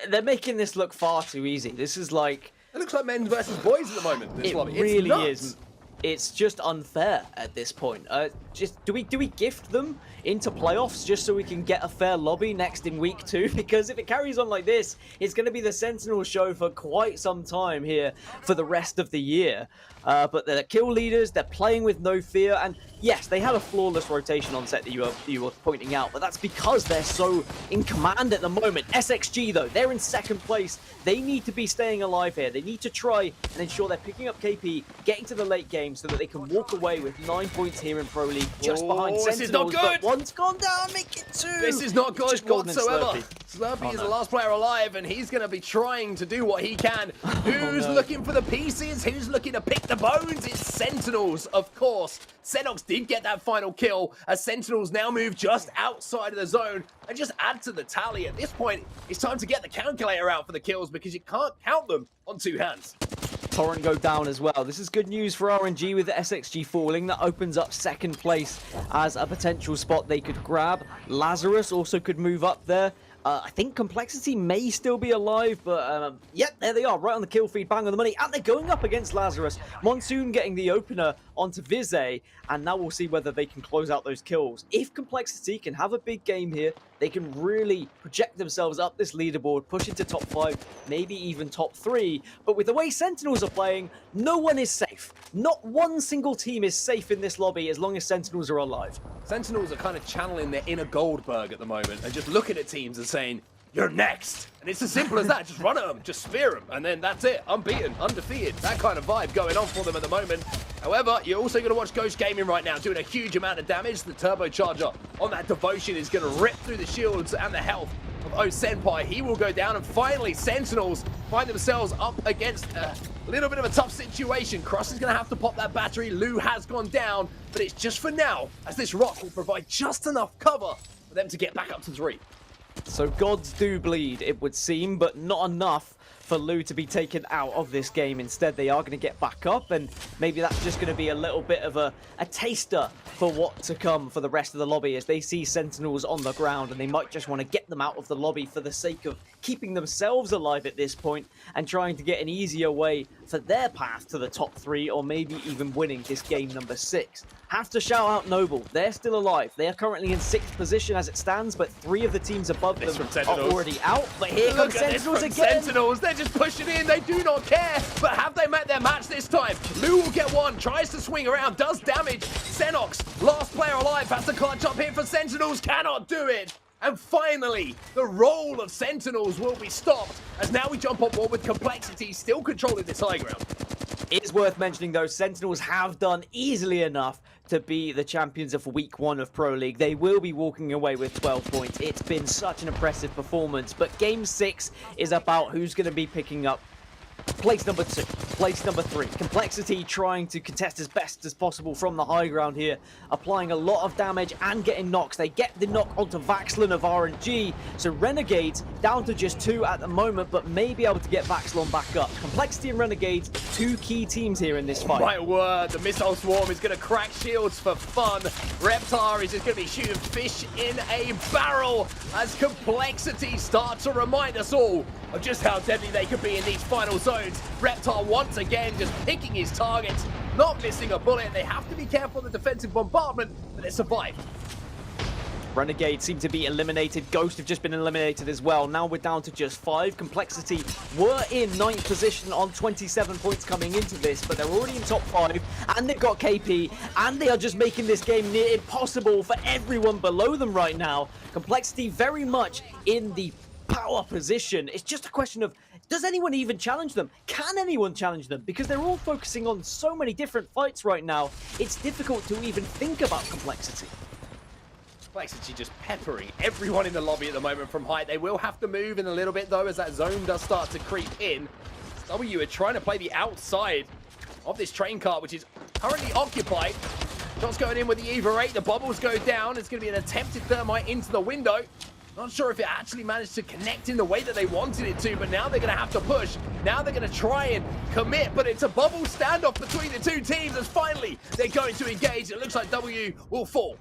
they're making this look far too easy. This is like... It looks like men versus boys at the moment. This lobby. It's really nuts. is. It's just unfair at this point. Just do we gift them into playoffs just so we can get a fair lobby next in week 2? Because if it carries on like this, it's going to be the Sentinel show for quite some time here for the rest of the year. But they're kill leaders, they're playing with no fear, and yes, they had a flawless rotation on set that you were pointing out, but that's because they're so in command at the moment. SXG though, they're in 2nd place. They need to be staying alive here. They need to try and ensure they're picking up KP, getting to the late game so that they can walk away with 9 points here in Pro League, just behind Sentinels. This is not good. But one's gone down, make it 2. This is not good whatsoever. Slurpee is no. the last player alive, and he's going to be trying to do what he can. Who's looking for the pieces? Who's looking to pick the bones? It's Sentinels, of course. Senox did get that final kill, as Sentinels now move just outside of the zone and just add to the tally. At this point, it's time to get the calculator out for the kills, because you can't count them on 2 hands. Torrent go down as well. This is good news for RNG with the SXG falling. That opens up 2nd place as a potential spot they could grab. Lazarus also could move up there. I think Complexity may still be alive, but yep, there they are, right on the kill feed, bang on the money, and they're going up against Lazarus. Monsoon getting the opener onto Vize, and now we'll see whether they can close out those kills. If Complexity can have a big game here, they can really project themselves up this leaderboard, push into top 5, maybe even top 3. But with the way Sentinels are playing, no one is safe. Not one single team is safe in this lobby as long as Sentinels are alive. Sentinels are kind of channeling their inner Goldberg at the moment and just looking at teams and saying, you're next. And it's as simple as that. Just run at them, just spear them, and then that's it. Unbeaten, undefeated. That kind of vibe going on for them at the moment. However, you're also going to watch Ghost Gaming right now doing a huge amount of damage. The turbocharger on that devotion is going to rip through the shields and the health of O Senpai. He will go down, and finally Sentinels find themselves up against a little bit of a tough situation. Cross is going to have to pop that battery. Lou has gone down, but it's just for now, as this rock will provide just enough cover for them to get back up to 3. So gods do bleed, it would seem, but not enough for Lou to be taken out of this game. Instead, they are going to get back up, and maybe that's just going to be a little bit of a taster for what to come for the rest of the lobby, as they see Sentinels on the ground, and they might just want to get them out of the lobby for the sake of keeping themselves alive at this point and trying to get an easier way for their path to the top 3, or maybe even winning this game number 6. Have to shout out Noble. They're still alive. They are currently in 6th position as it stands, but 3 of the teams above them are already out. But here comes Sentinels again. Sentinels, they're just pushing in. They do not care. But have they met their match this time? Lou will get one, tries to swing around, does damage. Xenox, last player alive, has to clutch up here for Sentinels, cannot do it. And finally, the roll of Sentinels will be stopped, as now we jump on board with Complexity still controlling this high ground. It is worth mentioning, though, Sentinels have done easily enough to be the champions of week 1 of Pro League. They will be walking away with 12 points. It's been such an impressive performance, but game 6 is about who's going to be picking up place number 2, place number 3. Complexity trying to contest as best as possible from the high ground here, applying a lot of damage and getting knocks. They get the knock onto Vaxlon of RNG, so Renegades down to just 2 at the moment, but may be able to get Vaxlon back up. Complexity and Renegades, 2 key teams here in this fight. My word, the missile swarm is going to crack shields for fun. Reptar is just going to be shooting fish in a barrel as Complexity start to remind us all of just how deadly they could be in these final zones. Reptar once again just picking his targets, not missing a bullet. They have to be careful of the defensive bombardment, but they survive. Renegade seem to be eliminated. Ghost have just been eliminated as well. Now we're down to just 5. Complexity were in 9th position on 27 points coming into this, but they're already in top 5, and they've got KP, and they are just making this game near impossible for everyone below them right now. Complexity very much in the power position. It's just a question of, does anyone even challenge them? Can anyone challenge them? Because they're all focusing on so many different fights right now, it's difficult to even think about Complexity. Complexity just peppering everyone in the lobby at the moment from height. They will have to move in a little bit though as that zone does start to creep in. W are trying to play the outside of this train cart, which is currently occupied. Shots going in with the Eva 8. The bubbles go down. It's going to be an attempted thermite into the window. Not sure if it actually managed to connect in the way that they wanted it to, but now they're going to have to push. Now they're going to try and commit, but it's a bubble standoff between the two teams as finally they're going to engage. It looks like W will fall.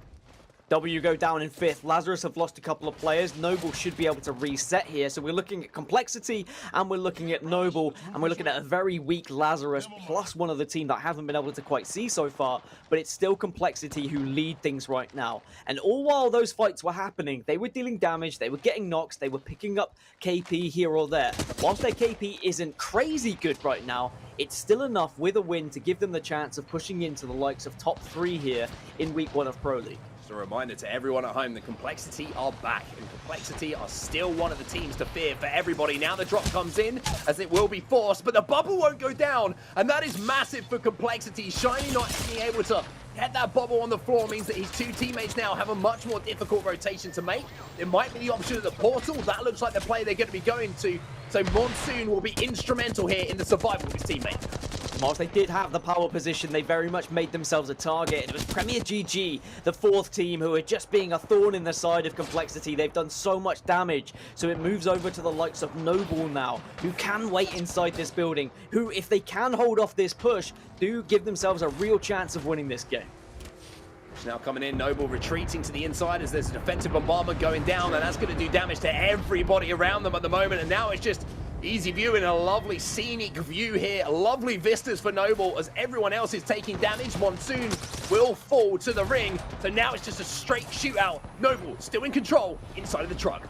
W go down in 5th. Lazarus have lost a couple of players. Noble should be able to reset here. So we're looking at Complexity, and we're looking at Noble, and we're looking at a very weak Lazarus, plus one of the team that I haven't been able to quite see so far, but it's still Complexity who lead things right now. And all while those fights were happening, they were dealing damage, they were getting knocks, they were picking up KP here or there. Whilst their KP isn't crazy good right now, it's still enough with a win to give them the chance of pushing into the likes of top 3 here in week 1 of Pro League. A reminder to everyone at home that Complexity are back, and Complexity are still one of the teams to fear for everybody. Now the drop comes in, as it will be forced, but the bubble won't go down, and that is massive for Complexity. Shiny not being able to get that bubble on the floor means that his 2 teammates now have a much more difficult rotation to make. There might be the option of the portal. That looks like the play they're going to be going to, so Monsoon will be instrumental here in the survival of his teammate. Whilst they did have the power position, they very much made themselves a target. It was Premier GG, the 4th team, who are just being a thorn in the side of Complexity. They've done so much damage, so it moves over to the likes of Noble now, who can wait inside this building, who, if they can hold off this push, do give themselves a real chance of winning this game. Now coming in, Noble retreating to the inside as there's a defensive bombardment going down, and that's going to do damage to everybody around them at the moment, and now it's just easy view and a lovely scenic view here. Lovely vistas for Noble as everyone else is taking damage. Monsoon will fall to the ring. So now it's just a straight shootout. Noble still in control inside of the truck.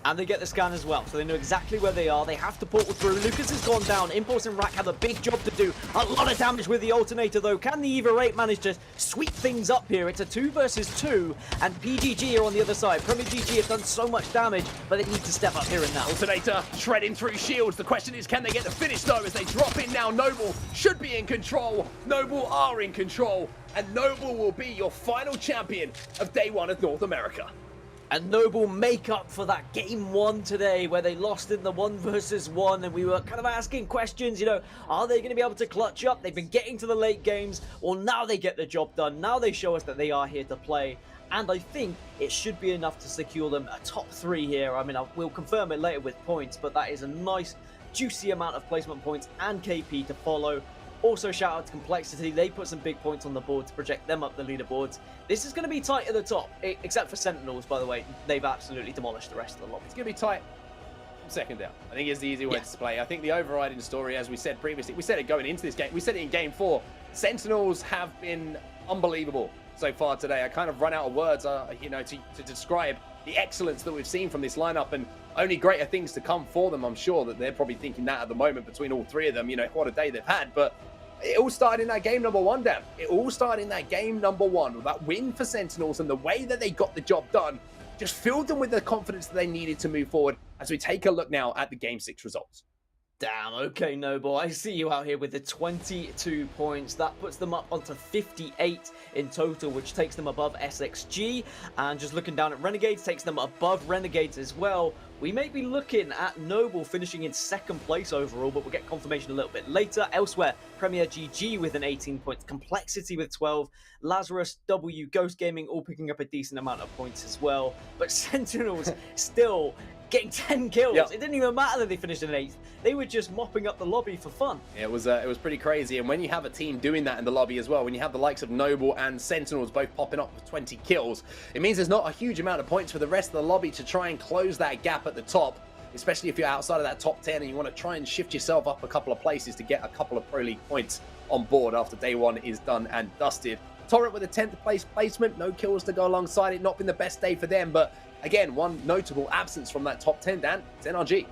And they get the scan as well, so they know exactly where they are. They have to portal through. Lucas has gone down. Impulse and Rack have a big job to do. A lot of damage with the alternator, though. Can the Eva 8 manage to sweep things up here? It's a 2 versus 2, and PGG are on the other side. Premier GG have done so much damage, but they need to step up here and now. Alternator shredding through shields. The question is, can they get the finish, though, as they drop in now? Noble should be in control. Noble are in control, and Noble will be your final champion of Day 1 of North America. And Noble make up for that game 1 today, where they lost in the 1 versus 1, and we were kind of asking questions, you know, are they going to be able to clutch up? They've been getting to the late games. Well, now they get the job done. Now they show us that they are here to play, and I think it should be enough to secure them a top 3 here. I mean, we'll confirm it later with points, but that is a nice, juicy amount of placement points and KP to follow. Also, shout out to Complexity. They put some big points on the board to project them up the leaderboards. This is going to be tight at the top, except for Sentinels, by the way. They've absolutely demolished the rest of the lobby. It's going to be tight second down. I think it's the easy way to play. I think the overriding story, as we said previously, we said it going into this game, we said it in game 4, Sentinels have been unbelievable so far today. I kind of run out of words, you know, to describe the excellence that we've seen from this lineup, and only greater things to come for them. I'm sure that they're probably thinking that at the moment between all 3 of them. You know, what a day they've had, but it all started in that game number 1, Dan. It all started in that game number 1 with that win for Sentinels, and the way that they got the job done just filled them with the confidence that they needed to move forward as we take a look now at the game 6 results. Damn, okay, Noble. I see you out here with the 22 points. That puts them up onto 58 in total, which takes them above SXG. And just looking down at Renegades, takes them above Renegades as well. We may be looking at Noble finishing in 2nd place overall, but we'll get confirmation a little bit later. Elsewhere, Premier GG with an 18 points, Complexity with 12, Lazarus, W, Ghost Gaming all picking up a decent amount of points as well. But Sentinels still getting 10 kills. Yep. It didn't even matter that they finished in 8th. They were just mopping up the lobby for fun. It was pretty crazy. And when you have a team doing that in the lobby as well, when you have the likes of Noble and Sentinels both popping up with 20 kills, it means there's not a huge amount of points for the rest of the lobby to try and close that gap at the top, especially if you're outside of that top 10 and you want to try and shift yourself up a couple of places to get a couple of Pro League points on board after day 1 is done and dusted. Torrent with a 10th place placement, no kills to go alongside it. Not been the best day for them, but again, one notable absence from that top 10, Dan. It's NRG.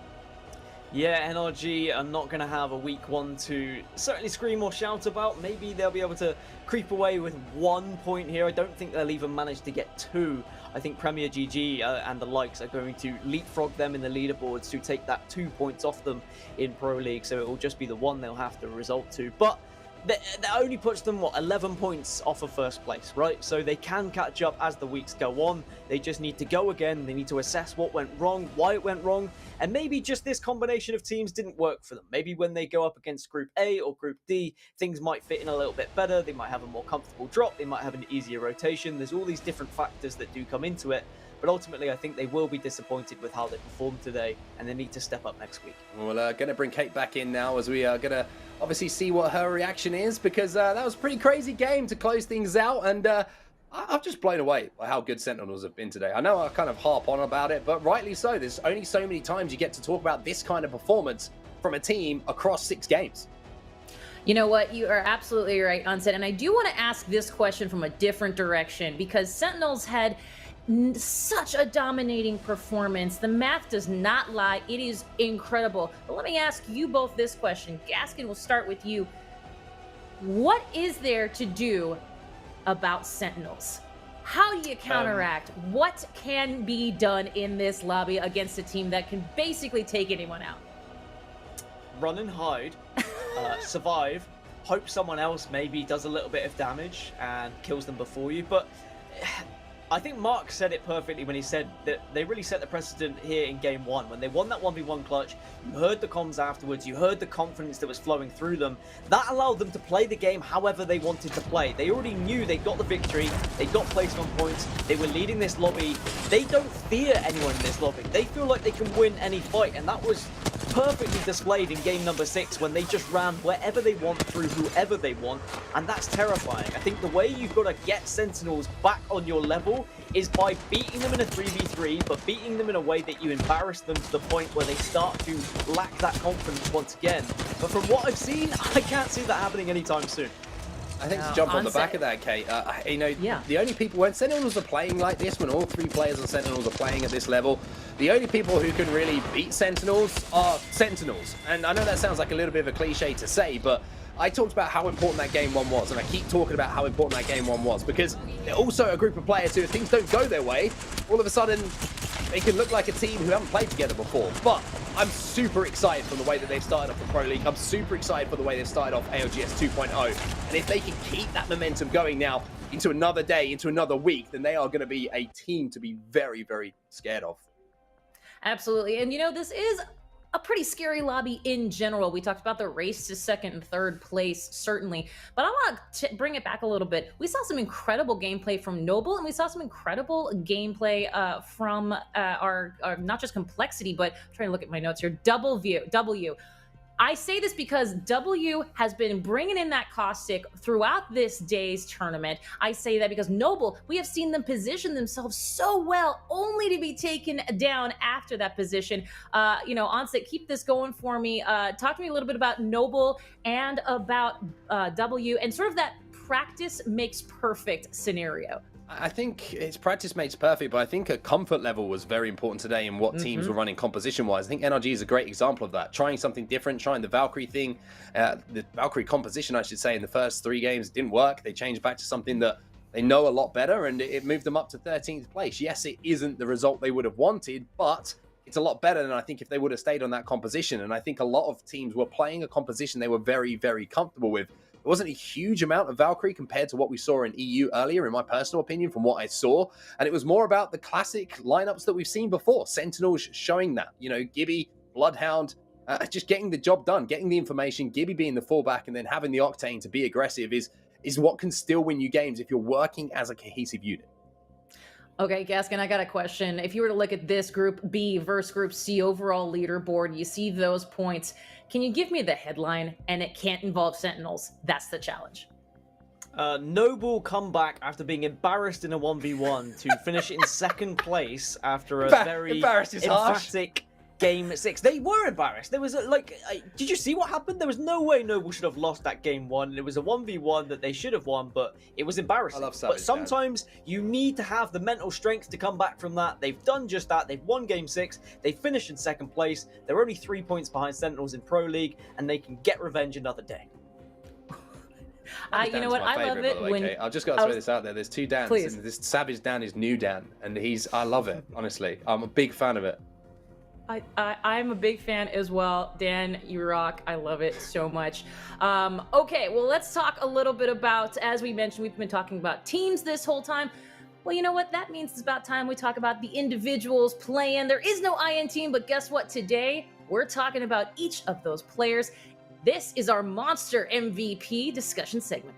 Yeah, NRG are not going to have a week 1 to certainly scream or shout about. Maybe they'll be able to creep away with 1 point here. I don't think they'll even manage to get 2. I think Premier GG and the likes are going to leapfrog them in the leaderboards to take that 2 points off them in Pro League. So it will just be the 1 they'll have to result to. But that only puts them, what, 11 points off of first place, right? So they can catch up as the weeks go on. They just need to go again. They need to assess what went wrong, why it went wrong, and maybe just this combination of teams didn't work for them. Maybe when they go up against Group A or Group D, things might fit in a little bit better. They might have a more comfortable drop. They might have an easier rotation. There's all these different factors that do come into it. But ultimately, I think they will be disappointed with how they performed today, and they need to step up next week. We're going to bring Kate back in now as we are going to obviously see what her reaction is, because that was a pretty crazy game to close things out, and I'm just blown away by how good Sentinels have been today. I know I kind of harp on about it, but rightly so. There's only so many times you get to talk about this kind of performance from a team across 6 games. You know what? You are absolutely right, Onset. And I do want to ask this question from a different direction, because Sentinels had such a dominating performance. The math does not lie. It is incredible. But let me ask you both this question. Gaskin, we'll start with you. What is there to do about Sentinels? How do you counteract? What can be done in this lobby against a team that can basically take anyone out? Run and hide, survive, hope someone else maybe does a little bit of damage and kills them before you. But I think Mark said it perfectly when he said that they really set the precedent here in game 1. When they won that 1v1 clutch, you heard the comms afterwards, you heard the confidence that was flowing through them. That allowed them to play the game however they wanted to play. They already knew they got the victory, they got placement points, they were leading this lobby. They don't fear anyone in this lobby. They feel like they can win any fight, and that was perfectly displayed in game number 6 when they just ran wherever they want through whoever they want, and that's terrifying. I think the way you've got to get Sentinels back on your level is by beating them in a 3v3, but beating them in a way that you embarrass them to the point where they start to lack that confidence once again. But from what I've seen, I can't see that happening anytime soon. I think to jump on the back of that, Kate, you know, the only people, when Sentinels are playing like this, when all 3 players on Sentinels are playing at this level, the only people who can really beat Sentinels are Sentinels. And I know that sounds like a little bit of a cliche to say, but I talked about how important that game 1 was, and I keep talking about how important that game 1 was, because they're also a group of players who, if things don't go their way, all of a sudden, they can look like a team who haven't played together before. But I'm super excited from the way that they've started off the Pro League. I'm super excited for the way they've started off ALGS 2.0. And if they can keep that momentum going now into another day, into another week, then they are going to be a team to be very, very scared of. Absolutely. And you know, this is a pretty scary lobby in general. We talked about the race to 2nd and 3rd place, certainly. But I want to bring it back a little bit. We saw some incredible gameplay from Noble, and we saw some incredible gameplay from our not just Complexity, but I'm trying to look at my notes here, W. I say this because W has been bringing in that caustic throughout this day's tournament. I say that because Noble, we have seen them position themselves so well, only to be taken down after that position. You know, Onset, keep this going for me. Talk to me a little bit about Noble and about W and sort of that practice makes perfect scenario. I think it's practice makes perfect, but I think a comfort level was very important today in what teams were running composition-wise. I think NRG is a great example of that. Trying something different, trying the Valkyrie thing, the Valkyrie composition, I should say, in the first 3 games didn't work. They changed back to something that they know a lot better, and it moved them up to 13th place. Yes, it isn't the result they would have wanted, but it's a lot better than I think if they would have stayed on that composition. And I think a lot of teams were playing a composition they were very, very comfortable with. There wasn't a huge amount of Valkyrie compared to what we saw in EU earlier, in my personal opinion, from what I saw. And it was more about the classic lineups that we've seen before. Sentinels showing that, you know, Gibby, Bloodhound, just getting the job done, getting the information, Gibby being the fallback, and then having the Octane to be aggressive is what can still win you games if you're working as a cohesive unit. Okay, Gaskin, I got a question. If you were to look at this Group B versus Group C overall leaderboard, you see those points. Can you give me the headline? And it can't involve Sentinels. That's the challenge. Noble come back after being embarrassed in a 1v1 to finish in 2nd place after a very emphatic Game 6. They were embarrassed. There was did you see what happened? There was no way Noble should have lost that game 1. It was a 1v1 that they should have won, but it was embarrassing. I love Savage, but sometimes you need to have the mental strength to come back from that. They've done just that. They've won Game 6. They finished in 2nd place. They're only 3 points behind Sentinels in Pro League, and they can get revenge another day. You know what? I love it when I've just got to throw this out there. There's 2 Dans, Please. and this Savage Dan is new Dan, and I love it. Honestly, I'm a big fan of it. I'm a big fan as well. Dan, you rock. I love it so much. Okay, well, let's talk a little bit about, as we mentioned, we've been talking about teams this whole time. Well, you know what? That means it's about time we talk about the individuals playing. There is no IN team, but guess what? Today, we're talking about each of those players. This is our Monster MVP discussion segment.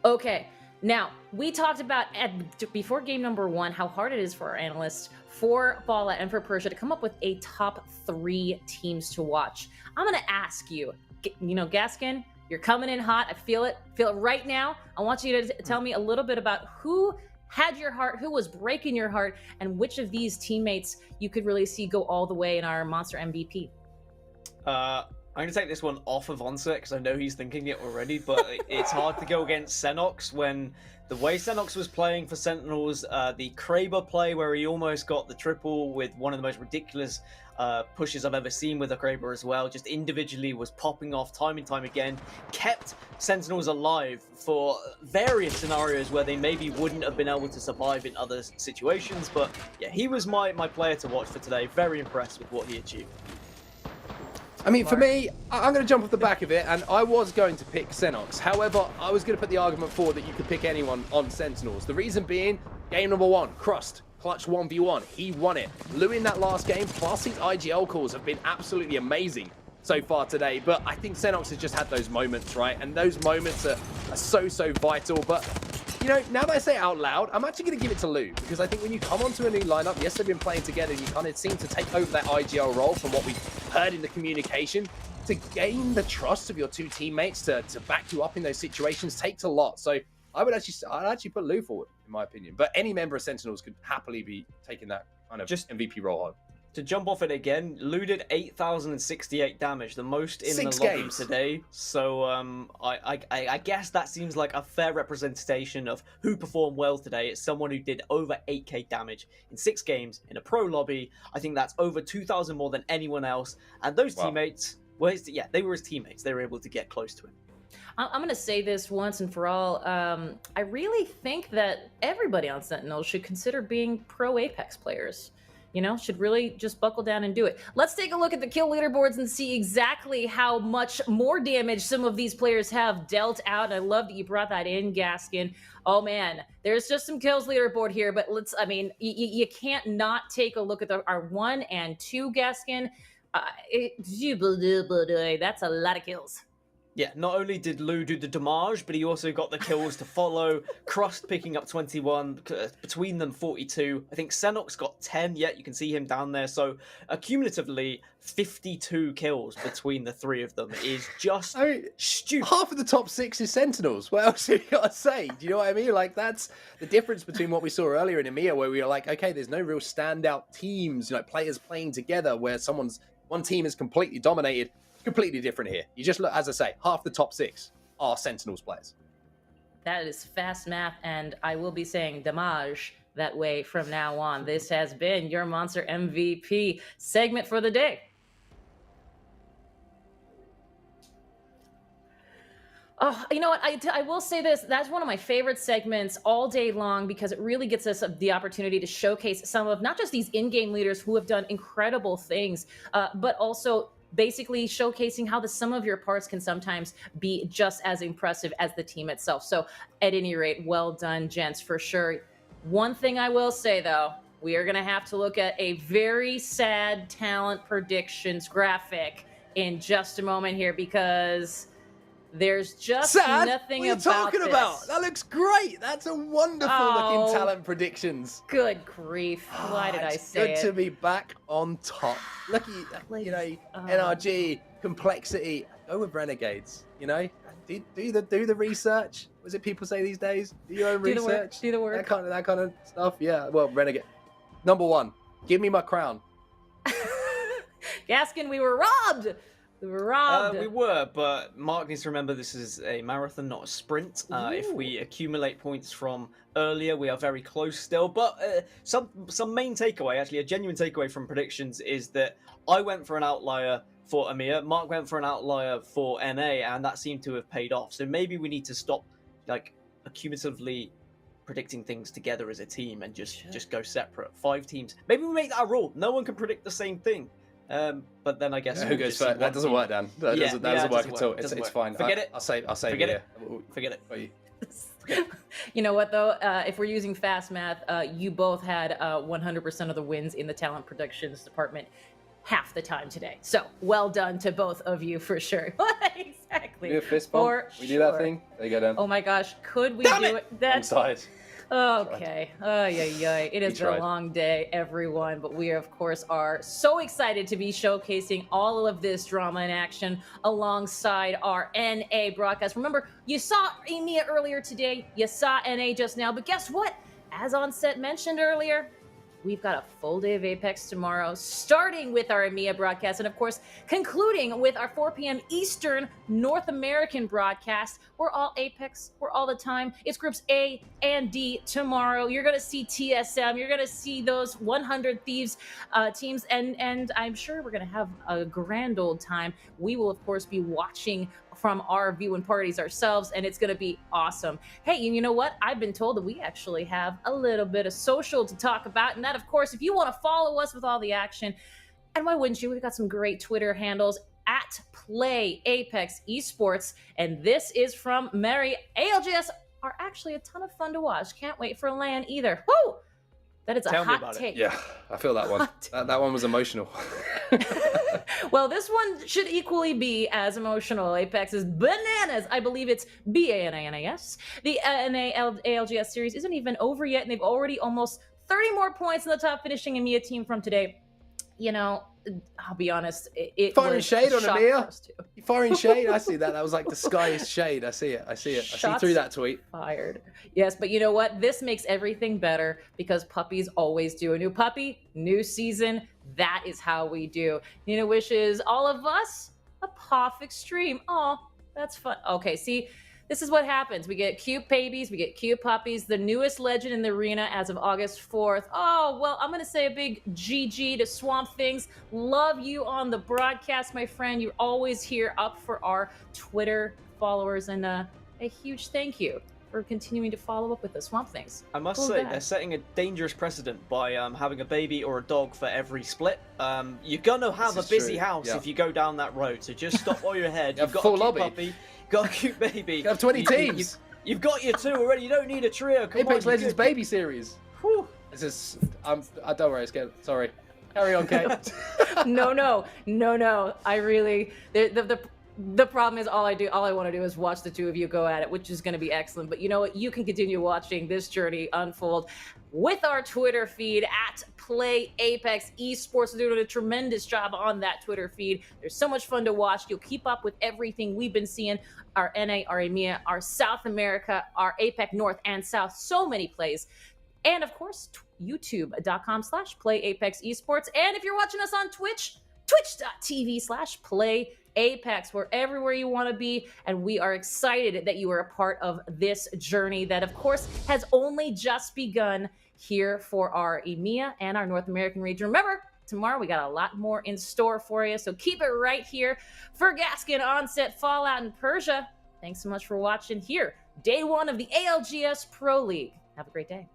Okay. Now, we talked about before game number 1 how hard it is for our analysts, for Bala and for Persia to come up with a top 3 teams to watch. I'm going to ask you, Gaskin, you're coming in hot. I feel it right now. I want you to tell me a little bit about who had your heart, who was breaking your heart, and which of these teammates you could really see go all the way in our Monster MVP. I'm going to take this one off of Onset because I know he's thinking it already, but it's hard to go against Xenox when the way Xenox was playing for Sentinels, the Kraber play where he almost got the triple with one of the most ridiculous pushes I've ever seen with a Kraber as well, just individually was popping off time and time again, kept Sentinels alive for various scenarios where they maybe wouldn't have been able to survive in other situations, but yeah, he was my player to watch for today. Very impressed with what he achieved. I mean, for me, I'm going to jump off the back of it, and I was going to pick Xenox. However, I was going to put the argument forward that you could pick anyone on Sentinels. The reason being, game number 1, Crust, clutch 1v1. He won it. Lou in that last game, plus his IGL calls have been absolutely amazing so far today. But I think Xenox has just had those moments, right? And those moments are so vital. But, you know, now that I say it out loud, I'm actually going to give it to Lou. Because I think when you come onto a new lineup, yes, they've been playing together, you kind of seem to take over that IGL role from what we've heard in the communication. To gain the trust of your 2 teammates to back you up in those situations takes a lot. So I'd actually put Lou forward, in my opinion. But any member of Sentinels could happily be taking that kind of just MVP role on. To jump off it again, Lou did 8,068 damage, the most in the lobby today. So I guess that seems like a fair representation of who performed well today. It's someone who did over 8k damage in 6 games in a pro lobby. I think that's over 2,000 more than anyone else. And those teammates, they were his teammates. They were able to get close to him. I'm going to say this once and for all. I really think that everybody on Sentinel should consider being pro Apex players. You know, should really just buckle down and do it. Let's take a look at the kill leaderboards and see exactly how much more damage some of these players have dealt out. I love that you brought that in, Gaskin. Oh man, there's just some kills leaderboard here, but you can't not take a look at our 1 and 2, Gaskin. That's a lot of kills. Yeah, not only did Lou do the damage, but he also got the kills to follow. Crust picking up 21, between them 42. I think Xenox got 10, yet you can see him down there. So cumulatively, 52 kills between the 3 of them is just stupid. Half of the top 6 is Sentinels. What else have you got to say? Do you know what I mean? Like, that's the difference between what we saw earlier in EMEA, where we were like, okay, there's no real standout teams, you know, players playing together, where one team is completely dominated. Completely different here. You just look, as I say, half the top 6 are Sentinels players. That is fast math, and I will be saying damage that way from now on. This has been your Monster MVP segment for the day. Oh, you know what? I will say this. That's one of my favorite segments all day long because it really gets us the opportunity to showcase some of not just these in-game leaders who have done incredible things, but also basically showcasing how the sum of your parts can sometimes be just as impressive as the team itself. So at any rate, well done, gents, for sure. One thing I will say, though, we are going to have to look at a very sad talent predictions graphic in just a moment here because there's just nothing what are you talking about? That looks great. That's a wonderful looking talent predictions. Good grief. Why did I say it? Good to be back on top. Look at you know, NRG, complexity. Go with Renegades, you know? Do the research. What is it people say these days? Do your own research. Do the work. That kind of stuff. Yeah. Well, Renegade. Number 1. Give me my crown. Gaskin, we were robbed. We were robbed. We were, but Mark needs to remember this is a marathon, not a sprint. If we accumulate points from earlier, we are very close still. But some main takeaway, actually, a genuine takeaway from predictions is that I went for an outlier for EMEA, Mark went for an outlier for NA, and that seemed to have paid off. So maybe we need to stop, like, accumulatively predicting things together as a team and just go separate. 5 teams. Maybe we make that a rule. No one can predict the same thing. But then I guess who goes first? That doesn't work, Dan. That doesn't work at all. It's fine. Forget it. I'll say Forget it. Forget it. You know what though? If we're using fast math, you both had 100% of the wins in the talent predictions department half the time today. So well done to both of you for sure. Exactly. We do a fist bump. We do that thing. There you go, Dan. Oh my gosh, could we do it? That's Onside. okay. It has been a long day, everyone, but we of course are so excited to be showcasing all of this drama in action alongside our NA broadcast. Remember, you saw EMEA earlier today, you saw NA just now, but guess what? As Onset mentioned earlier, we've got a full day of Apex tomorrow, starting with our EMEA broadcast, and of course, concluding with our 4 p.m. Eastern North American broadcast. We're all Apex, we're all the time. It's groups A and D tomorrow. You're gonna see TSM, you're gonna see those 100 Thieves teams, and I'm sure we're gonna have a grand old time. We will, of course, be watching from our viewing parties ourselves, and it's gonna be awesome. Hey, and you know what? I've been told that we actually have a little bit of social to talk about, and that, of course, if you want to follow us with all the action, and why wouldn't you? We've got some great Twitter handles at Play Apex Esports, and this is from Mary. ALGS are actually a ton of fun to watch. Can't wait for LAN either. Woo! That is a hot take. Yeah, I feel that one. That one was emotional. Well, this one should equally be as emotional. Apex is bananas. I believe it's BANANAS. The ALGS series isn't even over yet, and they've already almost 30 more points in the top finishing EMEA team from today. You know, I'll be honest, it firing was shade a on shock EMEA. for us too. You firing shade? I see that. That was like disguised shade. I see it. I see Shots through that tweet. Fired. Yes, but you know what? This makes everything better because puppies always do. A new puppy, new season. That is how we do. Nina wishes all of us a POF Extreme. Oh, that's fun. Okay, see, this is what happens. We get cute babies, we get cute puppies, the newest legend in the arena as of August 4th. Oh, well, I'm going to say a big GG to Swamp Things. Love you on the broadcast, my friend. You're always here up for our Twitter followers, and a huge thank you for continuing to follow up with the Swamp Things. I must Cool say, guy. they're setting a dangerous precedent by having a baby or a dog for every split. You're going to have a This is busy true, house yeah. if you go down that road, so just stop while you're ahead. You You've have got full a cute lobby. puppy, got a cute baby. You have 20 teams. You've got your 2 already. You don't need a trio. Come Apex on, Legends you're good. Baby Series. Whew. This is. I don't worry. It's good. Sorry. Carry on, Kate. No. I really the problem is all I want to do is watch the two of you go at it, which is going to be excellent. But you know what? You can continue watching this journey unfold with our Twitter feed at Play Apex Esports. They're doing a tremendous job on that Twitter feed. There's so much fun to watch. You'll keep up with everything we've been seeing. Our NA, our EMEA, our South America, our APEC North and South. So many plays. And of course, youtube.com/PlayApexEsports. And if you're watching us on Twitch, twitch.tv/PlayApex. We're everywhere you want to be, and we are excited that you are a part of this journey that, of course, has only just begun here for our EMEA and our North American region. Remember, tomorrow we got a lot more in store for you, so keep it right here. For Gaskin, Onset, Fallout, and Persia, thanks so much for watching here. Day 1 of the ALGS Pro League. Have a great day.